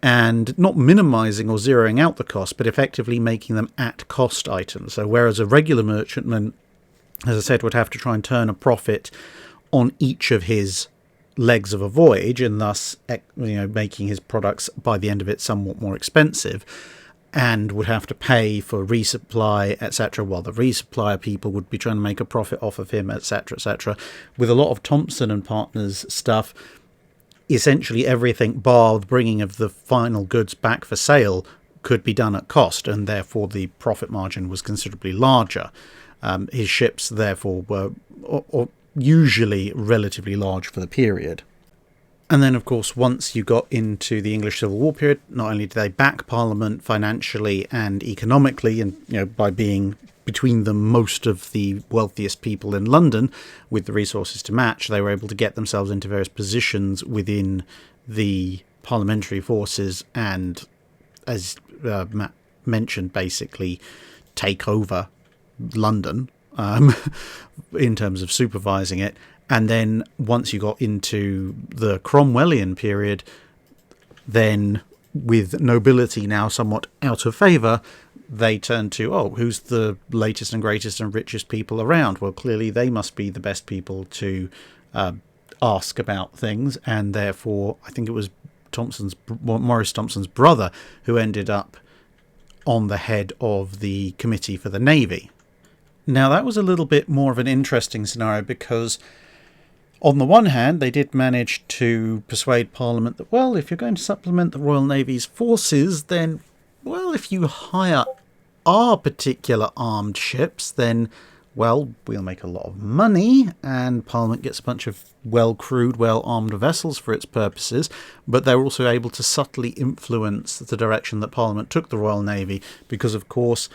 and not minimizing or zeroing out the cost, but effectively making them at cost items. So whereas a regular merchantman, as I said, would have to try and turn a profit on each of his legs of a voyage, and thus making his products by the end of it somewhat more expensive, and would have to pay for resupply, etc., while the resupplier people would be trying to make a profit off of him, etc., etc. With a lot of Thompson and Partners stuff, essentially everything bar the bringing of the final goods back for sale could be done at cost, and therefore the profit margin was considerably larger. His ships, therefore, were usually relatively large for the period. And then, of course, once you got into the English Civil War period, not only did they back Parliament financially and economically, and by being between them most of the wealthiest people in London with the resources to match, they were able to get themselves into various positions within the parliamentary forces and, as Matt mentioned, basically take over London in terms of supervising it. And then once you got into the Cromwellian period, then with nobility now somewhat out of favour, they turned to, who's the latest and greatest and richest people around? Well, clearly they must be the best people to ask about things, and therefore I think it was Maurice Thompson's brother who ended up on the head of the Committee for the Navy. Now that was a little bit more of an interesting scenario because on the one hand, they did manage to persuade Parliament that, well, if you're going to supplement the Royal Navy's forces, then, well, if you hire our particular armed ships, then, well, we'll make a lot of money, and Parliament gets a bunch of well-crewed, well-armed vessels for its purposes, but they were also able to subtly influence the direction that Parliament took the Royal Navy, because, of course,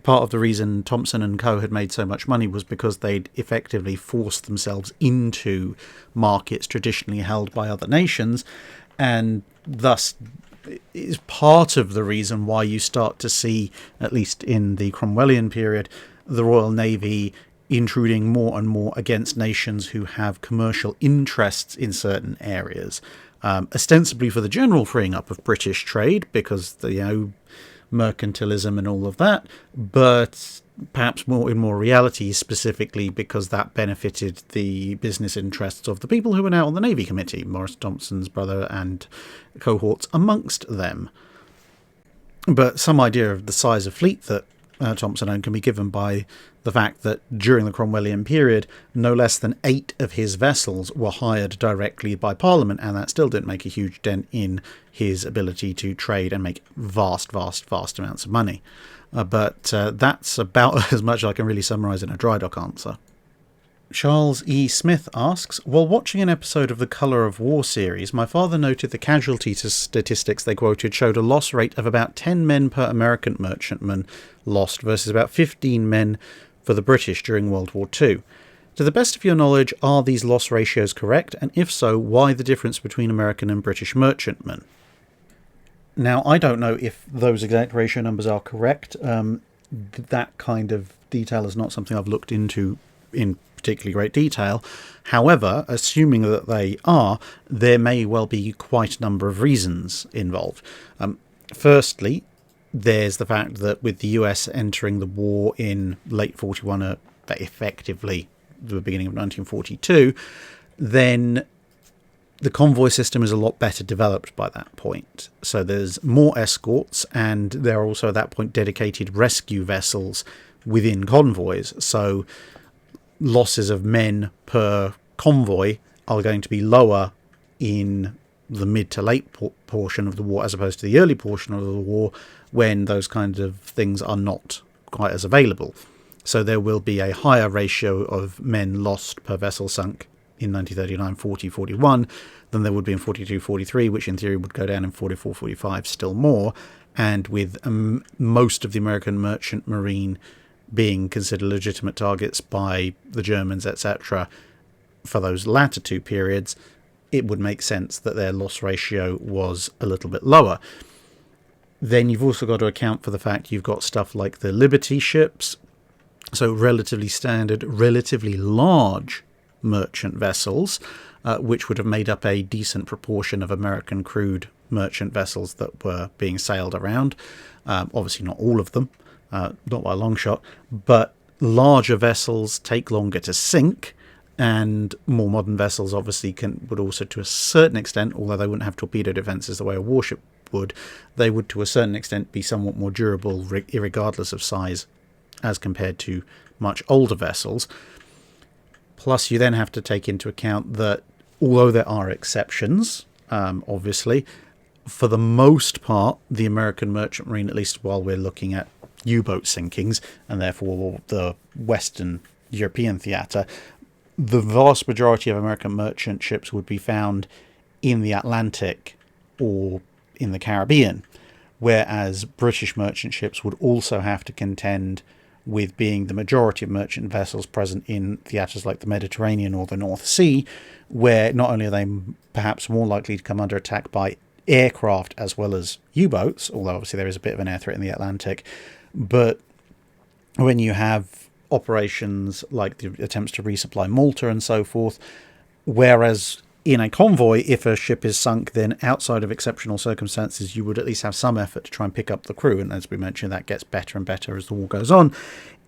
part of the reason Thompson and Co. had made so much money was because they'd effectively forced themselves into markets traditionally held by other nations, and thus is part of the reason why you start to see, at least in the Cromwellian period, the Royal Navy intruding more and more against nations who have commercial interests in certain areas, ostensibly for the general freeing up of British trade, because mercantilism and all of that, but perhaps more reality, specifically because that benefited the business interests of the people who were now on the Navy Committee, Maurice Thompson's brother and cohorts amongst them. But some idea of the size of fleet that Thompson owned can be given by the fact that during the Cromwellian period, no less than 8 of his vessels were hired directly by Parliament, and that still didn't make a huge dent in his ability to trade and make vast amounts of money. But that's about as much as I can really summarise in a dry dock answer. Charles E. Smith asks, while watching an episode of the Colour of War series, my father noted the casualty statistics they quoted showed a loss rate of about 10 men per American merchantman lost versus about 15 men for the British during World War II. To the best of your knowledge, are these loss ratios correct? And if so, why the difference between American and British merchantmen? Now, I don't know if those exact ratio numbers are correct. That kind of detail is not something I've looked into in particularly great detail. However, assuming that they are, there may well be quite a number of reasons involved. Firstly, there's the fact that with the US entering the war in late 41, effectively the beginning of 1942, then the convoy system is a lot better developed by that point. So there's more escorts, and there are also at that point dedicated rescue vessels within convoys. So losses of men per convoy are going to be lower in the mid to late portion of the war as opposed to the early portion of the war, when those kinds of things are not quite as available. So there will be a higher ratio of men lost per vessel sunk in 1939, 40, 41 than there would be in 42, 43, which in theory would go down in 44, 45 still more. and with most of the American merchant marine being considered legitimate targets by the Germans, etc., for those latter two periods, it would make sense that their loss ratio was a little bit lower. Then you've also got to account for the fact you've got stuff like the Liberty ships, so relatively standard, relatively large merchant vessels, which would have made up a decent proportion of American crewed merchant vessels that were being sailed around. Obviously not all of them, not by a long shot, but larger vessels take longer to sink, and more modern vessels obviously would also, to a certain extent, although they wouldn't have torpedo defences the way a warship would, they would to a certain extent be somewhat more durable regardless of size as compared to much older vessels. Plus you then have to take into account that although there are exceptions, obviously, for the most part the American merchant marine, at least while we're looking at U-boat sinkings and therefore the Western European theatre, the vast majority of American merchant ships would be found in the Atlantic or in the Caribbean, whereas British merchant ships would also have to contend with being the majority of merchant vessels present in theatres like the Mediterranean or the North Sea, where not only are they perhaps more likely to come under attack by aircraft as well as U-boats, although obviously there is a bit of an air threat in the Atlantic, but when you have operations like the attempts to resupply Malta and so forth, whereas in a convoy, if a ship is sunk, then outside of exceptional circumstances, you would at least have some effort to try and pick up the crew. And as we mentioned, that gets better and better as the war goes on.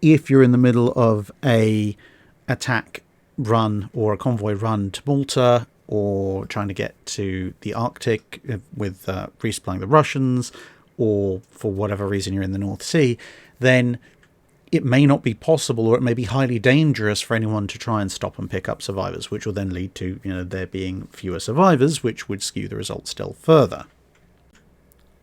If you're in the middle of a attack run or a convoy run to Malta, or trying to get to the Arctic with resupplying the Russians, or for whatever reason you're in the North Sea, then it may not be possible, or it may be highly dangerous for anyone to try and stop and pick up survivors, which will then lead to, there being fewer survivors, which would skew the results still further.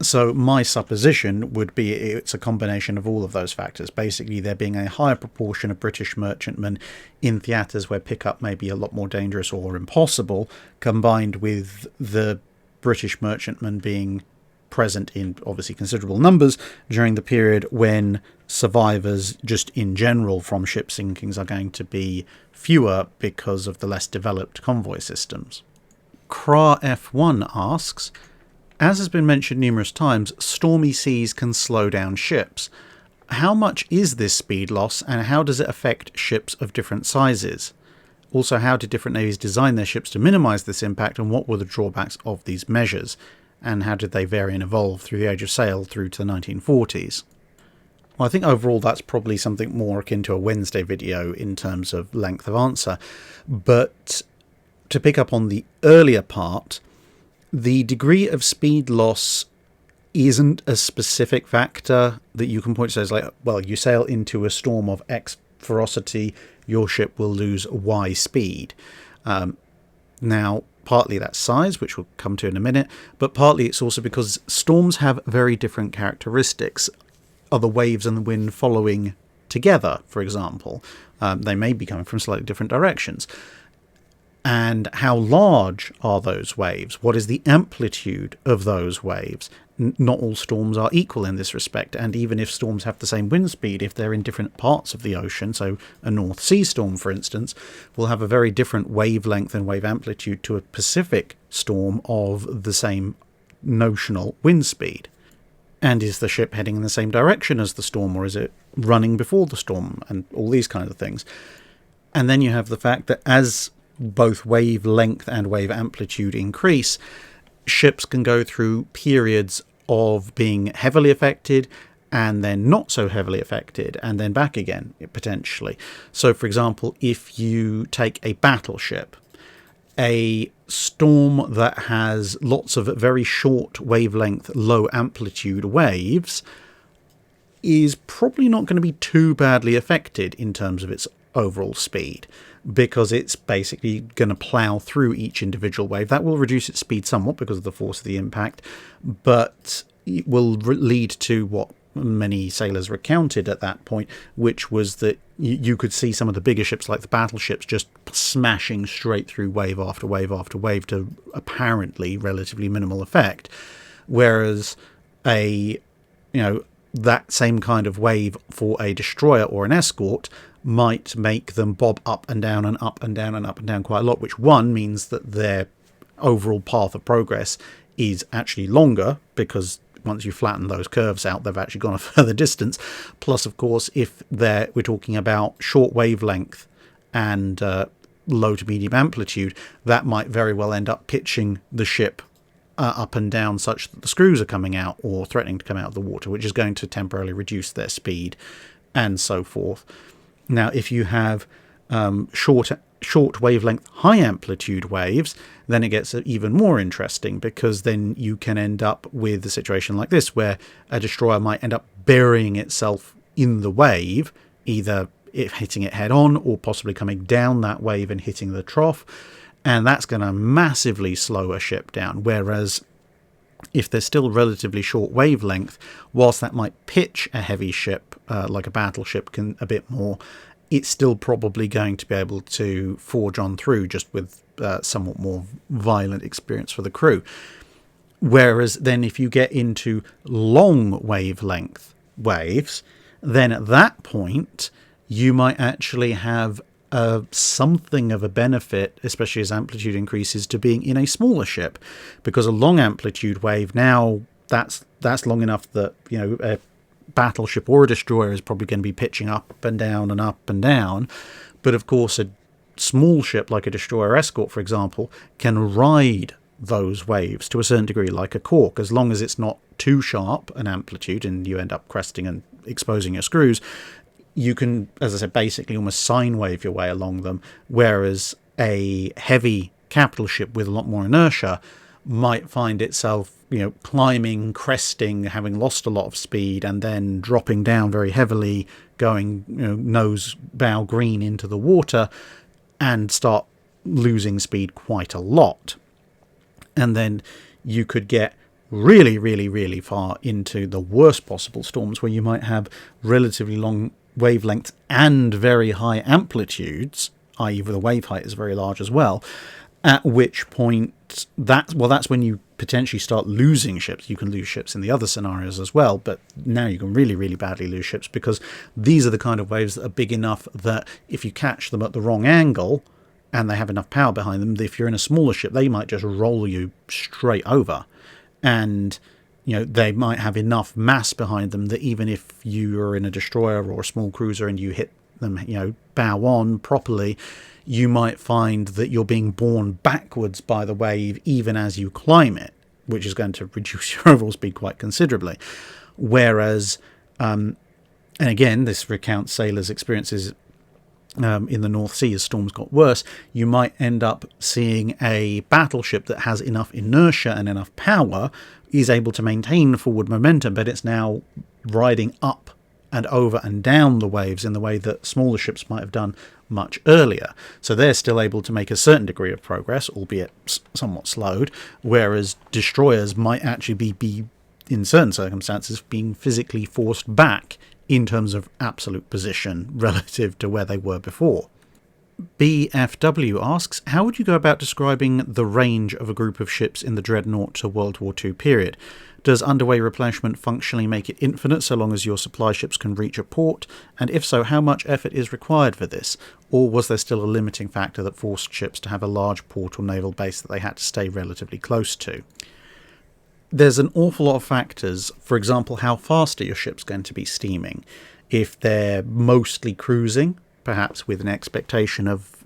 So my supposition would be it's a combination of all of those factors. Basically, there being a higher proportion of British merchantmen in theatres where pickup may be a lot more dangerous or impossible, combined with the British merchantmen being present in obviously considerable numbers during the period when survivors just in general from ship sinkings are going to be fewer because of the less developed convoy systems. Cra F1 asks, as has been mentioned numerous times, stormy seas can slow down ships. How much is this speed loss and how does it affect ships of different sizes? Also, how did different navies design their ships to minimise this impact, and what were the drawbacks of these measures? And how did they vary and evolve through the age of sail through to the 1940s? Well, I think overall that's probably something more akin to a Wednesday video in terms of length of answer. But to pick up on the earlier part, the degree of speed loss isn't a specific factor that you can point to as like, well, you sail into a storm of X ferocity, your ship will lose Y speed. Now, partly that's size, which we'll come to in a minute, but partly it's also because storms have very different characteristics. Are the waves and the wind following together, for example? They may be coming from slightly different directions. And how large are those waves? What is the amplitude of those waves? Not all storms are equal in this respect, and even if storms have the same wind speed, if they're in different parts of the ocean, so a North Sea storm, for instance, will have a very different wavelength and wave amplitude to a Pacific storm of the same notional wind speed. And is the ship heading in the same direction as the storm, or is it running before the storm, and all these kinds of things. And then you have the fact that as both wave length and wave amplitude increase, ships can go through periods of being heavily affected and then not so heavily affected and then back again, potentially. So, for example, if you take a battleship, a storm that has lots of very short wavelength, low amplitude waves is probably not going to be too badly affected in terms of its overall speed, because it's basically going to plow through each individual wave. That will reduce its speed somewhat because of the force of the impact, but it will lead to what many sailors recounted at that point, which was that you could see some of the bigger ships like the battleships just smashing straight through wave after wave after wave to apparently relatively minimal effect, whereas a that same kind of wave for a destroyer or an escort might make them bob up and down and up and down and up and down quite a lot, which one means that their overall path of progress is actually longer, because once you flatten those curves out, they've actually gone a further distance. Plus, of course, if we're talking about short wavelength and low to medium amplitude, that might very well end up pitching the ship up and down such that the screws are coming out or threatening to come out of the water, which is going to temporarily reduce their speed and so forth. Now, if you have short wavelength, high amplitude waves, then it gets even more interesting, because then you can end up with a situation like this, where a destroyer might end up burying itself in the wave, either hitting it head on or possibly coming down that wave and hitting the trough, and that's going to massively slow a ship down. Whereas if there's still relatively short wavelength, whilst that might pitch a heavy ship like a battleship a bit more, it's still probably going to be able to forge on through, just with somewhat more violent experience for the crew. Whereas then if you get into long wavelength waves, then at that point you might actually have something of a benefit, especially as amplitude increases, to being in a smaller ship, because a long amplitude wave, now that's long enough that a battleship or a destroyer is probably going to be pitching up and down and up and down. But of course, a small ship like a destroyer escort, for example, can ride those waves to a certain degree, like a cork, as long as it's not too sharp an amplitude and you end up cresting and exposing your screws. You can, as I said, basically almost sine wave your way along them, whereas a heavy capital ship with a lot more inertia might find itself, climbing, cresting, having lost a lot of speed, and then dropping down very heavily, going nose bow green into the water, and start losing speed quite a lot. And then you could get really, really, really far into the worst possible storms, where you might have relatively long wavelengths and very high amplitudes, i.e. the wave height is very large as well, at which point that's when you potentially start losing ships. You can lose ships in the other scenarios as well, but now you can really, really badly lose ships, because these are the kind of waves that are big enough that if you catch them at the wrong angle and they have enough power behind them, if you're in a smaller ship, they might just roll you straight over. And they might have enough mass behind them that even if you are in a destroyer or a small cruiser and you hit them, bow on properly, you might find that you're being borne backwards by the wave even as you climb it, which is going to reduce your overall speed quite considerably. Whereas, and again, this recounts sailors' experiences in the North Sea as storms got worse, you might end up seeing a battleship that has enough inertia and enough power, is able to maintain forward momentum, but it's now riding up and over and down the waves in the way that smaller ships might have done much earlier. So they're still able to make a certain degree of progress, albeit somewhat slowed, whereas destroyers might actually be in certain circumstances, being physically forced back in terms of absolute position relative to where they were before. BFW asks, how would you go about describing the range of a group of ships in the Dreadnought to World War II period? Does underway replenishment functionally make it infinite so long as your supply ships can reach a port? And if so, how much effort is required for this? Or was there still a limiting factor that forced ships to have a large port or naval base that they had to stay relatively close to? There's an awful lot of factors. For example, how fast are your ships going to be steaming? If they're mostly cruising, perhaps with an expectation of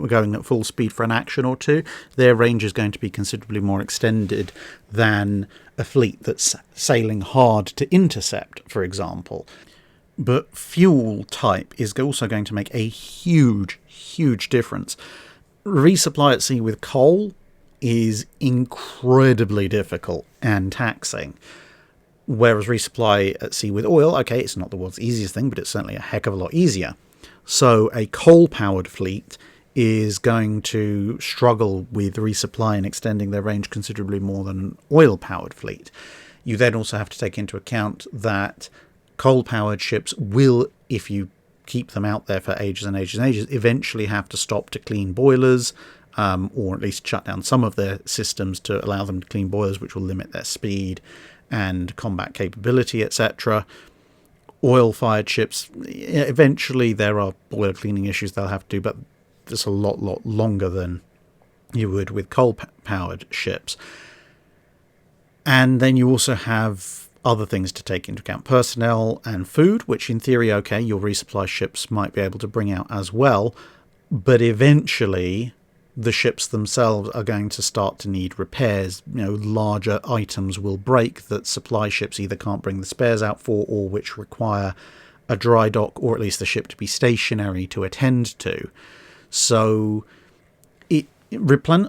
going at full speed for an action or two, their range is going to be considerably more extended than a fleet that's sailing hard to intercept, for example. But fuel type is also going to make a huge, huge difference. Resupply at sea with coal is incredibly difficult and taxing, whereas resupply at sea with oil, okay, it's not the world's easiest thing, but it's certainly a heck of a lot easier. So a coal-powered fleet is going to struggle with resupply and extending their range considerably more than an oil-powered fleet. You then also have to take into account that coal-powered ships will, if you keep them out there for ages and ages and ages, eventually have to stop to clean boilers, or at least shut down some of their systems to allow them to clean boilers, which will limit their speed. and combat capability, etc. Oil-fired ships, eventually there are oil cleaning issues they'll have to do, but it's a lot longer than you would with coal-powered ships. And then you also have other things to take into account. Personnel and food, which in theory, okay, your resupply ships might be able to bring out as well, but eventually the ships themselves are going to start to need repairs. Larger items will break that supply ships either can't bring the spares out for, or which require a dry dock, or at least the ship to be stationary to attend to. So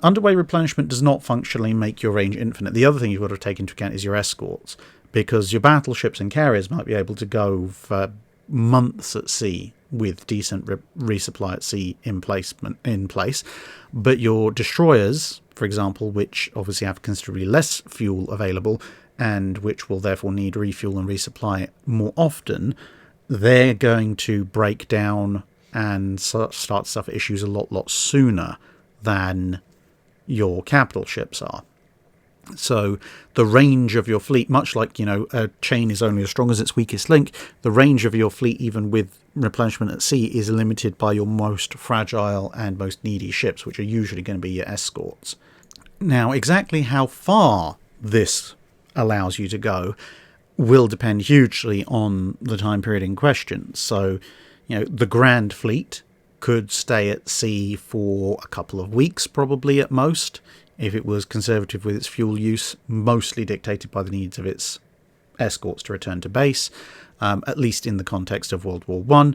underway replenishment does not functionally make your range infinite. The other thing you've got to take into account is your escorts, because your battleships and carriers might be able to go for months at sea with decent resupply at sea in place, but your destroyers, for example, which obviously have considerably less fuel available and which will therefore need refuel and resupply more often, they're going to break down and start to suffer issues a lot sooner than your capital ships are. So the range of your fleet, much like, a chain is only as strong as its weakest link, the range of your fleet, even with replenishment at sea, is limited by your most fragile and most needy ships, which are usually going to be your escorts. Now, exactly how far this allows you to go will depend hugely on the time period in question. So, the Grand Fleet could stay at sea for a couple of weeks, probably at most, if it was conservative with its fuel use, mostly dictated by the needs of its escorts to return to base, at least in the context of World War I.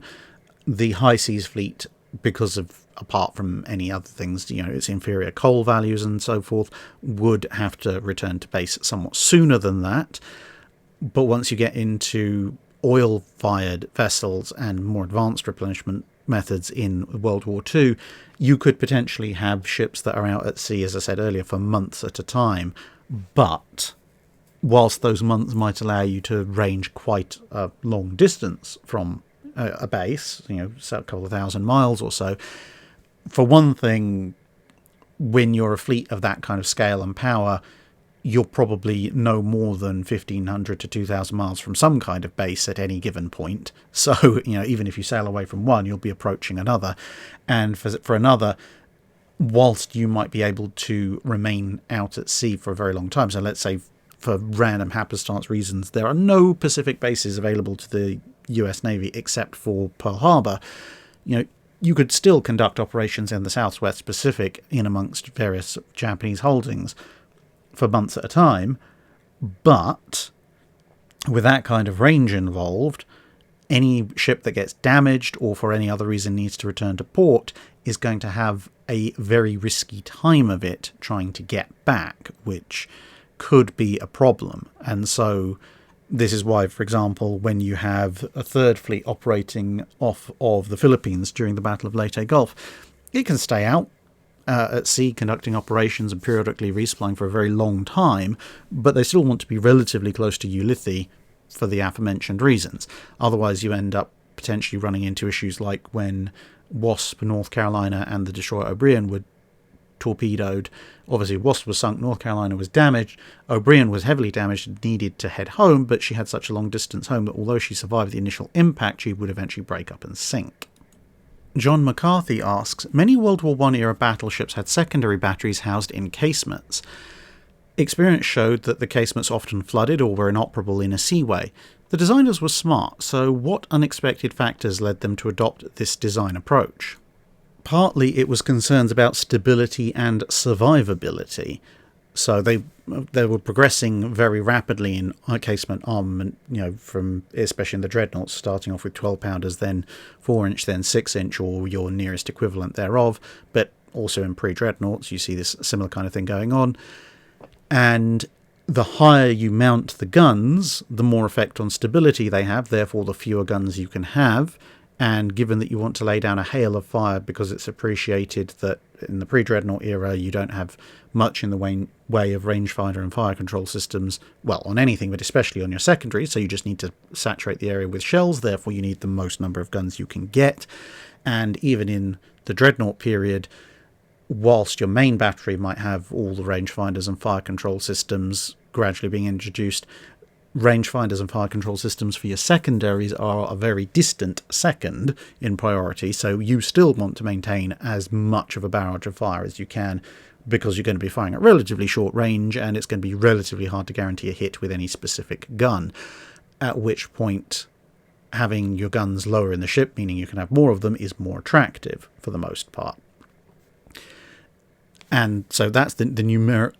The High Seas Fleet, because of, apart from any other things, its inferior coal values and so forth, would have to return to base somewhat sooner than that. But once you get into oil-fired vessels and more advanced replenishment methods in World War II, you could potentially have ships that are out at sea, as I said earlier, for months at a time. But whilst those months might allow you to range quite a long distance from a base, so a couple of thousand miles or so, for one thing, when you're a fleet of that kind of scale and power, you're probably no more than 1,500 to 2,000 miles from some kind of base at any given point. So, even if you sail away from one, you'll be approaching another. And for another, whilst you might be able to remain out at sea for a very long time, so let's say for random happenstance reasons, there are no Pacific bases available to the US Navy except for Pearl Harbour, you could still conduct operations in the Southwest Pacific in amongst various Japanese holdings for months at a time, but with that kind of range involved, any ship that gets damaged or for any other reason needs to return to port is going to have a very risky time of it trying to get back, which could be a problem. And so this is why, for example, when you have a third fleet operating off of the Philippines during the Battle of Leyte Gulf, it can stay out at sea conducting operations and periodically resupplying for a very long time, but they still want to be relatively close to Ulithi for the aforementioned reasons. Otherwise you end up potentially running into issues like when Wasp, North Carolina, and the destroyer O'Brien were torpedoed. Obviously Wasp was sunk, North Carolina was damaged, O'Brien was heavily damaged and needed to head home, but she had such a long distance home that although she survived the initial impact, she would eventually break up and sink. John McCarthy asks, many World War I era battleships had secondary batteries housed in casemates. Experience showed that the casemates often flooded or were inoperable in a seaway. The designers were smart, so what unexpected factors led them to adopt this design approach? Partly it was concerns about stability and survivability. So they were progressing very rapidly in casement armament, from especially in the dreadnoughts, starting off with 12-pounders, then 4-inch, then 6-inch, or your nearest equivalent thereof. But also in pre-dreadnoughts, you see this similar kind of thing going on. And the higher you mount the guns, the more effect on stability they have, therefore the fewer guns you can have. And given that you want to lay down a hail of fire because it's appreciated that in the pre-dreadnought era you don't have much in the way of rangefinder and fire control systems, well, on anything, but especially on your secondary, so you just need to saturate the area with shells, therefore you need the most number of guns you can get. And even in the dreadnought period, whilst your main battery might have all the rangefinders and fire control systems gradually being introduced, rangefinders and fire control systems for your secondaries are a very distant second in priority, so you still want to maintain as much of a barrage of fire as you can, because you're going to be firing at relatively short range, and it's going to be relatively hard to guarantee a hit with any specific gun, at which point having your guns lower in the ship, meaning you can have more of them, is more attractive for the most part. And so that's the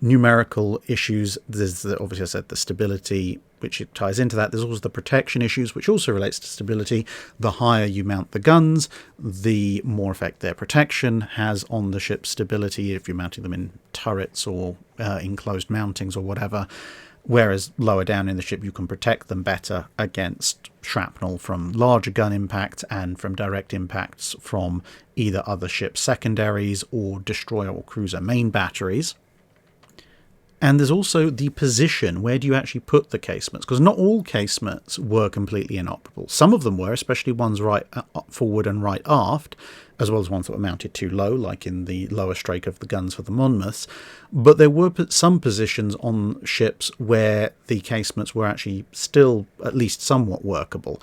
numerical issues. There's obviously, I said, the stability, which it ties into that. There's also the protection issues, which also relates to stability. The higher you mount the guns, the more effect their protection has on the ship's stability, if you're mounting them in turrets or enclosed mountings or whatever. Whereas lower down in the ship, you can protect them better against shrapnel from larger gun impact and from direct impacts from either other ship secondaries or destroyer or cruiser main batteries. And there's also the position. Where do you actually put the casemates? Because not all casemates were completely inoperable. Some of them were, especially ones right forward and right aft, as well as ones that were mounted too low, like in the lower strake of the guns for the Monmouths. But there were some positions on ships where the casemates were actually still at least somewhat workable.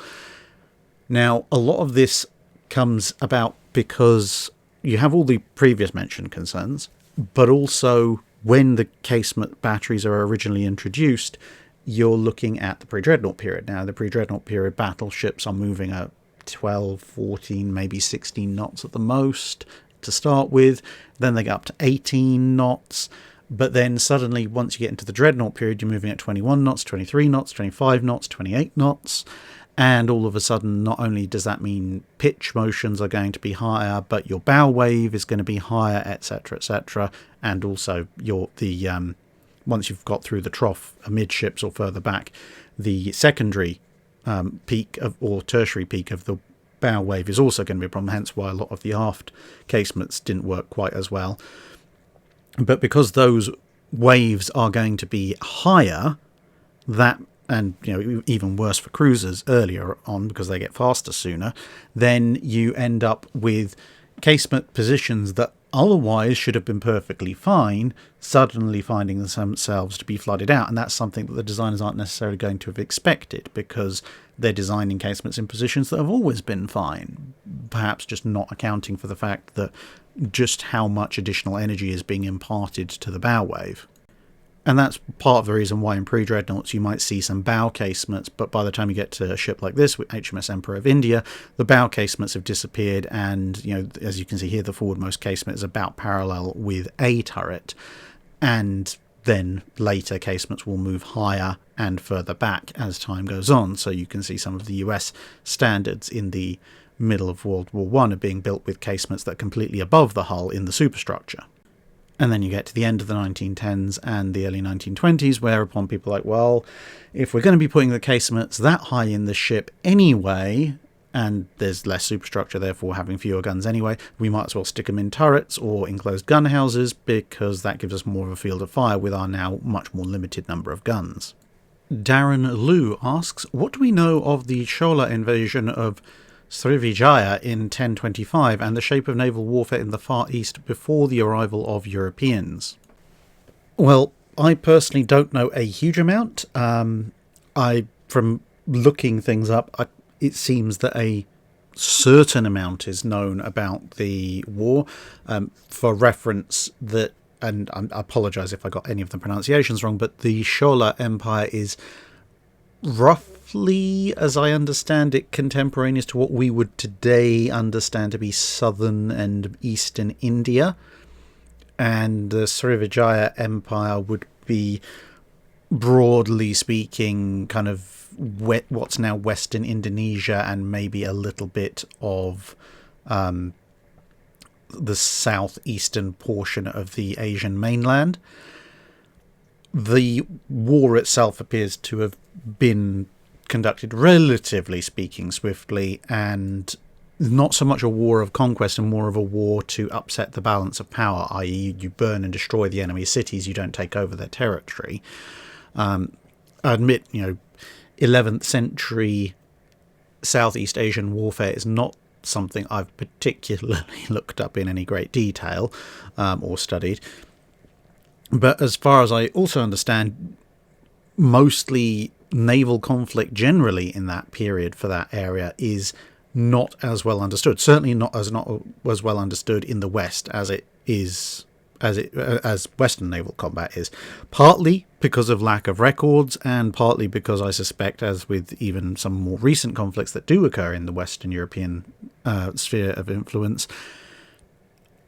Now, a lot of this comes about because you have all the previous mentioned concerns, but also when the casement batteries are originally introduced, you're looking at the pre-dreadnought period. Now, the pre-dreadnought period, battleships are moving at 12, 14, maybe 16 knots at the most to start with. Then they get up to 18 knots. But then suddenly, once you get into the dreadnought period, you're moving at 21 knots, 23 knots, 25 knots, 28 knots. And all of a sudden, not only does that mean pitch motions are going to be higher, but your bow wave is going to be higher, etc., etc. And also, once you've got through the trough amidships or further back, the secondary peak or tertiary peak of the bow wave is also going to be a problem. Hence, why a lot of the aft casemates didn't work quite as well. But because those waves are going to be higher, and even worse for cruisers earlier on because they get faster sooner, then you end up with casement positions that otherwise should have been perfectly fine, suddenly finding themselves to be flooded out. And that's something that the designers aren't necessarily going to have expected, because they're designing casements in positions that have always been fine, perhaps just not accounting for the fact that just how much additional energy is being imparted to the bow wave. And that's part of the reason why in pre-dreadnoughts you might see some bow casemates, but by the time you get to a ship like this, with HMS Emperor of India, the bow casemates have disappeared, and as you can see here, the forwardmost casement is about parallel with a turret, and then later casemates will move higher and further back as time goes on. So you can see some of the US standards in the middle of World War I are being built with casemates that are completely above the hull in the superstructure. And then you get to the end of the 1910s and the early 1920s, whereupon people are like, well, if we're going to be putting the casemates that high in the ship anyway, and there's less superstructure, therefore having fewer guns anyway, we might as well stick them in turrets or enclosed gun houses, because that gives us more of a field of fire with our now much more limited number of guns. Darren Liu asks, what do we know of the Chola invasion of Srivijaya in 1025 and the shape of naval warfare in the Far East before the arrival of Europeans? Well, I personally don't know a huge amount. From looking things up, it seems that a certain amount is known about the war. For reference, and I apologise if I got any of the pronunciations wrong, but the Chola Empire is roughly, as I understand it, contemporaneous to what we would today understand to be southern and eastern India. And the Srivijaya Empire would be, broadly speaking, kind of what's now Western Indonesia and maybe a little bit of the southeastern portion of the Asian mainland. The war itself appears to have been conducted, relatively speaking, swiftly, and not so much a war of conquest and more of a war to upset the balance of power, i.e. you burn and destroy the enemy cities, you don't take over their territory. I admit, 11th century Southeast Asian warfare is not something I've particularly looked up in any great detail or studied. But as far as I also understand, mostly naval conflict generally in that period for that area is not as well understood. Certainly not as well understood in the West as it is as Western naval combat is, partly because of lack of records, and partly because I suspect, as with even some more recent conflicts that do occur in the Western European sphere of influence,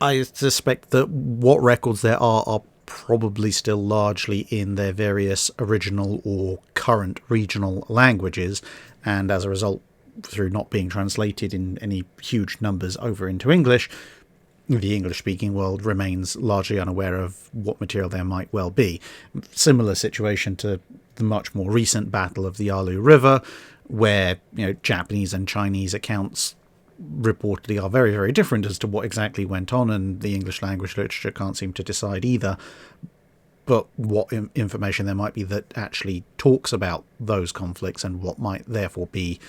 I suspect that what records there are probably still largely in their various original or current regional languages, and as a result, through not being translated in any huge numbers over into English, the English-speaking world remains largely unaware of what material there might well be. Similar situation to the much more recent Battle of the Yalu River, where Japanese and Chinese accounts reportedly are very, very different as to what exactly went on, and the English language literature can't seem to decide either. But what information there might be that actually talks about those conflicts and what might therefore be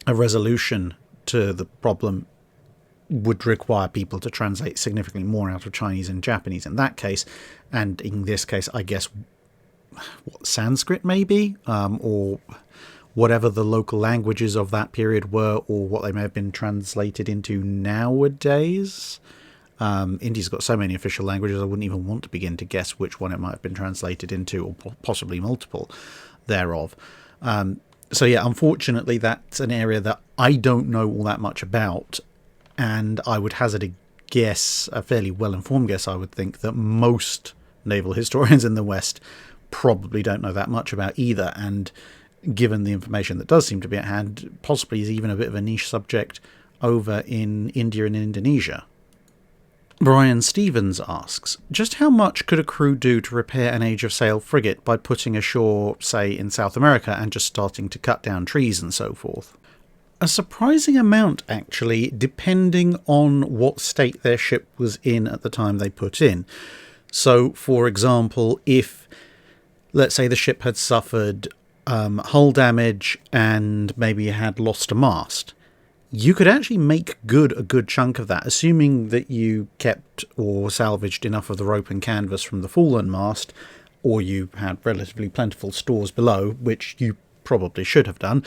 a resolution to the problem would require people to translate significantly more out of Chinese and Japanese in that case, and in this case, I guess, Sanskrit maybe, or whatever the local languages of that period were, or what they may have been translated into nowadays. India's got so many official languages, I wouldn't even want to begin to guess which one it might have been translated into, or possibly multiple thereof. So yeah, unfortunately, that's an area that I don't know all that much about, and I would hazard a guess, a fairly well-informed guess, I would think, that most naval historians in the West probably don't know that much about either, and given the information that does seem to be at hand, possibly is even a bit of a niche subject over in India and Indonesia. Brian Stevens asks, just how much could a crew do to repair an age-of-sail frigate by putting ashore, say, in South America and just starting to cut down trees and so forth? A surprising amount, actually, depending on what state their ship was in at the time they put in. So, for example, if, let's say, the ship had suffered hull damage and maybe had lost a mast, you could actually make good a good chunk of that, assuming that you kept or salvaged enough of the rope and canvas from the fallen mast, or you had relatively plentiful stores below, which you probably should have done.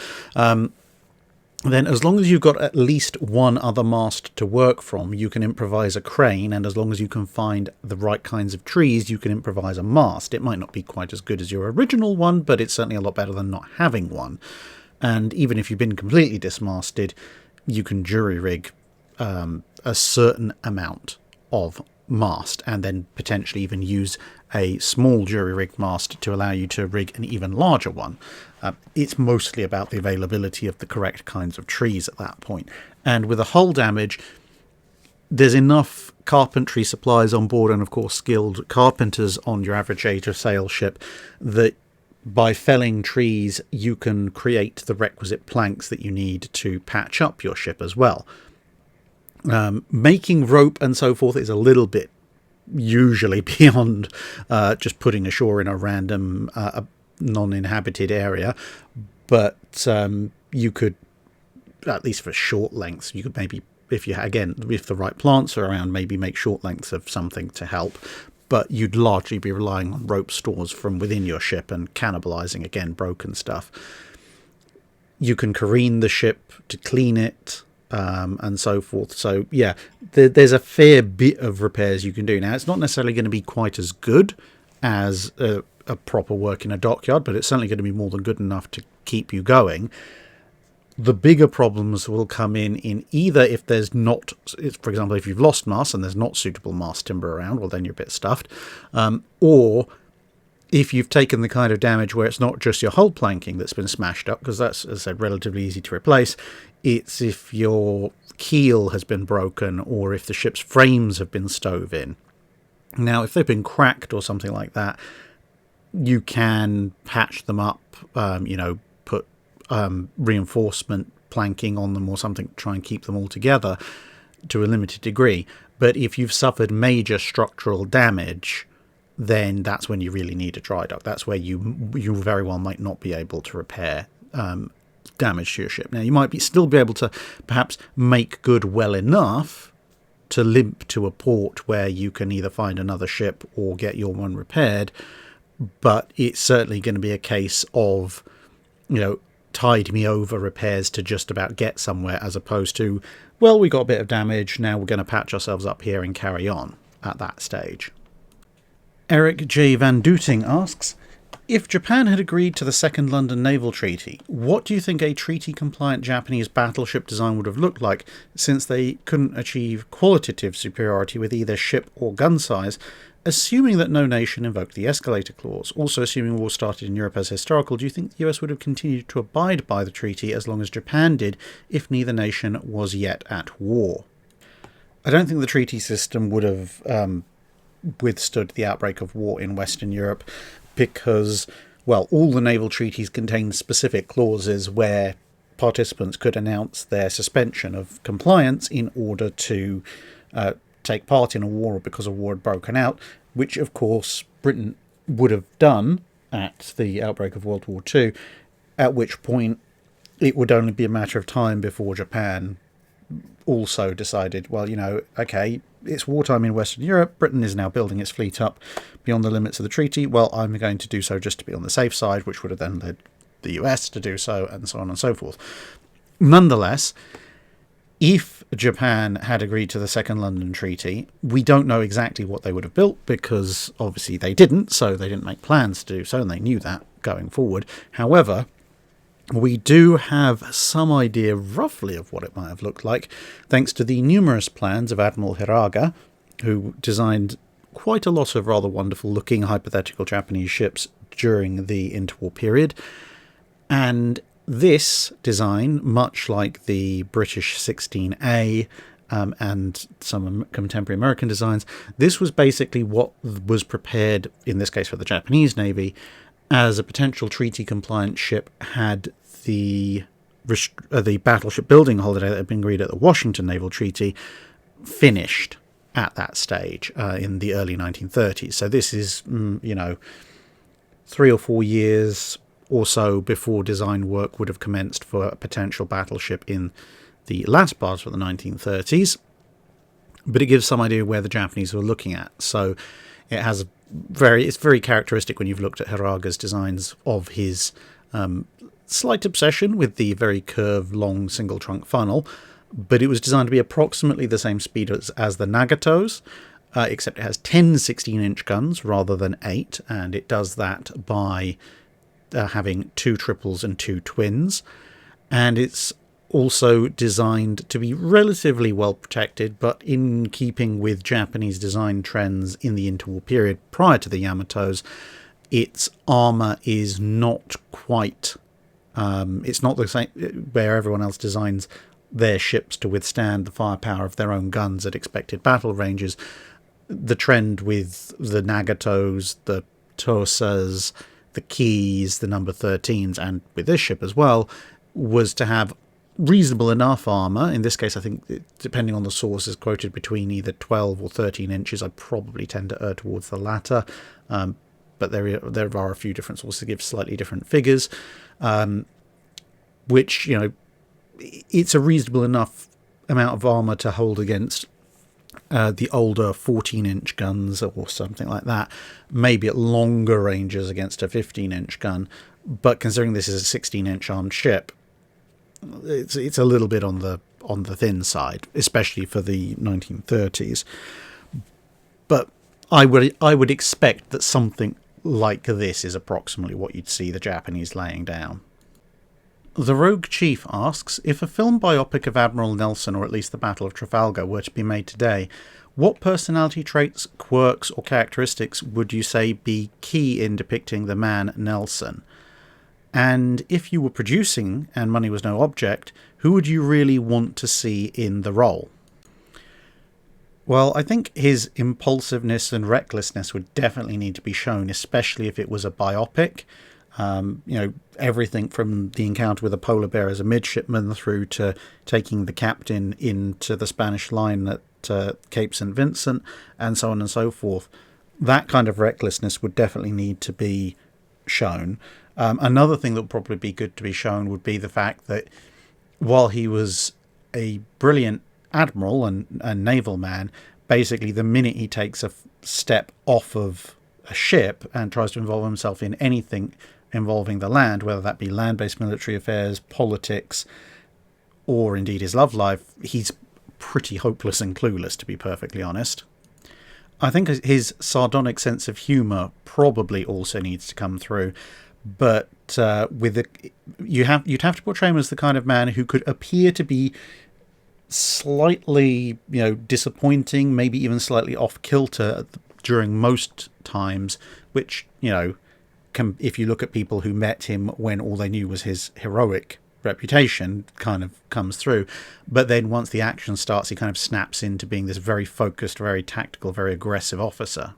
Then as long as you've got at least one other mast to work from, you can improvise a crane, and as long as you can find the right kinds of trees, you can improvise a mast. It might not be quite as good as your original one, but it's certainly a lot better than not having one. And even if you've been completely dismasted, you can jury-rig a certain amount of mast, and then potentially even use a small jury-rigged mast to allow you to rig an even larger one. It's mostly about the availability of the correct kinds of trees at that point. And with a hull damage, there's enough carpentry supplies on board, and of course skilled carpenters on your average age-of-sail ship, that by felling trees you can create the requisite planks that you need to patch up your ship as well. Making rope and so forth is a little bit usually beyond just putting ashore in a random non-inhabited area, but you could, at least for short lengths, you could maybe, if the right plants are around, maybe make short lengths of something to help, but you'd largely be relying on rope stores from within your ship and cannibalizing, again, broken stuff. You can careen the ship to clean it, and so forth. So yeah, there's a fair bit of repairs you can do. Now, it's not necessarily going to be quite as good as a proper work in a dockyard, but it's certainly going to be more than good enough to keep you going. The bigger problems will come in either if there's not, for example, if you've lost mast and there's not suitable mast timber around, well, then you're a bit stuffed, or if you've taken the kind of damage where it's not just your hull planking that's been smashed up, because that's, as I said, relatively easy to replace. It's if your keel has been broken, or if the ship's frames have been stove in. Now, if they've been cracked or something like that, you can patch them up, put reinforcement planking on them or something to try and keep them all together to a limited degree. But if you've suffered major structural damage, then that's when you really need a dry dock. That's where you very well might not be able to repair damage to your ship. Now, you might still be able to perhaps make good well enough to limp to a port where you can either find another ship or get your one repaired, but it's certainly going to be a case of, tide me over repairs to just about get somewhere, as opposed to, well, we got a bit of damage, now we're going to patch ourselves up here and carry on at that stage. Eric J. Van Dooting asks, if Japan had agreed to the Second London Naval Treaty, what do you think a treaty-compliant Japanese battleship design would have looked like, since they couldn't achieve qualitative superiority with either ship or gun size, assuming that no nation invoked the escalator clause? Also, assuming war started in Europe as historical, do you think the US would have continued to abide by the treaty as long as Japan did, if neither nation was yet at war? I don't think the treaty system would have withstood the outbreak of war in Western Europe, because, well, all the naval treaties contain specific clauses where participants could announce their suspension of compliance in order to take part in a war because a war had broken out, which, of course, Britain would have done at the outbreak of World War II, at which point it would only be a matter of time before Japan also decided, well, okay, it's wartime in Western Europe, Britain is now building its fleet up beyond the limits of the treaty, well, I'm going to do so just to be on the safe side, which would have then led the US to do so, and so on and so forth. Nonetheless, if Japan had agreed to the Second London Treaty, we don't know exactly what they would have built, because obviously they didn't, so they didn't make plans to do so, and they knew that going forward. However, we do have some idea roughly of what it might have looked like, thanks to the numerous plans of Admiral Hiraga, who designed quite a lot of rather wonderful looking hypothetical Japanese ships during the interwar period. And this design, much like the British 16A and some contemporary American designs, this was basically what was prepared, in this case for the Japanese Navy, as a potential treaty-compliant ship had the battleship building holiday that had been agreed at the Washington Naval Treaty finished at that stage in the early 1930s. So this is, 3 or 4 years or so before design work would have commenced for a potential battleship in the last part of the 1930s. But it gives some idea where the Japanese were looking at. So it has it's very characteristic when you've looked at Hiraga's designs of his slight obsession with the very curved, long, single trunk funnel, but it was designed to be approximately the same speed as the Nagato's, except it has 10 16-inch guns rather than 8, and it does that by having 2 triples and 2 twins, and it's also designed to be relatively well protected, but in keeping with Japanese design trends in the interwar period prior to the Yamato's, its armour is not quite... it's not the same where everyone else designs their ships to withstand the firepower of their own guns at expected battle ranges. The trend with the Nagato's, the Tosas, the Keys, the number 13s, and with this ship as well, was to have reasonable enough armour. In this case, I think, depending on the source, is quoted between either 12 or 13 inches. I probably tend to err towards the latter, but there are a few different sources that give slightly different figures, which, it's a reasonable enough amount of armour to hold against the older 14-inch guns or something like that, maybe at longer ranges against a 15-inch gun, but considering this is a 16-inch armed ship, it's a little bit on the thin side, especially for the 1930s. But I would expect that something like this is approximately what you'd see the Japanese laying down. The Rogue Chief asks, if a film biopic of Admiral Nelson, or at least the Battle of Trafalgar, were to be made today, what personality traits, quirks, or characteristics would you say be key in depicting the man Nelson? And if you were producing and money was no object, who would you really want to see in the role? Well, I think his impulsiveness and recklessness would definitely need to be shown, especially if it was a biopic. Everything from the encounter with a polar bear as a midshipman through to taking the captain into the Spanish line at Cape St. Vincent, and so on and so forth. That kind of recklessness would definitely need to be shown. Another thing that would probably be good to be shown would be the fact that while he was a brilliant admiral and naval man, basically the minute he takes a step off of a ship and tries to involve himself in anything involving the land, whether that be land-based military affairs, politics, or indeed his love life, he's pretty hopeless and clueless, to be perfectly honest. I think his sardonic sense of humour probably also needs to come through, but you'd have to portray him as the kind of man who could appear to be slightly, disappointing, maybe even slightly off kilter during most times, which, if you look at people who met him when all they knew was his heroic reputation, kind of comes through. But then once the action starts, he kind of snaps into being this very focused, very tactical, very aggressive officer.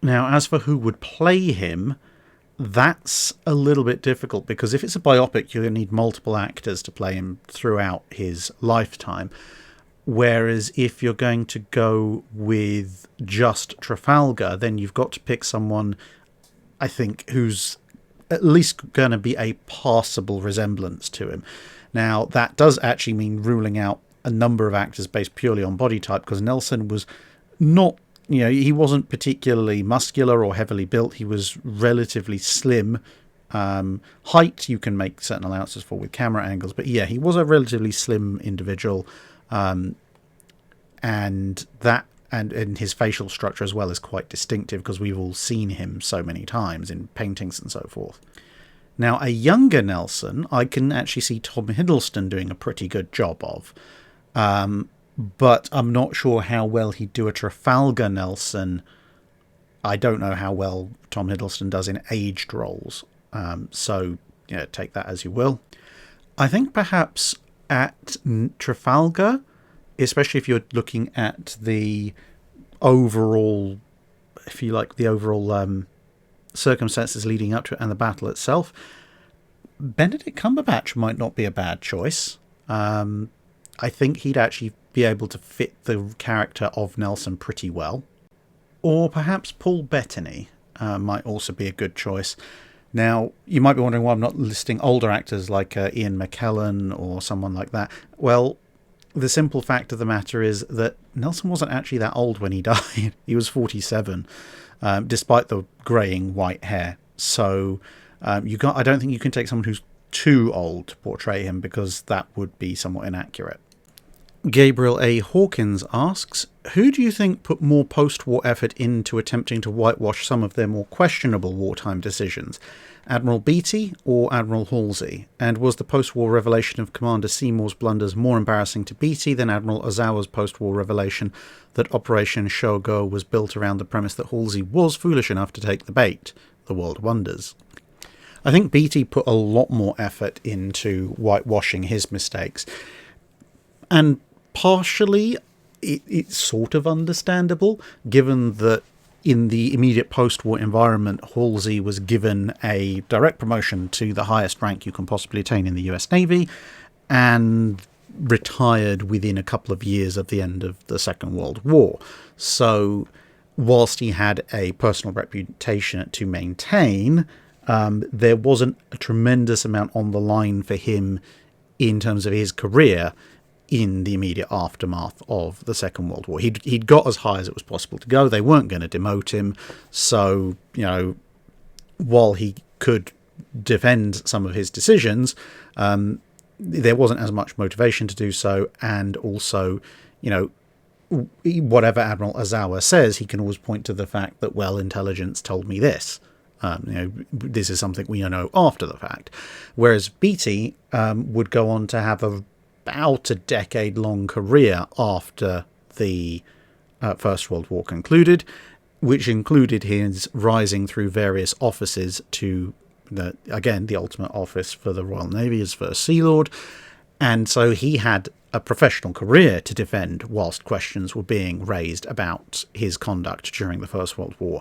Now, as for who would play him, that's a little bit difficult, because if it's a biopic, you're going to need multiple actors to play him throughout his lifetime. Whereas if you're going to go with just Trafalgar, then you've got to pick someone, I think, who's at least going to be a passable resemblance to him. Now, that does actually mean ruling out a number of actors based purely on body type, because Nelson was not, he wasn't particularly muscular or heavily built. He was relatively slim. Height you can make certain allowances for with camera angles, but yeah, he was a relatively slim individual, and his facial structure as well is quite distinctive, because we've all seen him so many times in paintings and so forth. Now, a younger Nelson, I can actually see Tom Hiddleston doing a pretty good job of. But I'm not sure how well he'd do a Trafalgar Nelson. I don't know how well Tom Hiddleston does in aged roles. So, take that as you will. I think perhaps at Trafalgar, especially if you're looking at the overall, if you like, the overall circumstances leading up to it and the battle itself, Benedict Cumberbatch might not be a bad choice. I think he'd actually be able to fit the character of Nelson pretty well. Or perhaps Paul Bettany might also be a good choice. Now, you might be wondering why I'm not listing older actors like Ian McKellen or someone like that. Well, the simple fact of the matter is that Nelson wasn't actually that old when he died. He was 47, despite the greying white hair. So I don't think you can take someone who's too old to portray him, because that would be somewhat inaccurate. Gabriel A. Hawkins asks, who do you think put more post-war effort into attempting to whitewash some of their more questionable wartime decisions, Admiral Beatty or Admiral Halsey? And was the post-war revelation of Commander Seymour's blunders more embarrassing to Beatty than Admiral Ozawa's post-war revelation that Operation Shogo was built around the premise that Halsey was foolish enough to take the bait? The world wonders. I think Beatty put a lot more effort into whitewashing his mistakes. And partially, it's sort of understandable, given that in the immediate post-war environment, Halsey was given a direct promotion to the highest rank you can possibly attain in the US Navy, and retired within a couple of years of the end of the Second World War. So, whilst he had a personal reputation to maintain, there wasn't a tremendous amount on the line for him in terms of his career in the immediate aftermath of the Second World War. He'd got as high as it was possible to go. They weren't going to demote him. So, while he could defend some of his decisions, there wasn't as much motivation to do so. And also, whatever Admiral Ozawa says, he can always point to the fact that, well, intelligence told me this. This is something we know after the fact. Whereas Beatty would go on to have about a decade-long career after the First World War concluded, which included his rising through various offices to, the ultimate office for the Royal Navy as First Sea Lord. And so he had a professional career to defend whilst questions were being raised about his conduct during the First World War.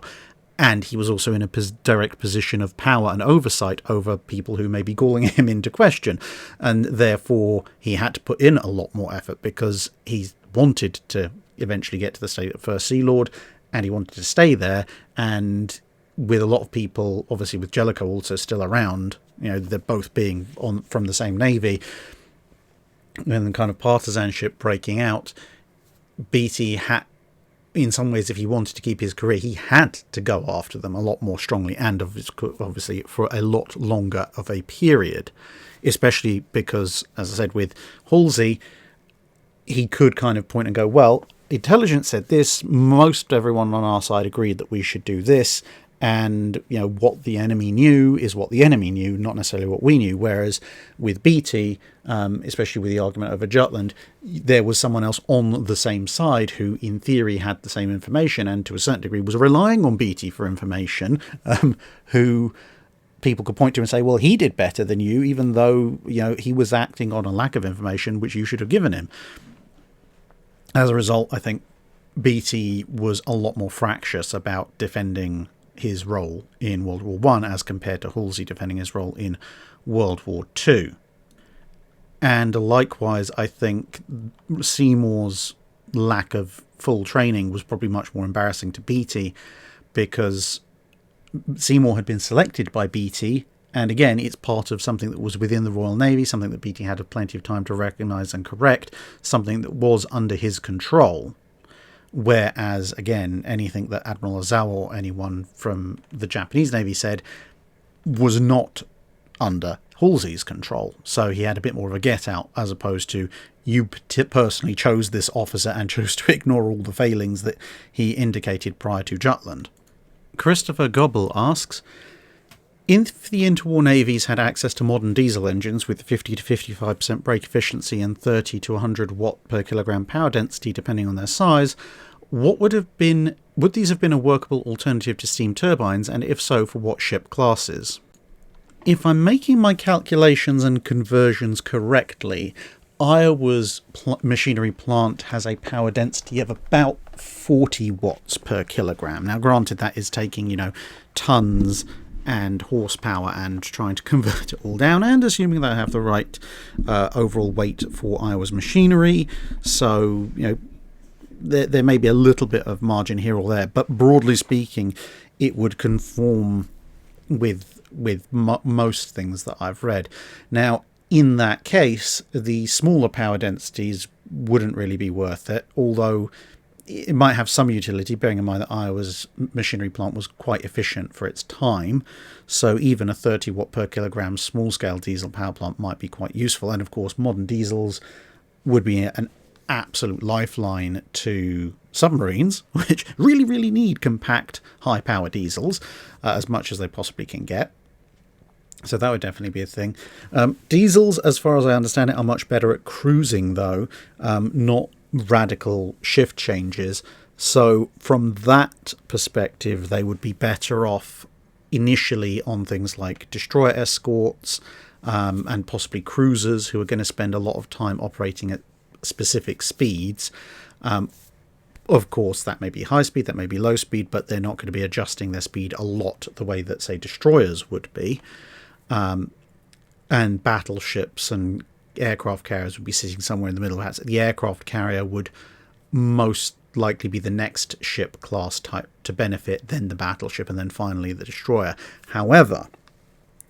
And he was also in a direct position of power and oversight over people who may be calling him into question. And therefore, he had to put in a lot more effort, because he wanted to eventually get to the state of First Sea Lord, and he wanted to stay there. And with a lot of people, obviously with Jellicoe also still around, they're both being from the same navy, and the kind of partisanship breaking out, Beatty had in some ways, if he wanted to keep his career, he had to go after them a lot more strongly, and obviously for a lot longer of a period, especially because, as I said, with Halsey, he could kind of point and go, well, intelligence said this, most everyone on our side agreed that we should do this, and what the enemy knew is what the enemy knew, not necessarily what we knew. Whereas with Beatty, especially with the argument over Jutland, there was someone else on the same side who in theory had the same information and to a certain degree was relying on Beatty for information, who people could point to and say, well, he did better than you, even though he was acting on a lack of information which you should have given him. As a result, I think Beatty was a lot more fractious about defending his role in World War One as compared to Halsey defending his role in World War Two. And likewise, I think Seymour's lack of full training was probably much more embarrassing to Beatty, because Seymour had been selected by Beatty, and again, it's part of something that was within the Royal Navy, something that Beatty had plenty of time to recognise and correct, something that was under his control. Whereas, again, anything that Admiral Ozawa or anyone from the Japanese Navy said was not under Halsey's control. So he had a bit more of a get-out, as opposed to you personally chose this officer and chose to ignore all the failings that he indicated prior to Jutland. Christopher Gobble asks, if the interwar navies had access to modern diesel engines with 50 to 55% brake efficiency and 30 to 100 watt per kilogram power density depending on their size, would these have been a workable alternative to steam turbines, and if so, for what ship classes? If I'm making my calculations and conversions correctly, Iowa's machinery plant has a power density of about 40 watts per kilogram. Now, granted, that is taking, tons and horsepower and trying to convert it all down, and assuming they have the right overall weight for Iowa's machinery. So, there may be a little bit of margin here or there, but broadly speaking, it would conform with most things that I've read. Now, in that case, the smaller power densities wouldn't really be worth it, although it might have some utility, bearing in mind that Iowa's machinery plant was quite efficient for its time. So even a 30 watt per kilogram small-scale diesel power plant might be quite useful. And of course, modern diesels would be an absolute lifeline to submarines, which really, really need compact, high-power diesels, as much as they possibly can get. So that would definitely be a thing. Diesels, as far as I understand it, are much better at cruising, though, not radical shift changes. So from that perspective, they would be better off initially on things like destroyer escorts and possibly cruisers, who are going to spend a lot of time operating at specific speeds. Of course, that may be high speed, that may be low speed, but they're not going to be adjusting their speed a lot the way that, say, destroyers would be. And battleships and aircraft carriers would be sitting somewhere in the middle. The aircraft carrier would most likely be the next ship class type to benefit, then the battleship, and then finally the destroyer. However,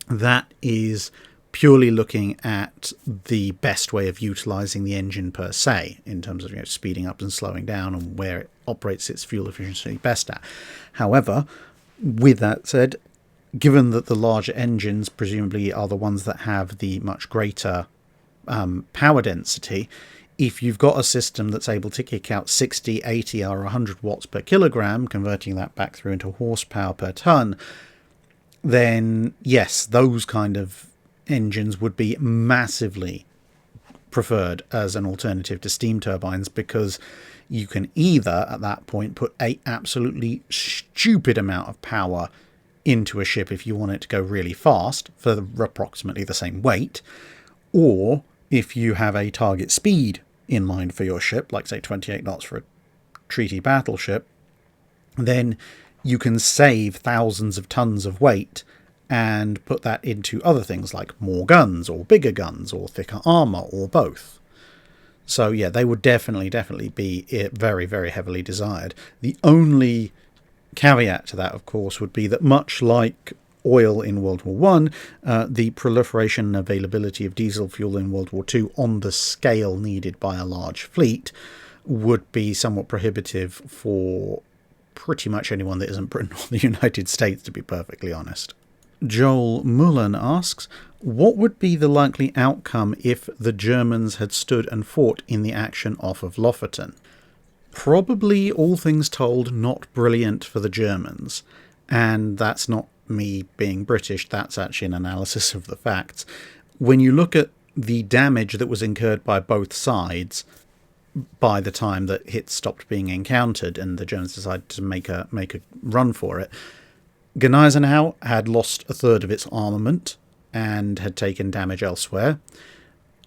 that is purely looking at the best way of utilizing the engine per se, in terms of speeding up and slowing down and where it operates its fuel efficiency best at. However, with that said, given that the larger engines presumably are the ones that have the much greater power density, if you've got a system that's able to kick out 60, 80 or 100 watts per kilogram, converting that back through into horsepower per ton, then yes, those kind of engines would be massively preferred as an alternative to steam turbines, because you can either at that point put a absolutely stupid amount of power into a ship if you want it to go really fast for approximately the same weight, or if you have a target speed in mind for your ship, like say 28 knots for a treaty battleship, then you can save thousands of tons of weight and put that into other things like more guns or bigger guns or thicker armour or both. So yeah, they would definitely be very, very heavily desired. The only caveat to that, of course, would be that much like oil in World War One, the proliferation and availability of diesel fuel in World War Two on the scale needed by a large fleet would be somewhat prohibitive for pretty much anyone that isn't Britain or the United States, to be perfectly honest. Joel Mullen asks, what would be the likely outcome if the Germans had stood and fought in the action off of Lofoten? Probably, all things told, not brilliant for the Germans. And that's not me being British, that's actually an analysis of the facts. When you look at the damage that was incurred by both sides by the time that hits stopped being encountered and the Germans decided to make a run for it, Gneisenau had lost a third of its armament and had taken damage elsewhere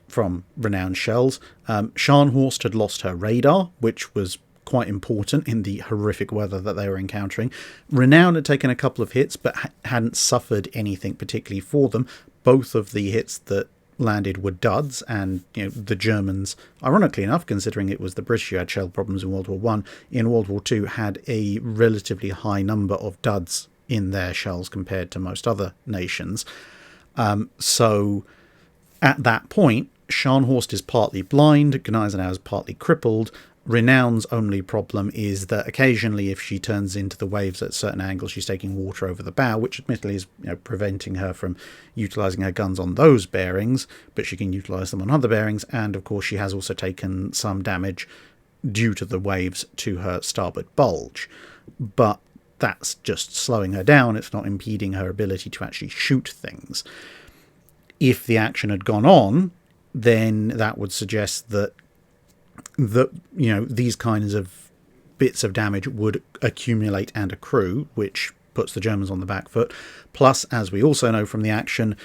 from renowned shells. Scharnhorst had lost her radar, which was quite important in the horrific weather that they were encountering. Renown had taken a couple of hits, but hadn't suffered anything particularly for them. Both of the hits that landed were duds, and the Germans, ironically enough, considering it was the British who had shell problems in World War One, in World War Two had a relatively high number of duds in their shells compared to most other nations. So at that point, Scharnhorst is partly blind, Gneisenau is partly crippled. Renown's only problem is that occasionally, if she turns into the waves at certain angles, she's taking water over the bow, which admittedly is preventing her from utilising her guns on those bearings, but she can utilise them on other bearings. And of course, she has also taken some damage due to the waves to her starboard bulge. But that's just slowing her down. It's not impeding her ability to actually shoot things. If the action had gone on, then that would suggest that these kinds of bits of damage would accumulate and accrue, which puts the Germans on the back foot. Plus, as we also know from the action,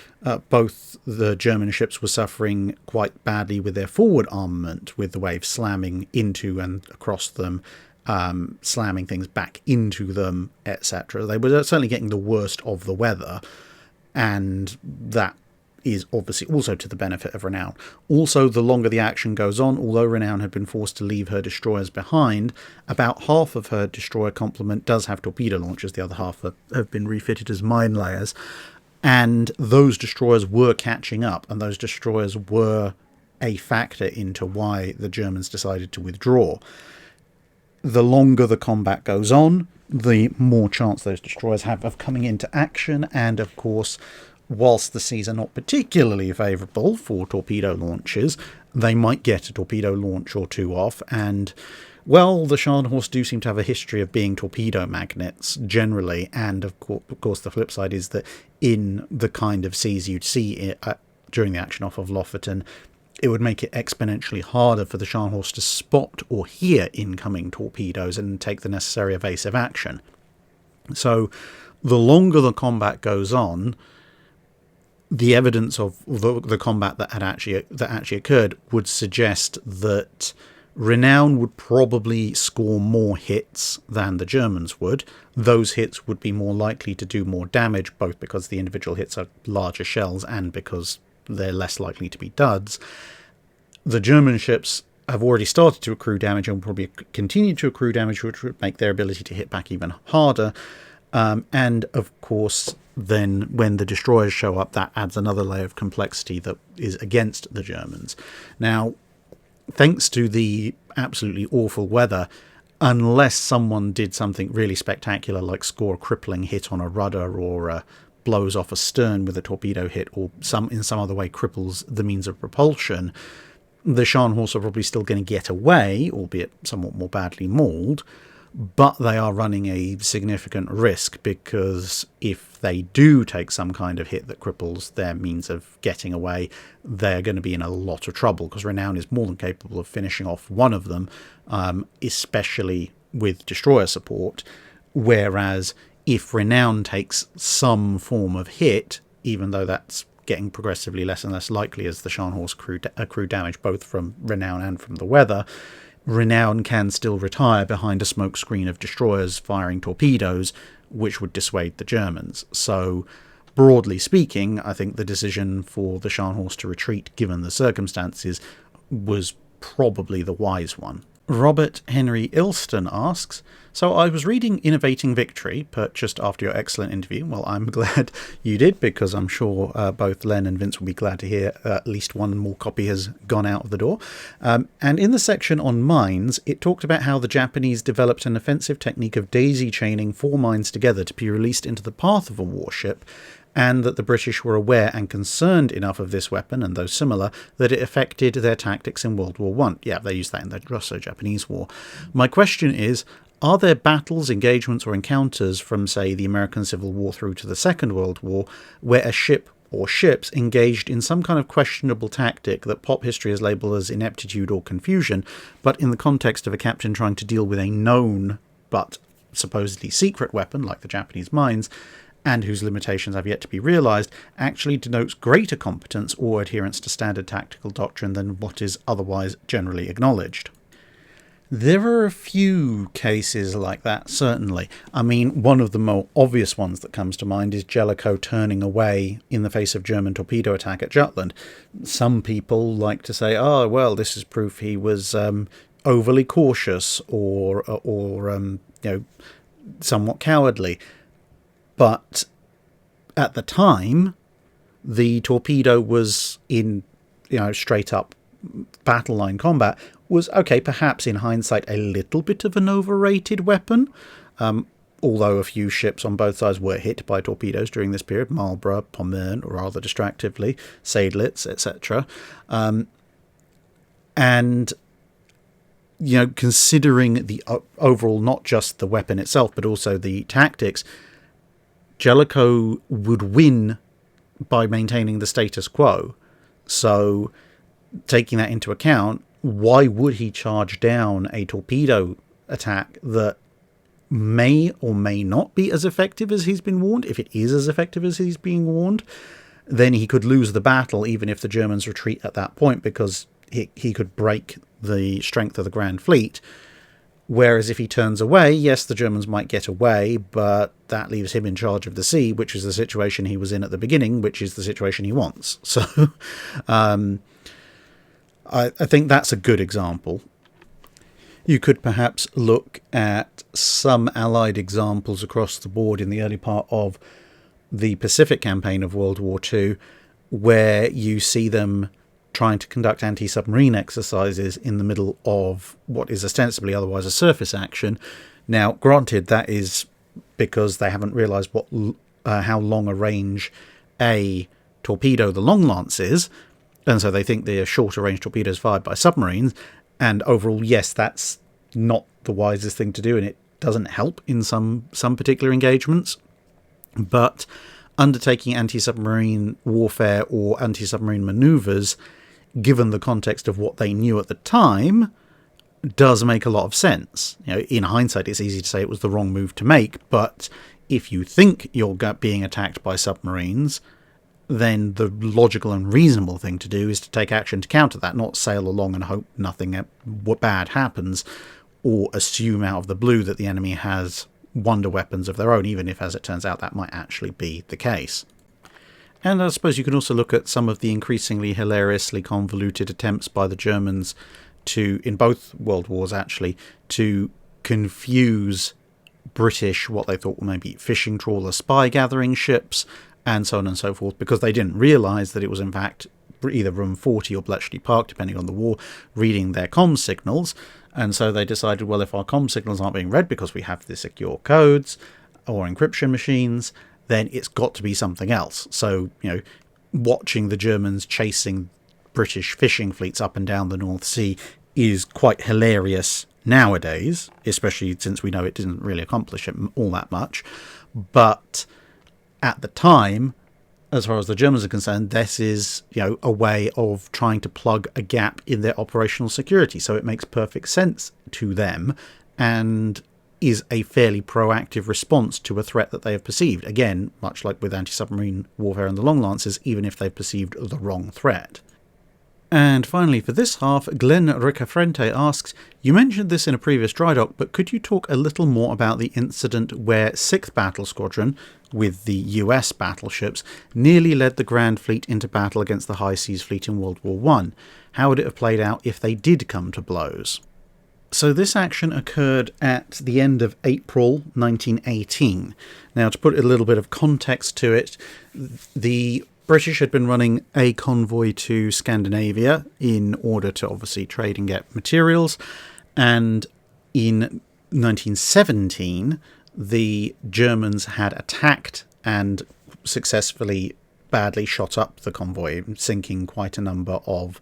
both the German ships were suffering quite badly with their forward armament, with the waves slamming into and across them, slamming things back into them, etc. They were certainly getting the worst of the weather, and that is obviously also to the benefit of Renown. Also, the longer the action goes on, although Renown had been forced to leave her destroyers behind, about half of her destroyer complement does have torpedo launchers, the other half have been refitted as mine layers, and those destroyers were catching up, and those destroyers were a factor into why the Germans decided to withdraw. The longer the combat goes on, the more chance those destroyers have of coming into action, and of course, whilst the seas are not particularly favourable for torpedo launches, they might get a torpedo launch or two off, and, well, the Scharnhorst do seem to have a history of being torpedo magnets, generally, and of course the flip side is that in the kind of seas you'd see during the action off of Lofoten, it would make it exponentially harder for the Scharnhorst to spot or hear incoming torpedoes and take the necessary evasive action. So, the longer the combat goes on, the evidence of the combat that actually occurred would suggest that Renown would probably score more hits than the Germans would. Those hits would be more likely to do more damage, both because the individual hits are larger shells and because they're less likely to be duds. The German ships have already started to accrue damage and will probably continue to accrue damage, which would make their ability to hit back even harder. And of course, then when the destroyers show up, that adds another layer of complexity that is against the Germans. Now, thanks to the absolutely awful weather, unless someone did something really spectacular like score a crippling hit on a rudder or blows off a stern with a torpedo hit or in some other way cripples the means of propulsion, the Scharnhorst are probably still going to get away, albeit somewhat more badly mauled. But they are running a significant risk, because if they do take some kind of hit that cripples their means of getting away, they're going to be in a lot of trouble, because Renown is more than capable of finishing off one of them, especially with destroyer support, whereas if Renown takes some form of hit, even though that's getting progressively less and less likely as the Scharnhorst accrue damage both from Renown and from the weather, Renown can still retire behind a smokescreen of destroyers firing torpedoes, which would dissuade the Germans. So, broadly speaking, I think the decision for the Scharnhorst to retreat, given the circumstances, was probably the wise one. Robert Henry Ilston asks, so I was reading Innovating Victory, purchased after your excellent interview. Well, I'm glad you did, because I'm sure both Len and Vince will be glad to hear at least one more copy has gone out of the door. And in the section on mines, it talked about how the Japanese developed an offensive technique of daisy chaining 4 mines together to be released into the path of a warship, and that the British were aware and concerned enough of this weapon, and those similar, that it affected their tactics in World War I. Yeah, they used that in the Russo-Japanese War. My question is, are there battles, engagements or encounters from, say, the American Civil War through to the Second World War, where a ship or ships engaged in some kind of questionable tactic that pop history has labelled as ineptitude or confusion, but in the context of a captain trying to deal with a known but supposedly secret weapon, like the Japanese mines, and whose limitations have yet to be realised, actually denotes greater competence or adherence to standard tactical doctrine than what is otherwise generally acknowledged? There are a few cases like that, certainly. I mean, one of the more obvious ones that comes to mind is Jellicoe turning away in the face of German torpedo attack at Jutland. Some people like to say, oh, well, this is proof he was overly cautious or somewhat cowardly. But at the time, the torpedo was in, straight up battle line combat, was, okay, perhaps in hindsight a little bit of an overrated weapon, although a few ships on both sides were hit by torpedoes during this period, Marlborough, Pommern, rather distractively, Seydlitz, etc. And, considering the overall, not just the weapon itself, but also the tactics, Jellicoe would win by maintaining the status quo. So, taking that into account, why would he charge down a torpedo attack that may or may not be as effective as he's been warned? If it is as effective as he's being warned, then he could lose the battle even if the Germans retreat at that point, because he could break the strength of the Grand Fleet. Whereas if he turns away, yes, the Germans might get away, but that leaves him in charge of the sea, which is the situation he was in at the beginning, which is the situation he wants. So I think that's a good example. You could perhaps look at some Allied examples across the board in the early part of the Pacific campaign of World War II, where you see them trying to conduct anti-submarine exercises in the middle of what is ostensibly otherwise a surface action. Now, granted, that is because they haven't realised how long a range a torpedo, the Long Lance, is, and so they think they are shorter range torpedoes fired by submarines, and overall, yes, that's not the wisest thing to do, and it doesn't help in some particular engagements. But undertaking anti-submarine warfare or anti-submarine manoeuvres, given the context of what they knew at the time, does make a lot of sense. In hindsight, it's easy to say it was the wrong move to make, but if you think you're being attacked by submarines, then the logical and reasonable thing to do is to take action to counter that, not sail along and hope nothing bad happens, or assume out of the blue that the enemy has wonder weapons of their own, even if, as it turns out, that might actually be the case. And I suppose you can also look at some of the increasingly hilariously convoluted attempts by the Germans to, in both world wars actually, to confuse British, what they thought were maybe fishing trawler spy gathering ships, and so on and so forth, because they didn't realise that it was in fact either Room 40 or Bletchley Park, depending on the war, reading their comm signals. And so they decided, well, if our comm signals aren't being read because we have the secure codes or encryption machines, then it's got to be something else. So, watching the Germans chasing British fishing fleets up and down the North Sea is quite hilarious nowadays, especially since we know it didn't really accomplish it all that much. But at the time, as far as the Germans are concerned, this is, a way of trying to plug a gap in their operational security. So it makes perfect sense to them and is a fairly proactive response to a threat that they have perceived. Again, much like with anti-submarine warfare and the Long Lances, even if they've perceived the wrong threat. And finally, for this half, Glenn Ricafrente asks, you mentioned this in a previous dry dock, but could you talk a little more about the incident where 6th Battle Squadron, with the US battleships, nearly led the Grand Fleet into battle against the High Seas Fleet in World War I? How would it have played out if they did come to blows? So this action occurred at the end of April 1918. Now, to put a little bit of context to it, the British had been running a convoy to Scandinavia in order to obviously trade and get materials, and in 1917 the Germans had attacked and successfully badly shot up the convoy, sinking quite a number of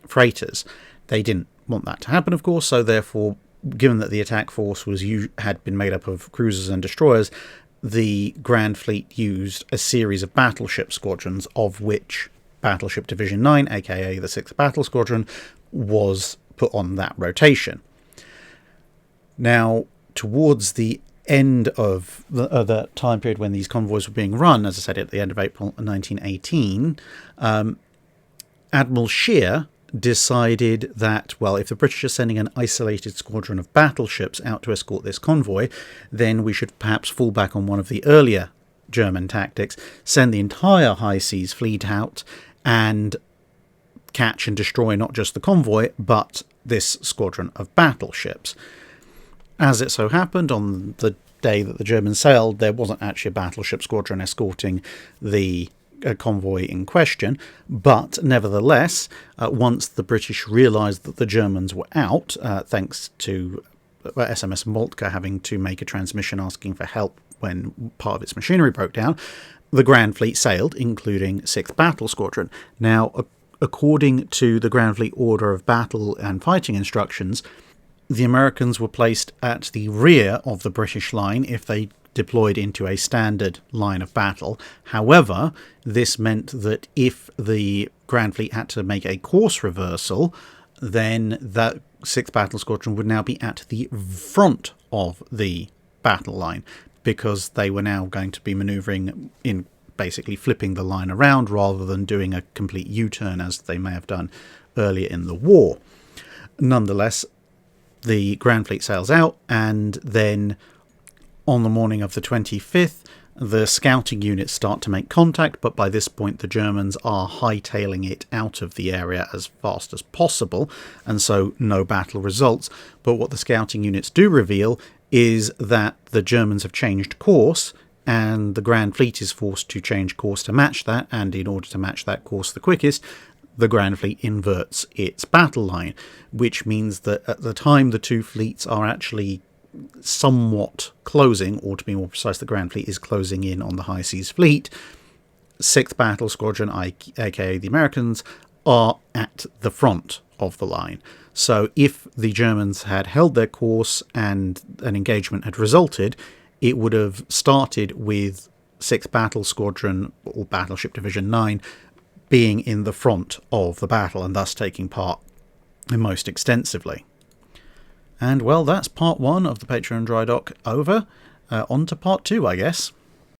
freighters. They didn't want that to happen, of course, so therefore, given that the attack force had been made up of cruisers and destroyers, the Grand Fleet used a series of battleship squadrons, of which Battleship Division 9, aka the 6th Battle Squadron, was put on that rotation. Now, towards the end of the time period when these convoys were being run, as I said, at the end of April 1918, Admiral Scheer decided that, well, if the British are sending an isolated squadron of battleships out to escort this convoy, then we should perhaps fall back on one of the earlier German tactics, send the entire high seas fleet out and catch and destroy not just the convoy, but this squadron of battleships. As it so happened, on the day that the Germans sailed, there wasn't actually a battleship squadron escorting the convoy in question, but nevertheless, once the British realised that the Germans were out, thanks to SMS Moltke having to make a transmission asking for help when part of its machinery broke down, the Grand Fleet sailed, including 6th Battle Squadron. Now, according to the Grand Fleet Order of Battle and Fighting Instructions, the Americans were placed at the rear of the British line if they deployed into a standard line of battle. However, this meant that if the Grand Fleet had to make a course reversal, then that 6th Battle Squadron would now be at the front of the battle line, because they were now going to be manoeuvring in basically flipping the line around rather than doing a complete U-turn as they may have done earlier in the war. Nonetheless, the Grand Fleet sails out, and then on the morning of the 25th, the scouting units start to make contact, but by this point the Germans are hightailing it out of the area as fast as possible, and so no battle results. But what the scouting units do reveal is that the Germans have changed course, and the Grand Fleet is forced to change course to match that, and in order to match that course the quickest, the Grand Fleet inverts its battle line, which means that at the time the two fleets are actually somewhat closing, or to be more precise, the Grand Fleet is closing in on the High Seas Fleet, 6th Battle Squadron, aka the Americans, are at the front of the line. So if the Germans had held their course and an engagement had resulted, it would have started with 6th Battle Squadron, or Battleship Division 9, being in the front of the battle and thus taking part most extensively. And well, that's part 1 of the Patreon Dry Dock over. On to part 2, I guess.